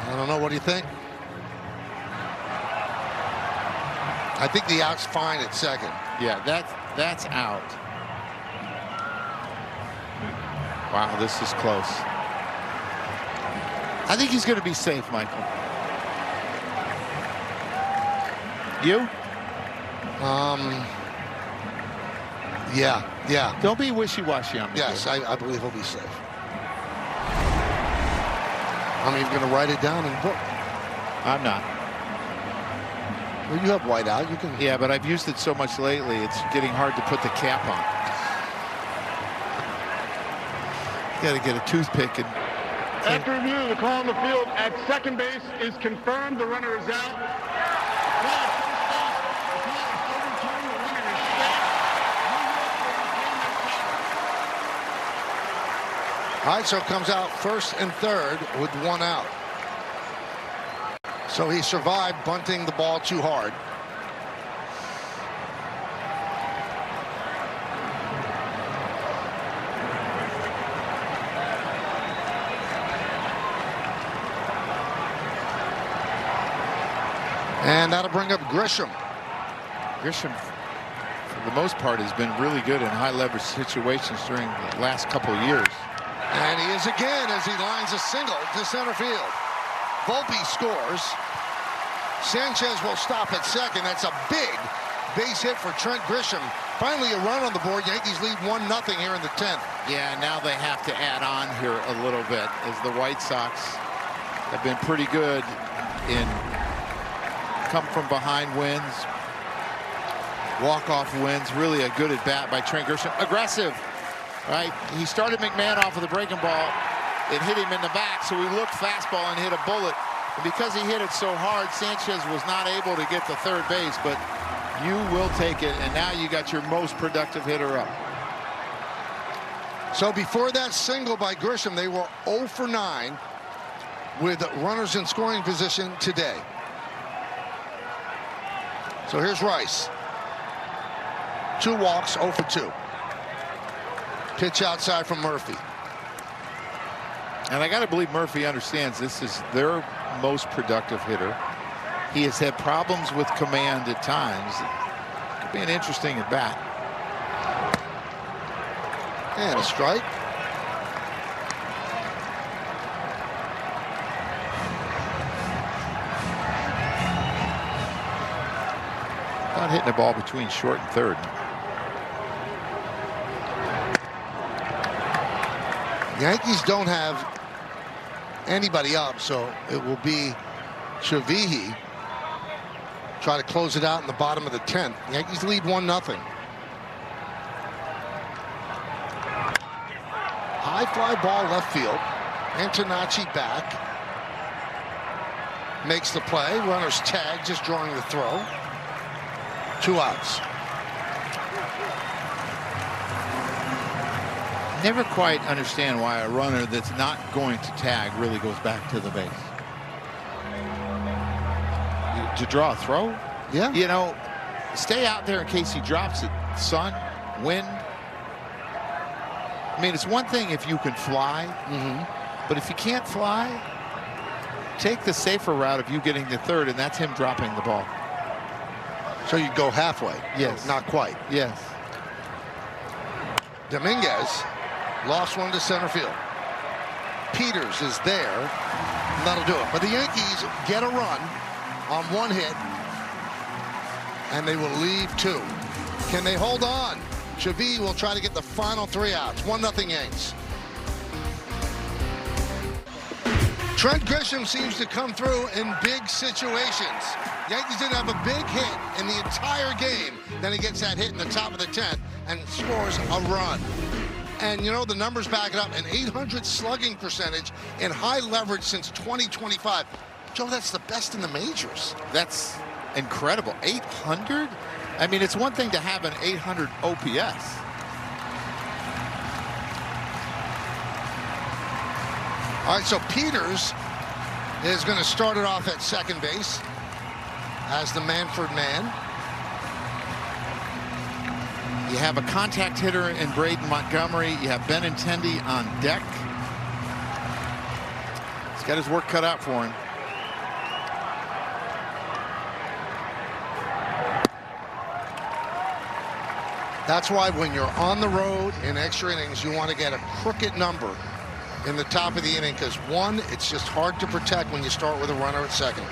I don't know. What do you think? I think the out's fine at second. Yeah, that's out. Wow, this is close. I think he's going to be safe, Michael. You? Yeah. Don't be wishy-washy on me. Yes, I believe he'll be safe. I'm even going to write it down in the book. I'm not. Well, you have white out. You can. Yeah, but I've used it so much lately, it's getting hard to put the cap on. Got to get a toothpick and. After review, the call on the field at second base is confirmed. The runner is out. All right, so it comes out first and third with one out. So he survived bunting the ball too hard. And that'll bring up Grisham. Grisham, for the most part, has been really good in high leverage situations during the last couple of years. And he is again as he lines a single to center field. Volpe scores. Sanchez will stop at second. That's a big base hit for Trent Grisham. Finally a run on the board. Yankees lead 1-0 here in the 10th. Yeah, now they have to add on here a little bit as the White Sox have been pretty good in come from behind wins, walk-off wins. Really a good at bat by Trent Grisham. Aggressive. Right, he started McMahon off with a breaking ball. It hit him in the back, so he looked fastball and hit a bullet. And because he hit it so hard, Sanchez was not able to get to third base, but you will take it, and now you got your most productive hitter up. So before that single by Grisham, they were 0 for 9 with runners in scoring position today. So here's Rice. 2 walks, 0 for 2. Pitch outside from Murphy. And I got to believe Murphy understands this is their most productive hitter. He has had problems with command at times. It could be an interesting at bat. And a strike. Not hitting the ball between short and third. Yankees don't have anybody up, so it will be Chavihi try to close it out in the bottom of the 10th. Yankees lead 1-0. High fly ball left field. Antonacci back. Makes the play. Runner's tag, just drawing the throw. 2 outs. Never quite understand why a runner that's not going to tag really goes back to the base. To draw a throw? Yeah. You know, stay out there in case he drops it. Sun, wind. I mean, it's one thing if you can fly, but if you can't fly, take the safer route of you getting the third, and that's him dropping the ball. So you go halfway? Yes. Not quite. Yes. Dominguez lost one to center field. Peters is there. That'll do it. But the Yankees get a run on 1 hit, and they will leave 2. Can they hold on? Chavy will try to get the final 3 outs. 1-0 Yanks. Trent Grisham seems to come through in big situations. Yankees didn't have a big hit in the entire game. Then he gets that hit in the top of the 10th and scores a run. And, you know, the numbers back it up. An .800 slugging percentage in high leverage since 2025. Joe, that's the best in the majors. That's incredible. 800? I mean, it's one thing to have an 800 OPS. All right, so Peters is going to start it off at second base as the Manfred man. You have a contact hitter in Braden Montgomery. You have Benintendi on deck. He's got his work cut out for him. That's why when you're on the road in extra innings, you want to get a crooked number in the top of the inning, because one, it's just hard to protect when you start with a runner at second.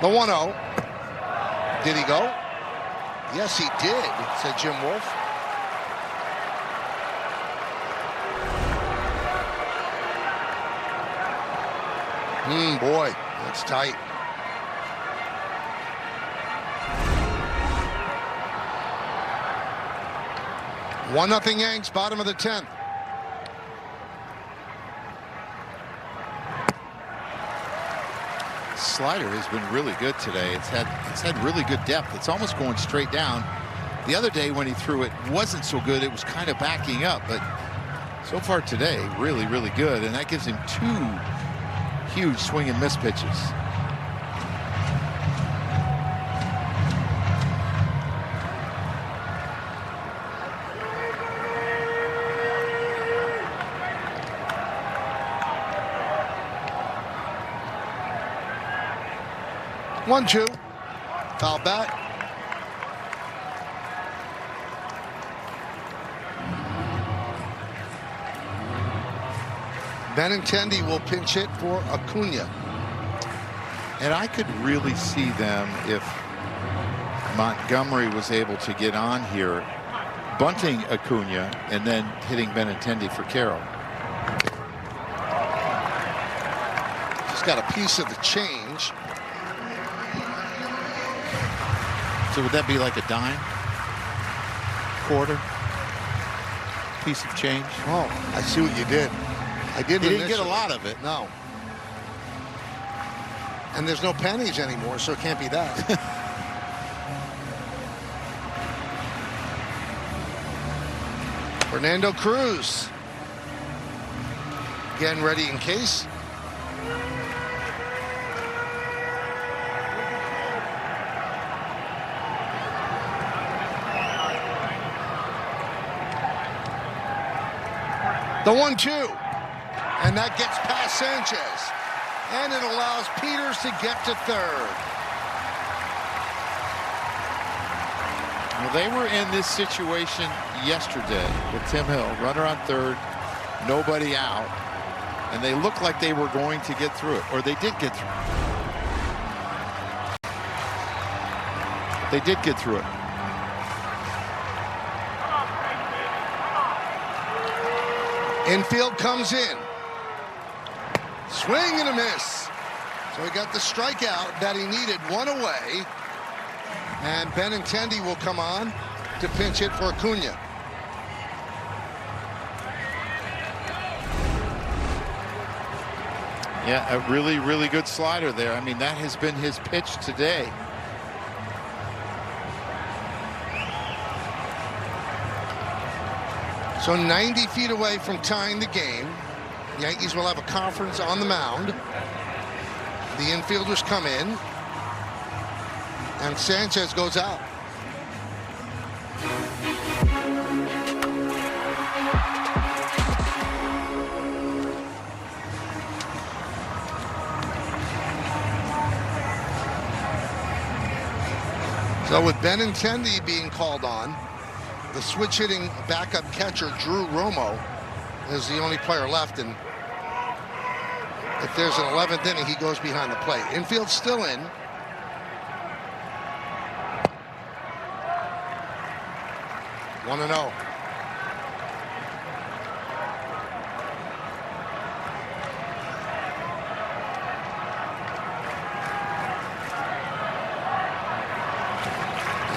The 1-0. Did he go? Yes, he did, said Jim Wolf. Boy, that's tight. One 1-0 Yanks, bottom of the 10th. Slider has been really good today. It's had really good depth. It's almost going straight down. The other day when he threw it wasn't so good. It was kind of backing up, but so far today, really, really good. And that gives him 2 huge swing and miss pitches. One, 2. Foul back. Benintendi will pinch hit for Acuna. And I could really see them, if Montgomery was able to get on here, bunting Acuna and then hitting Benintendi for Carroll. Just got a piece of the change. So would that be like a dime? Quarter? Piece of change? Oh, I see what you did. I did. He didn't get a lot of it. No. And there's no pennies anymore, so it can't be that. Fernando Cruz. Getting ready in case. The 1-2, and that gets past Sanchez, and it allows Peters to get to third. Well, they were in this situation yesterday with Tim Hill, runner on third, nobody out, and they looked like they were going to get through it, or they did get through it. They did get through it. Infield comes in. Swing and a miss. So he got the strikeout that he needed, one away. And Benintendi will come on to pinch hit for Acuna. Yeah, a really, really good slider there. I mean, that has been his pitch today. So 90 feet away from tying the game. The Yankees will have a conference on the mound. The infielders come in. And Sanchez goes out. So with Benintendi being called on, the switch-hitting backup catcher Drew Romo is the only player left, and if there's an 11th inning, he goes behind the plate. Infield still in. One and 0.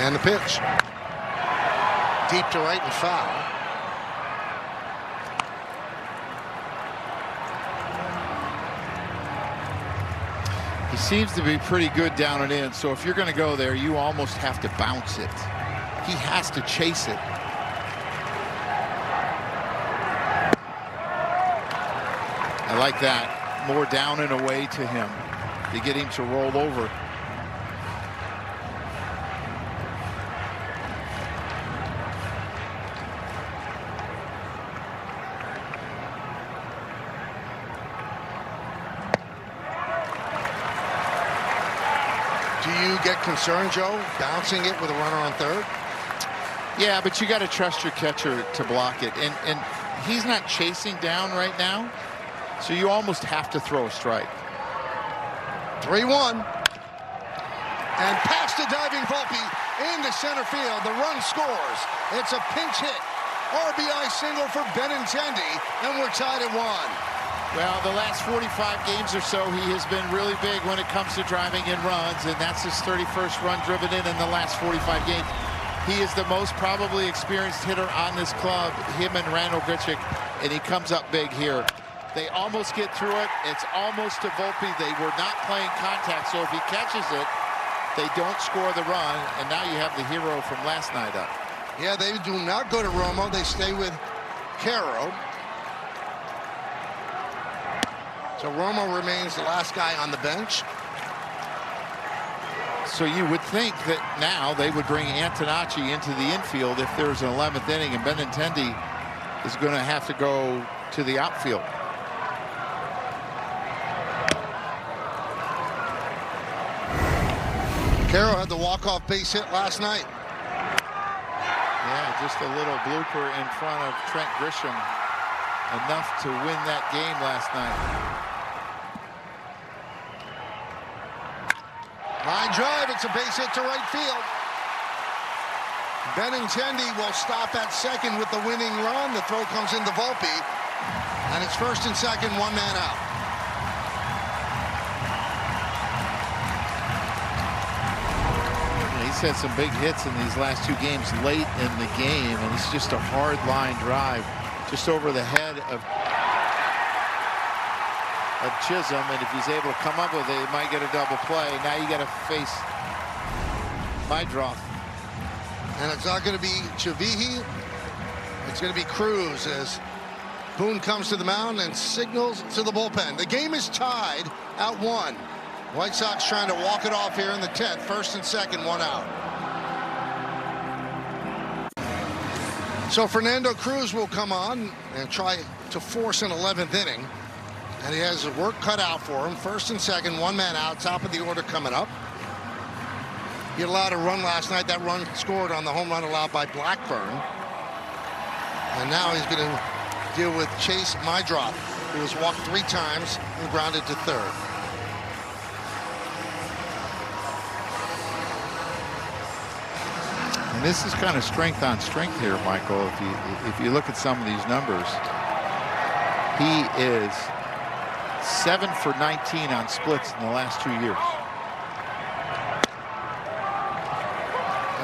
And the pitch. Deep to right and foul. He seems to be pretty good down and in, so if you're going to go there, you almost have to bounce it. He has to chase it. I like that. More down and away to him to get him to roll over. Do you get concerned, Joe, bouncing it with a runner on third? Yeah, but you got to trust your catcher to block it. And he's not chasing down right now, so you almost have to throw a strike. 3-1. And past the diving Volpe into center field. The run scores. It's a pinch hit. RBI single for Benintendi, and we're tied at 1. Well, the last 45 games or so, he has been really big when it comes to driving in runs, and that's his 31st run driven in the last 45 games. He is the most probably experienced hitter on this club, him and Randall Grichuk, and he comes up big here. They almost get through it. It's almost to Volpe. They were not playing contact, so if he catches it, they don't score the run, and now you have the hero from last night up. Yeah, they do not go to Romo. They stay with Caro. So Romo remains the last guy on the bench. So you would think that now they would bring Antonacci into the infield if there's an 11th inning, and Benintendi is going to have to go to the outfield. Caro had the walk-off base hit last night. Yeah, just a little blooper in front of Trent Grisham. Enough to win that game last night. Line drive, it's a base hit to right field. Benintendi will stop at second with the winning run. The throw comes into Volpe, and it's first and second, one man out. He's had some big hits in these last two games late in the game, and it's just a hard line drive just over the head of Chisholm, and if he's able to come up with it, he might get a double play. Now you got to face Meidroth. And it's not going to be Chavihi. It's going to be Cruz as Boone comes to the mound and signals to the bullpen. The game is tied at 1. White Sox trying to walk it off here in the 10th. First and second, one out. So Fernando Cruz will come on and try to force an 11th inning. And he has his work cut out for him. First and second, one man out. Top of the order coming up. He allowed a run last night. That run scored on the home run allowed by Blackburn. And now he's going to deal with Chase Meidroth, who has walked 3 times and grounded to third. And this is kind of strength on strength here, Michael. If you look at some of these numbers, he is 7 for 19 on splits in the last 2 years.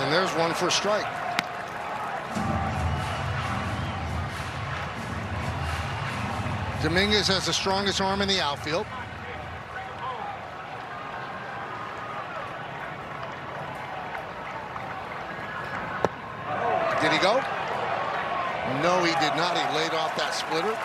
And there's one for a strike. Dominguez has the strongest arm in the outfield. Did he go? No, he did not. He laid off that splitter.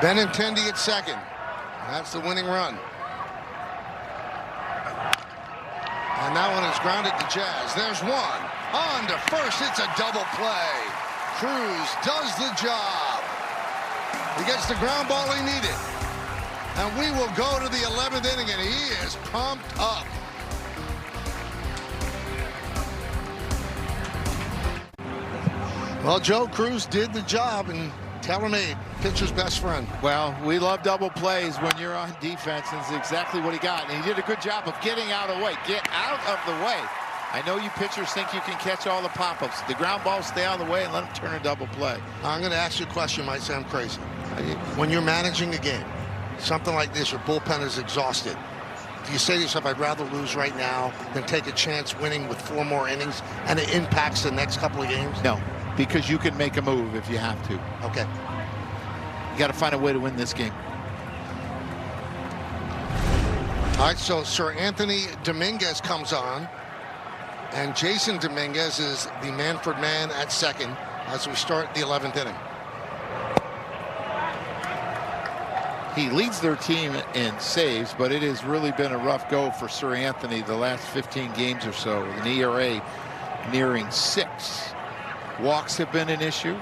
Benintendi at second. That's the winning run. And that one is grounded to Jazz. There's one. On to first. It's a double play. Cruz does the job. He gets the ground ball he needed. And we will go to the 11th inning, and he is pumped up. Well, Joe, Cruz did the job, and tailor-made, pitcher's best friend. Well, we love double plays when you're on defense, and it's exactly what he got. And he did a good job of getting out of the way. Get out of the way. I know you pitchers think you can catch all the pop-ups. The ground balls stay out of the way and let them turn a double play. I'm going to ask you a question. Might sound crazy. When you're managing a game, something like this, your bullpen is exhausted. Do you say to yourself, I'd rather lose right now than take a chance winning with 4 more innings, and it impacts the next couple of games? No, because you can make a move if you have to. Okay. You got to find a way to win this game. All right, so Sir Anthony Dominguez comes on, and Jason Dominguez is the Manfred man at second as we start the 11th inning. He leads their team in saves, but it has really been a rough go for Sir Anthony the last 15 games or so, with an ERA nearing 6. Walks have been an issue.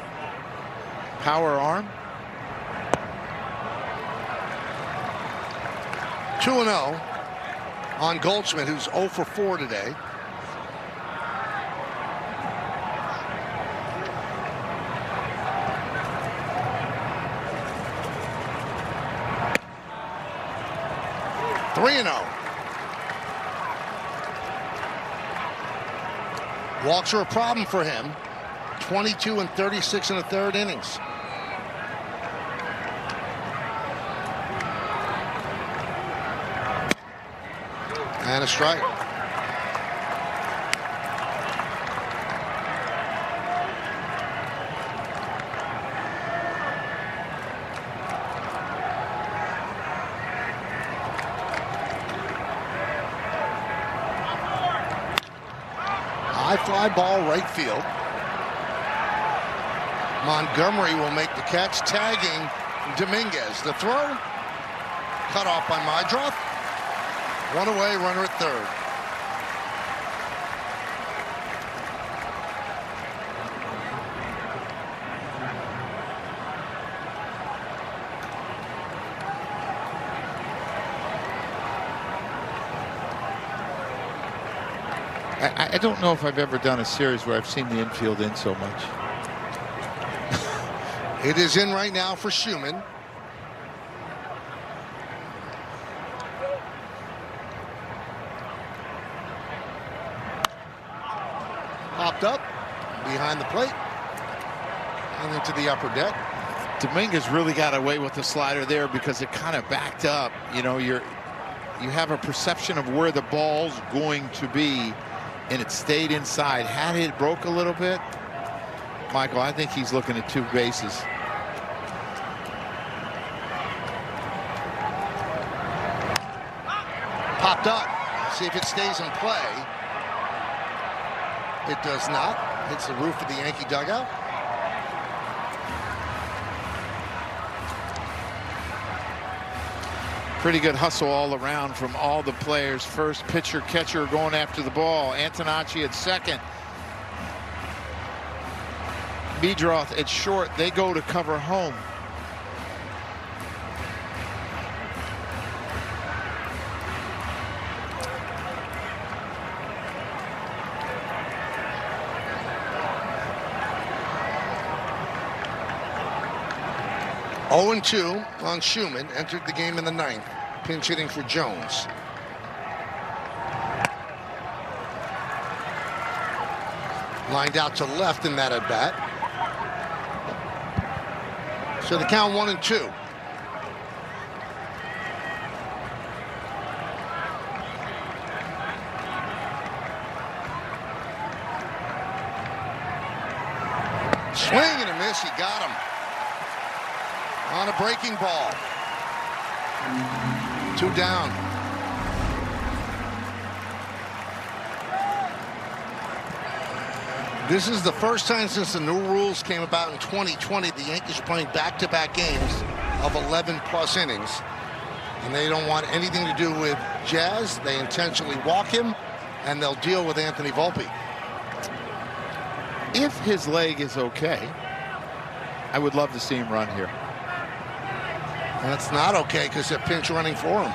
Power arm. 2-0 on Goldschmidt, who's 0 for 4 today. Walks are a problem for him. 22 and 36 in the 3rd innings. And a strike. High fly ball right field. Montgomery will make the catch, tagging Dominguez. The throw cut off by Mydroth. One away, runner at third. I don't know if I've ever done a series where I've seen the infield in so much. It is in right now for Schumann. Popped up behind the plate and into the upper deck. Dominguez really got away with the slider there because it kind of backed up. You know, you have a perception of where the ball's going to be, and it stayed inside. Had it broke a little bit, Michael, I think he's looking at 2 bases. Popped up. See if it stays in play. It does not. Hits the roof of the Yankee dugout. Pretty good hustle all around from all the players. First, pitcher, catcher going after the ball. Antonacci at second. Mydroth at short. They go to cover home. Oh, 2 on Schumann. Entered the game in the 9th. Pinch hitting for Jones. Lined out to left in that at bat. So the count 1-2. Swing and a miss. He got him on a breaking ball. 2 down. This is the first time since the new rules came about in 2020 the Yankees are playing back-to-back games of 11-plus innings. And they don't want anything to do with Jazz. They intentionally walk him, and they'll deal with Anthony Volpe. If his leg is okay, I would love to see him run here. And it's not okay because they're pinch running for him.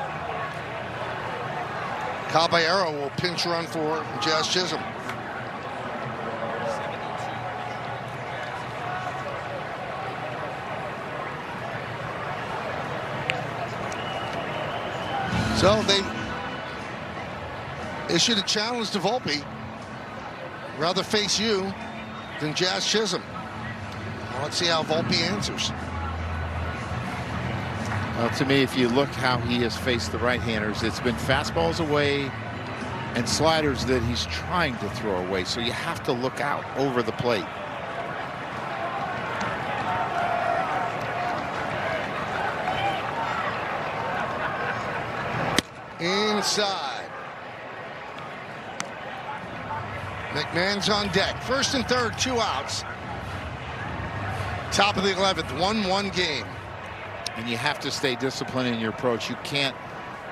Caballero will pinch run for Jazz Chisholm. So they issued a challenge to Volpe. Rather face you than Jazz Chisholm. Well, let's see how Volpe answers. Well, to me, if you look how he has faced the right-handers, it's been fastballs away and sliders that he's trying to throw away. So you have to look out over the plate. Inside. McMahon's on deck. First and third, 2 outs. Top of the 11th, 1-1 game. And you have to stay disciplined in your approach. You can't,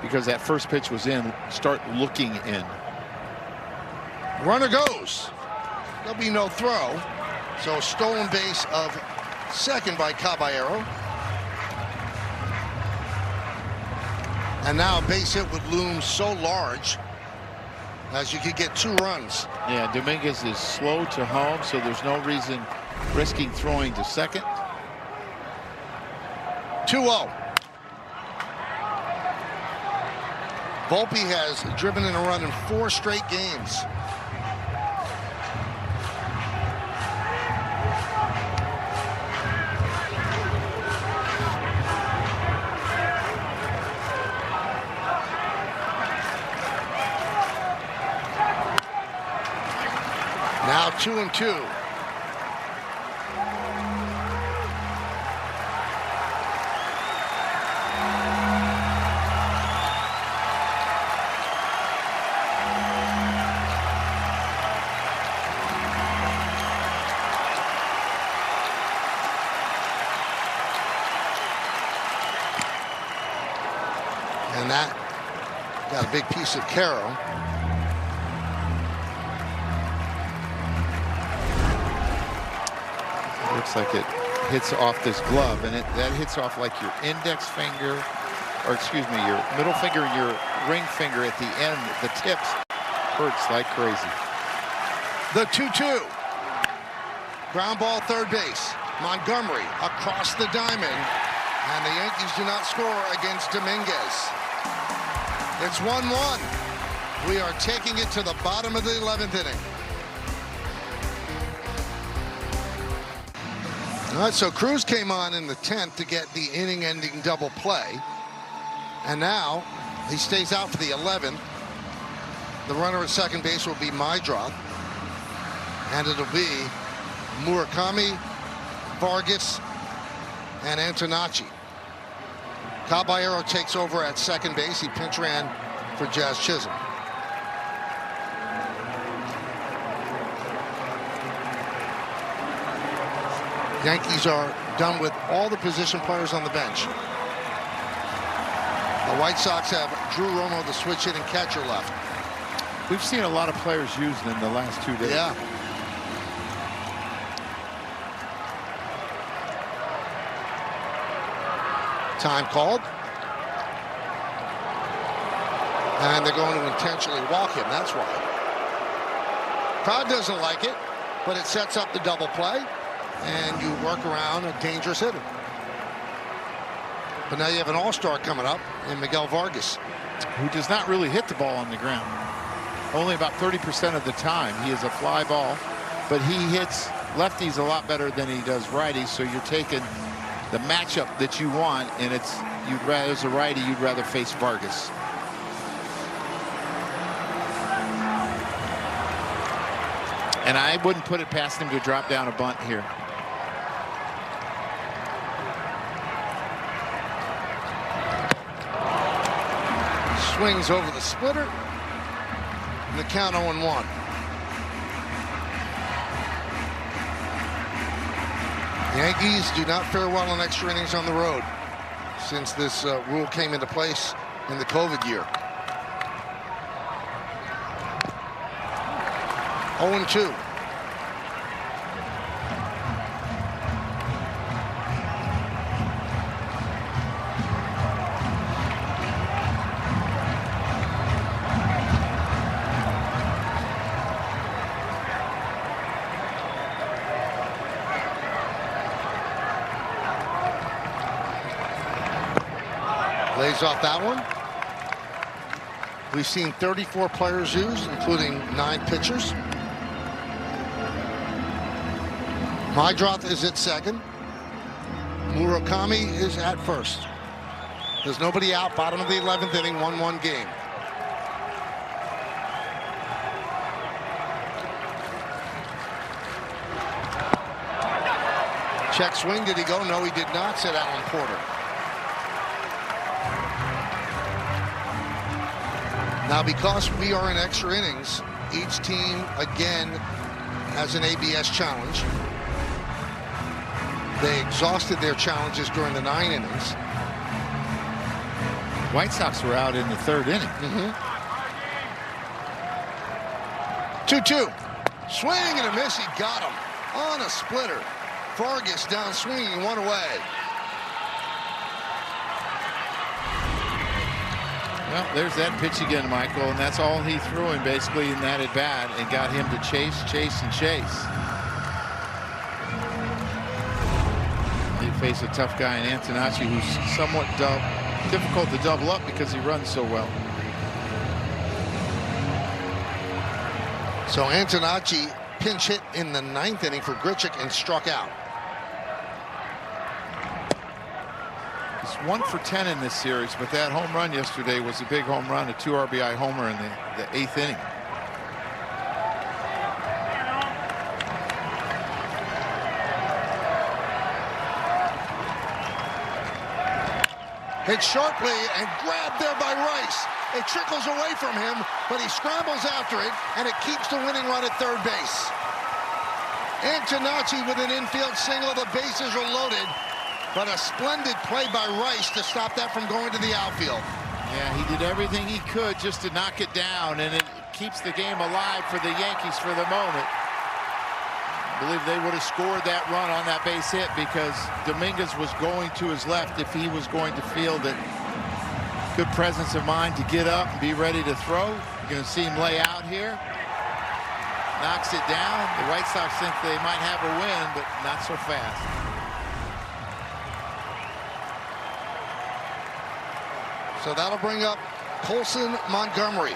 because that first pitch was in, start looking in. Runner goes. There'll be no throw. So stolen base of second by Caballero. And now a base hit would loom so large as you could get 2 runs. Yeah, Dominguez is slow to home, so there's no reason risking throwing to second. 2-0. Volpe has driven in a run in 4 straight games. Now 2-2. And that got a big piece of Caro. Looks like it hits off this glove, and that hits off like your index finger, or excuse me, your middle finger and your ring finger at the end. The tips hurts like crazy. The 2-2. Ground ball, third base. Montgomery across the diamond, and the Yankees do not score against Dominguez. It's 1-1. We are taking it to the bottom of the 11th inning. All right, so Cruz came on in the 10th to get the inning-ending double play. And now he stays out for the 11th. The runner at second base will be Mydroth. And it'll be Murakami, Vargas, and Antonacci. Caballero takes over at second base. He pinch ran for Jazz Chisholm. Yankees are done with all the position players on the bench. The White Sox have Drew Romo, the switch hitting catcher, left. We've seen a lot of players used in the last 2 days. Yeah. Time called. And they're going to intentionally walk him. That's why. Crowd doesn't like it, but it sets up the double play. And you work around a dangerous hitter. But now you have an all-star coming up in Miguel Vargas, who does not really hit the ball on the ground. Only about 30% of the time. He is a fly ball but he hits lefties a lot better than he does righties. So you're taking the matchup that you want, and it's you'd rather, as a righty, you'd rather face Vargas. And I wouldn't put it past him to drop down a bunt here. Swings over the splitter. And the count 0-1. The Yankees do not fare well in extra innings on the road since this rule came into place in the COVID year. 0-2. Lays off that one. We've seen 34 players used, including 9 pitchers. Mydroth is at second. Murakami is at first. There's nobody out. Bottom of the 11th inning, 1-1 game. Check swing. Did he go? No, he did not, said Alan Porter. Now, because we are in extra innings, each team again has an ABS challenge. They exhausted their challenges during the 9 innings. White Sox were out in the 3rd inning. 2-2. Swing and a miss. He got him on a splitter. Vargas down swinging, 1 away. Well, there's that pitch again, Michael, and that's all he threw him basically in that at bat, and got him to chase, and chase. They face a tough guy in Antonacci, who's somewhat difficult to double up because he runs so well. So Antonacci pinch hit in the 9th inning for Grichuk and struck out. He's 1 for 10 in this series, but that home run yesterday was a big home run, a 2 RBI homer in the 8th inning. Hit sharply and grabbed there by Rice. It trickles away from him, but he scrambles after it, and it keeps the winning run at third base. Antonacci with an infield single. The bases are loaded, but a splendid play by Rice to stop that from going to the outfield. Yeah, he did everything he could just to knock it down, and it keeps the game alive for the Yankees for the moment. I believe they would have scored that run on that base hit because Dominguez was going to his left if he was going to field it. Good presence of mind to get up and be ready to throw. You're going to see him lay out here. Knocks it down. The White Sox think they might have a win, but not so fast. So that'll bring up Colson Montgomery.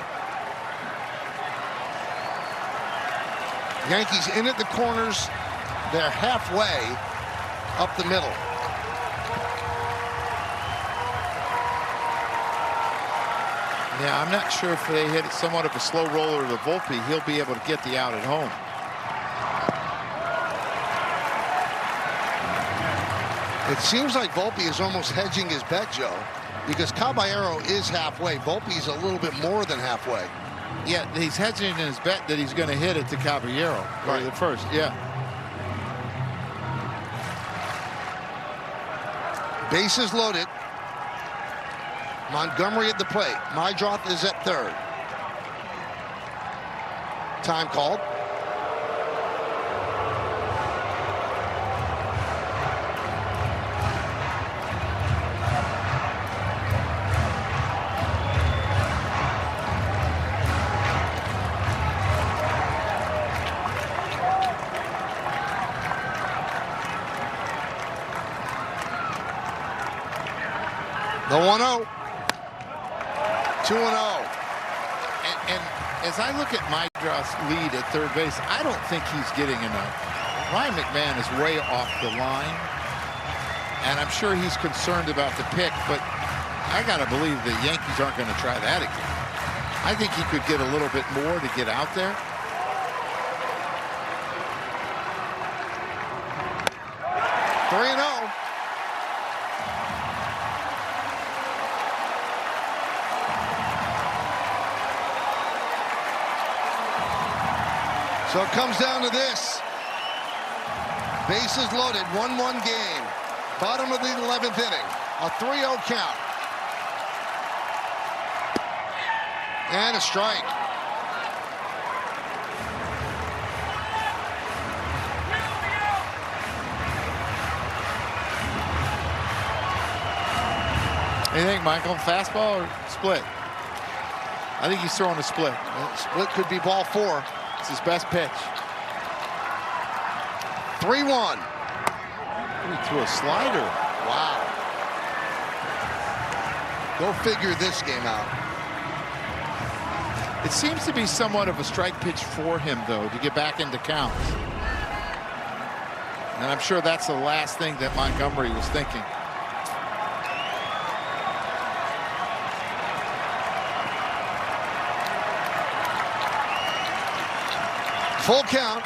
Yankees in at the corners. They're halfway up the middle. Yeah, I'm not sure if they hit somewhat of a slow roller to Volpe, he'll be able to get the out at home. It seems like Volpe is almost hedging his bet, Joe, because Caballero is halfway. Volpe's a little bit more than halfway. Yeah, he's hedging in his bet that he's going to hit it to Caballero. Right. The first, yeah. Bases loaded. Montgomery at the plate. Mydroth is at third. Time called. The 1-0. 2-0. as I look at Mydroth's lead at third base, I don't think he's getting enough. Ryan McMahon is way off the line, and I'm sure he's concerned about the pick, but I got to believe the Yankees aren't going to try that again. I think he could get a little bit more to get out there. So it comes down to this. Bases loaded, 1-1 game. Bottom of the 11th inning. A 3-0 count. And a strike. What do you think, Michael? Fastball or split? I think he's throwing a split. Well, split could be ball 4. It's his best pitch. 3-1. He threw a slider. Wow. Go figure this game out. It seems to be somewhat of a strike pitch for him, though, to get back into counts. And I'm sure that's the last thing that Montgomery was thinking. Full count.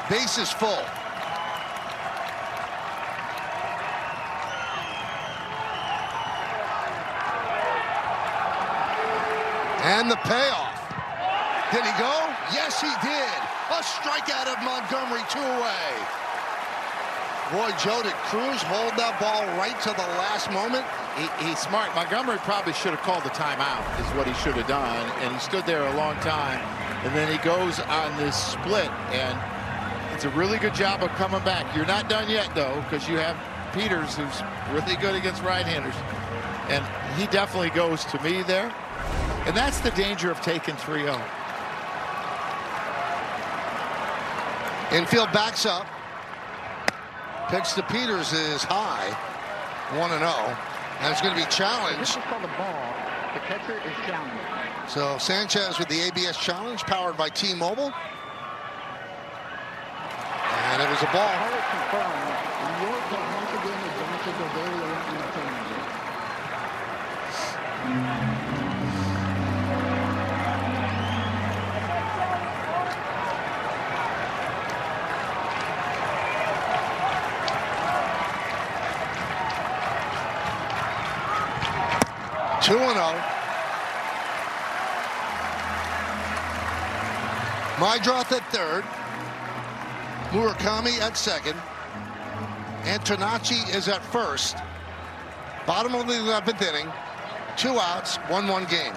Bases full. And the payoff. Did he go? Yes, he did. A strikeout of Montgomery, 2 away. Boy, Joe, did Cruz hold that ball right to the last moment? He's smart. Montgomery probably should have called the timeout, is what he should have done. And he stood there a long time. And then he goes on this split. And it's a really good job of coming back. You're not done yet, though, because you have Peters, who's really good against right-handers. And he definitely goes to me there. And that's the danger of taking 3-0. Infield backs up. Pitch to Peters is high. 1-0. And it's going to be challenged. This is called a ball. The catcher is challenged. So Sanchez with the ABS challenge, powered by T-Mobile. And it was a ball. All is confirmed. New York has once again advanced their very own tournament. 2-0. Mydroth at third. Murakami at second. Antonacci is at first. Bottom of the 11th inning. 2 outs, 1-1 game.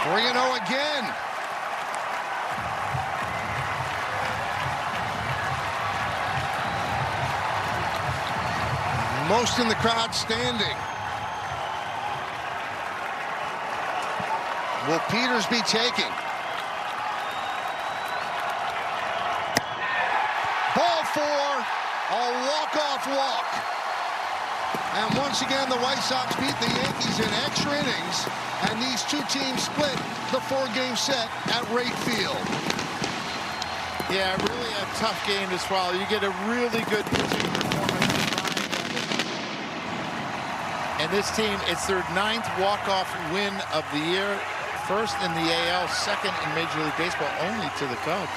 Three 3-0 again. Most in the crowd standing. Will Peters be taking? Ball 4, a walk-off walk. And once again, the White Sox beat the Yankees in extra innings, and these two teams split the 4-game set at Wright Field. Yeah, really a tough game to swallow. You get a really good pitching performance. And this team, it's their 9th walk-off win of the year. First in the AL, second in Major League Baseball, only to the Cubs.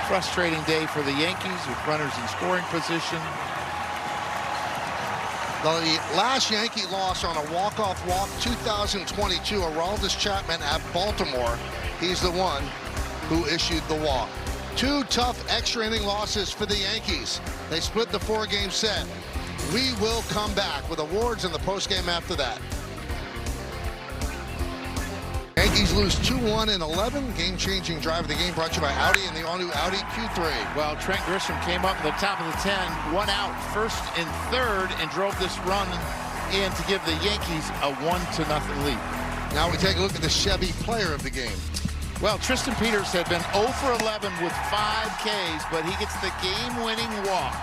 Frustrating day for the Yankees with runners in scoring position. The last Yankee loss on a walk-off walk, 2022, Aroldis Chapman at Baltimore. He's the one who issued the walk. 2 tough extra inning losses for the Yankees. They split the 4-game set. We will come back with awards in the postgame after that. Yankees lose 2-1 in 11. Game-changing drive of the game brought to you by Audi and the all-new Audi Q3. Well, Trent Grisham came up in the top of the 10, 1 out, first and third, and drove this run in to give the Yankees a 1-0 lead. Now we take a look at the Chevy player of the game. Well, Tristan Peters had been 0 for 11 with 5 Ks, but he gets the game-winning walk.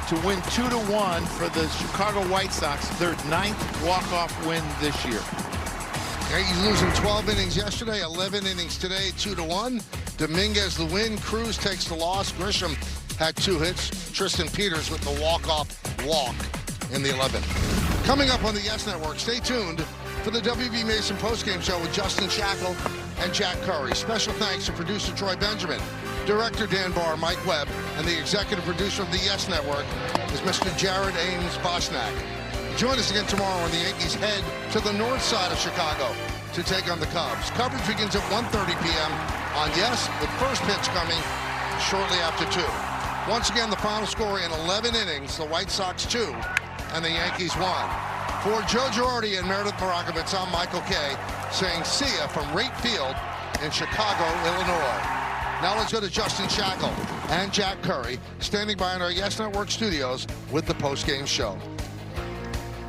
to win 2-1 for the Chicago White Sox, their 9th walk-off win this year. Yankees losing 12 innings yesterday, 11 innings today, 2-1. Dominguez the win. Cruz takes the loss. Grisham had 2 hits. Tristan Peters with the walk-off walk in the 11th. Coming up on the Yes Network, stay tuned for the WB Mason postgame show with Justin Shackle and Jack Curry. Special thanks to producer Troy Benjamin, director Dan Barr, Mike Webb, and the executive producer of the Yes Network is Mr. Jared Ames Bosnack. Join us again tomorrow when the Yankees head to the north side of Chicago to take on the Cubs. Coverage begins at 1:30 p.m. on Yes, with first pitch coming shortly after 2. Once again, the final score in 11 innings, the White Sox 2 and the Yankees 1. For Joe Girardi and Meredith Barakovitz, I'm Michael Kay saying see ya from Rate Field in Chicago, Illinois. Now let's go to Justin Shackle and Jack Curry standing by in our Yes Network studios with the postgame show.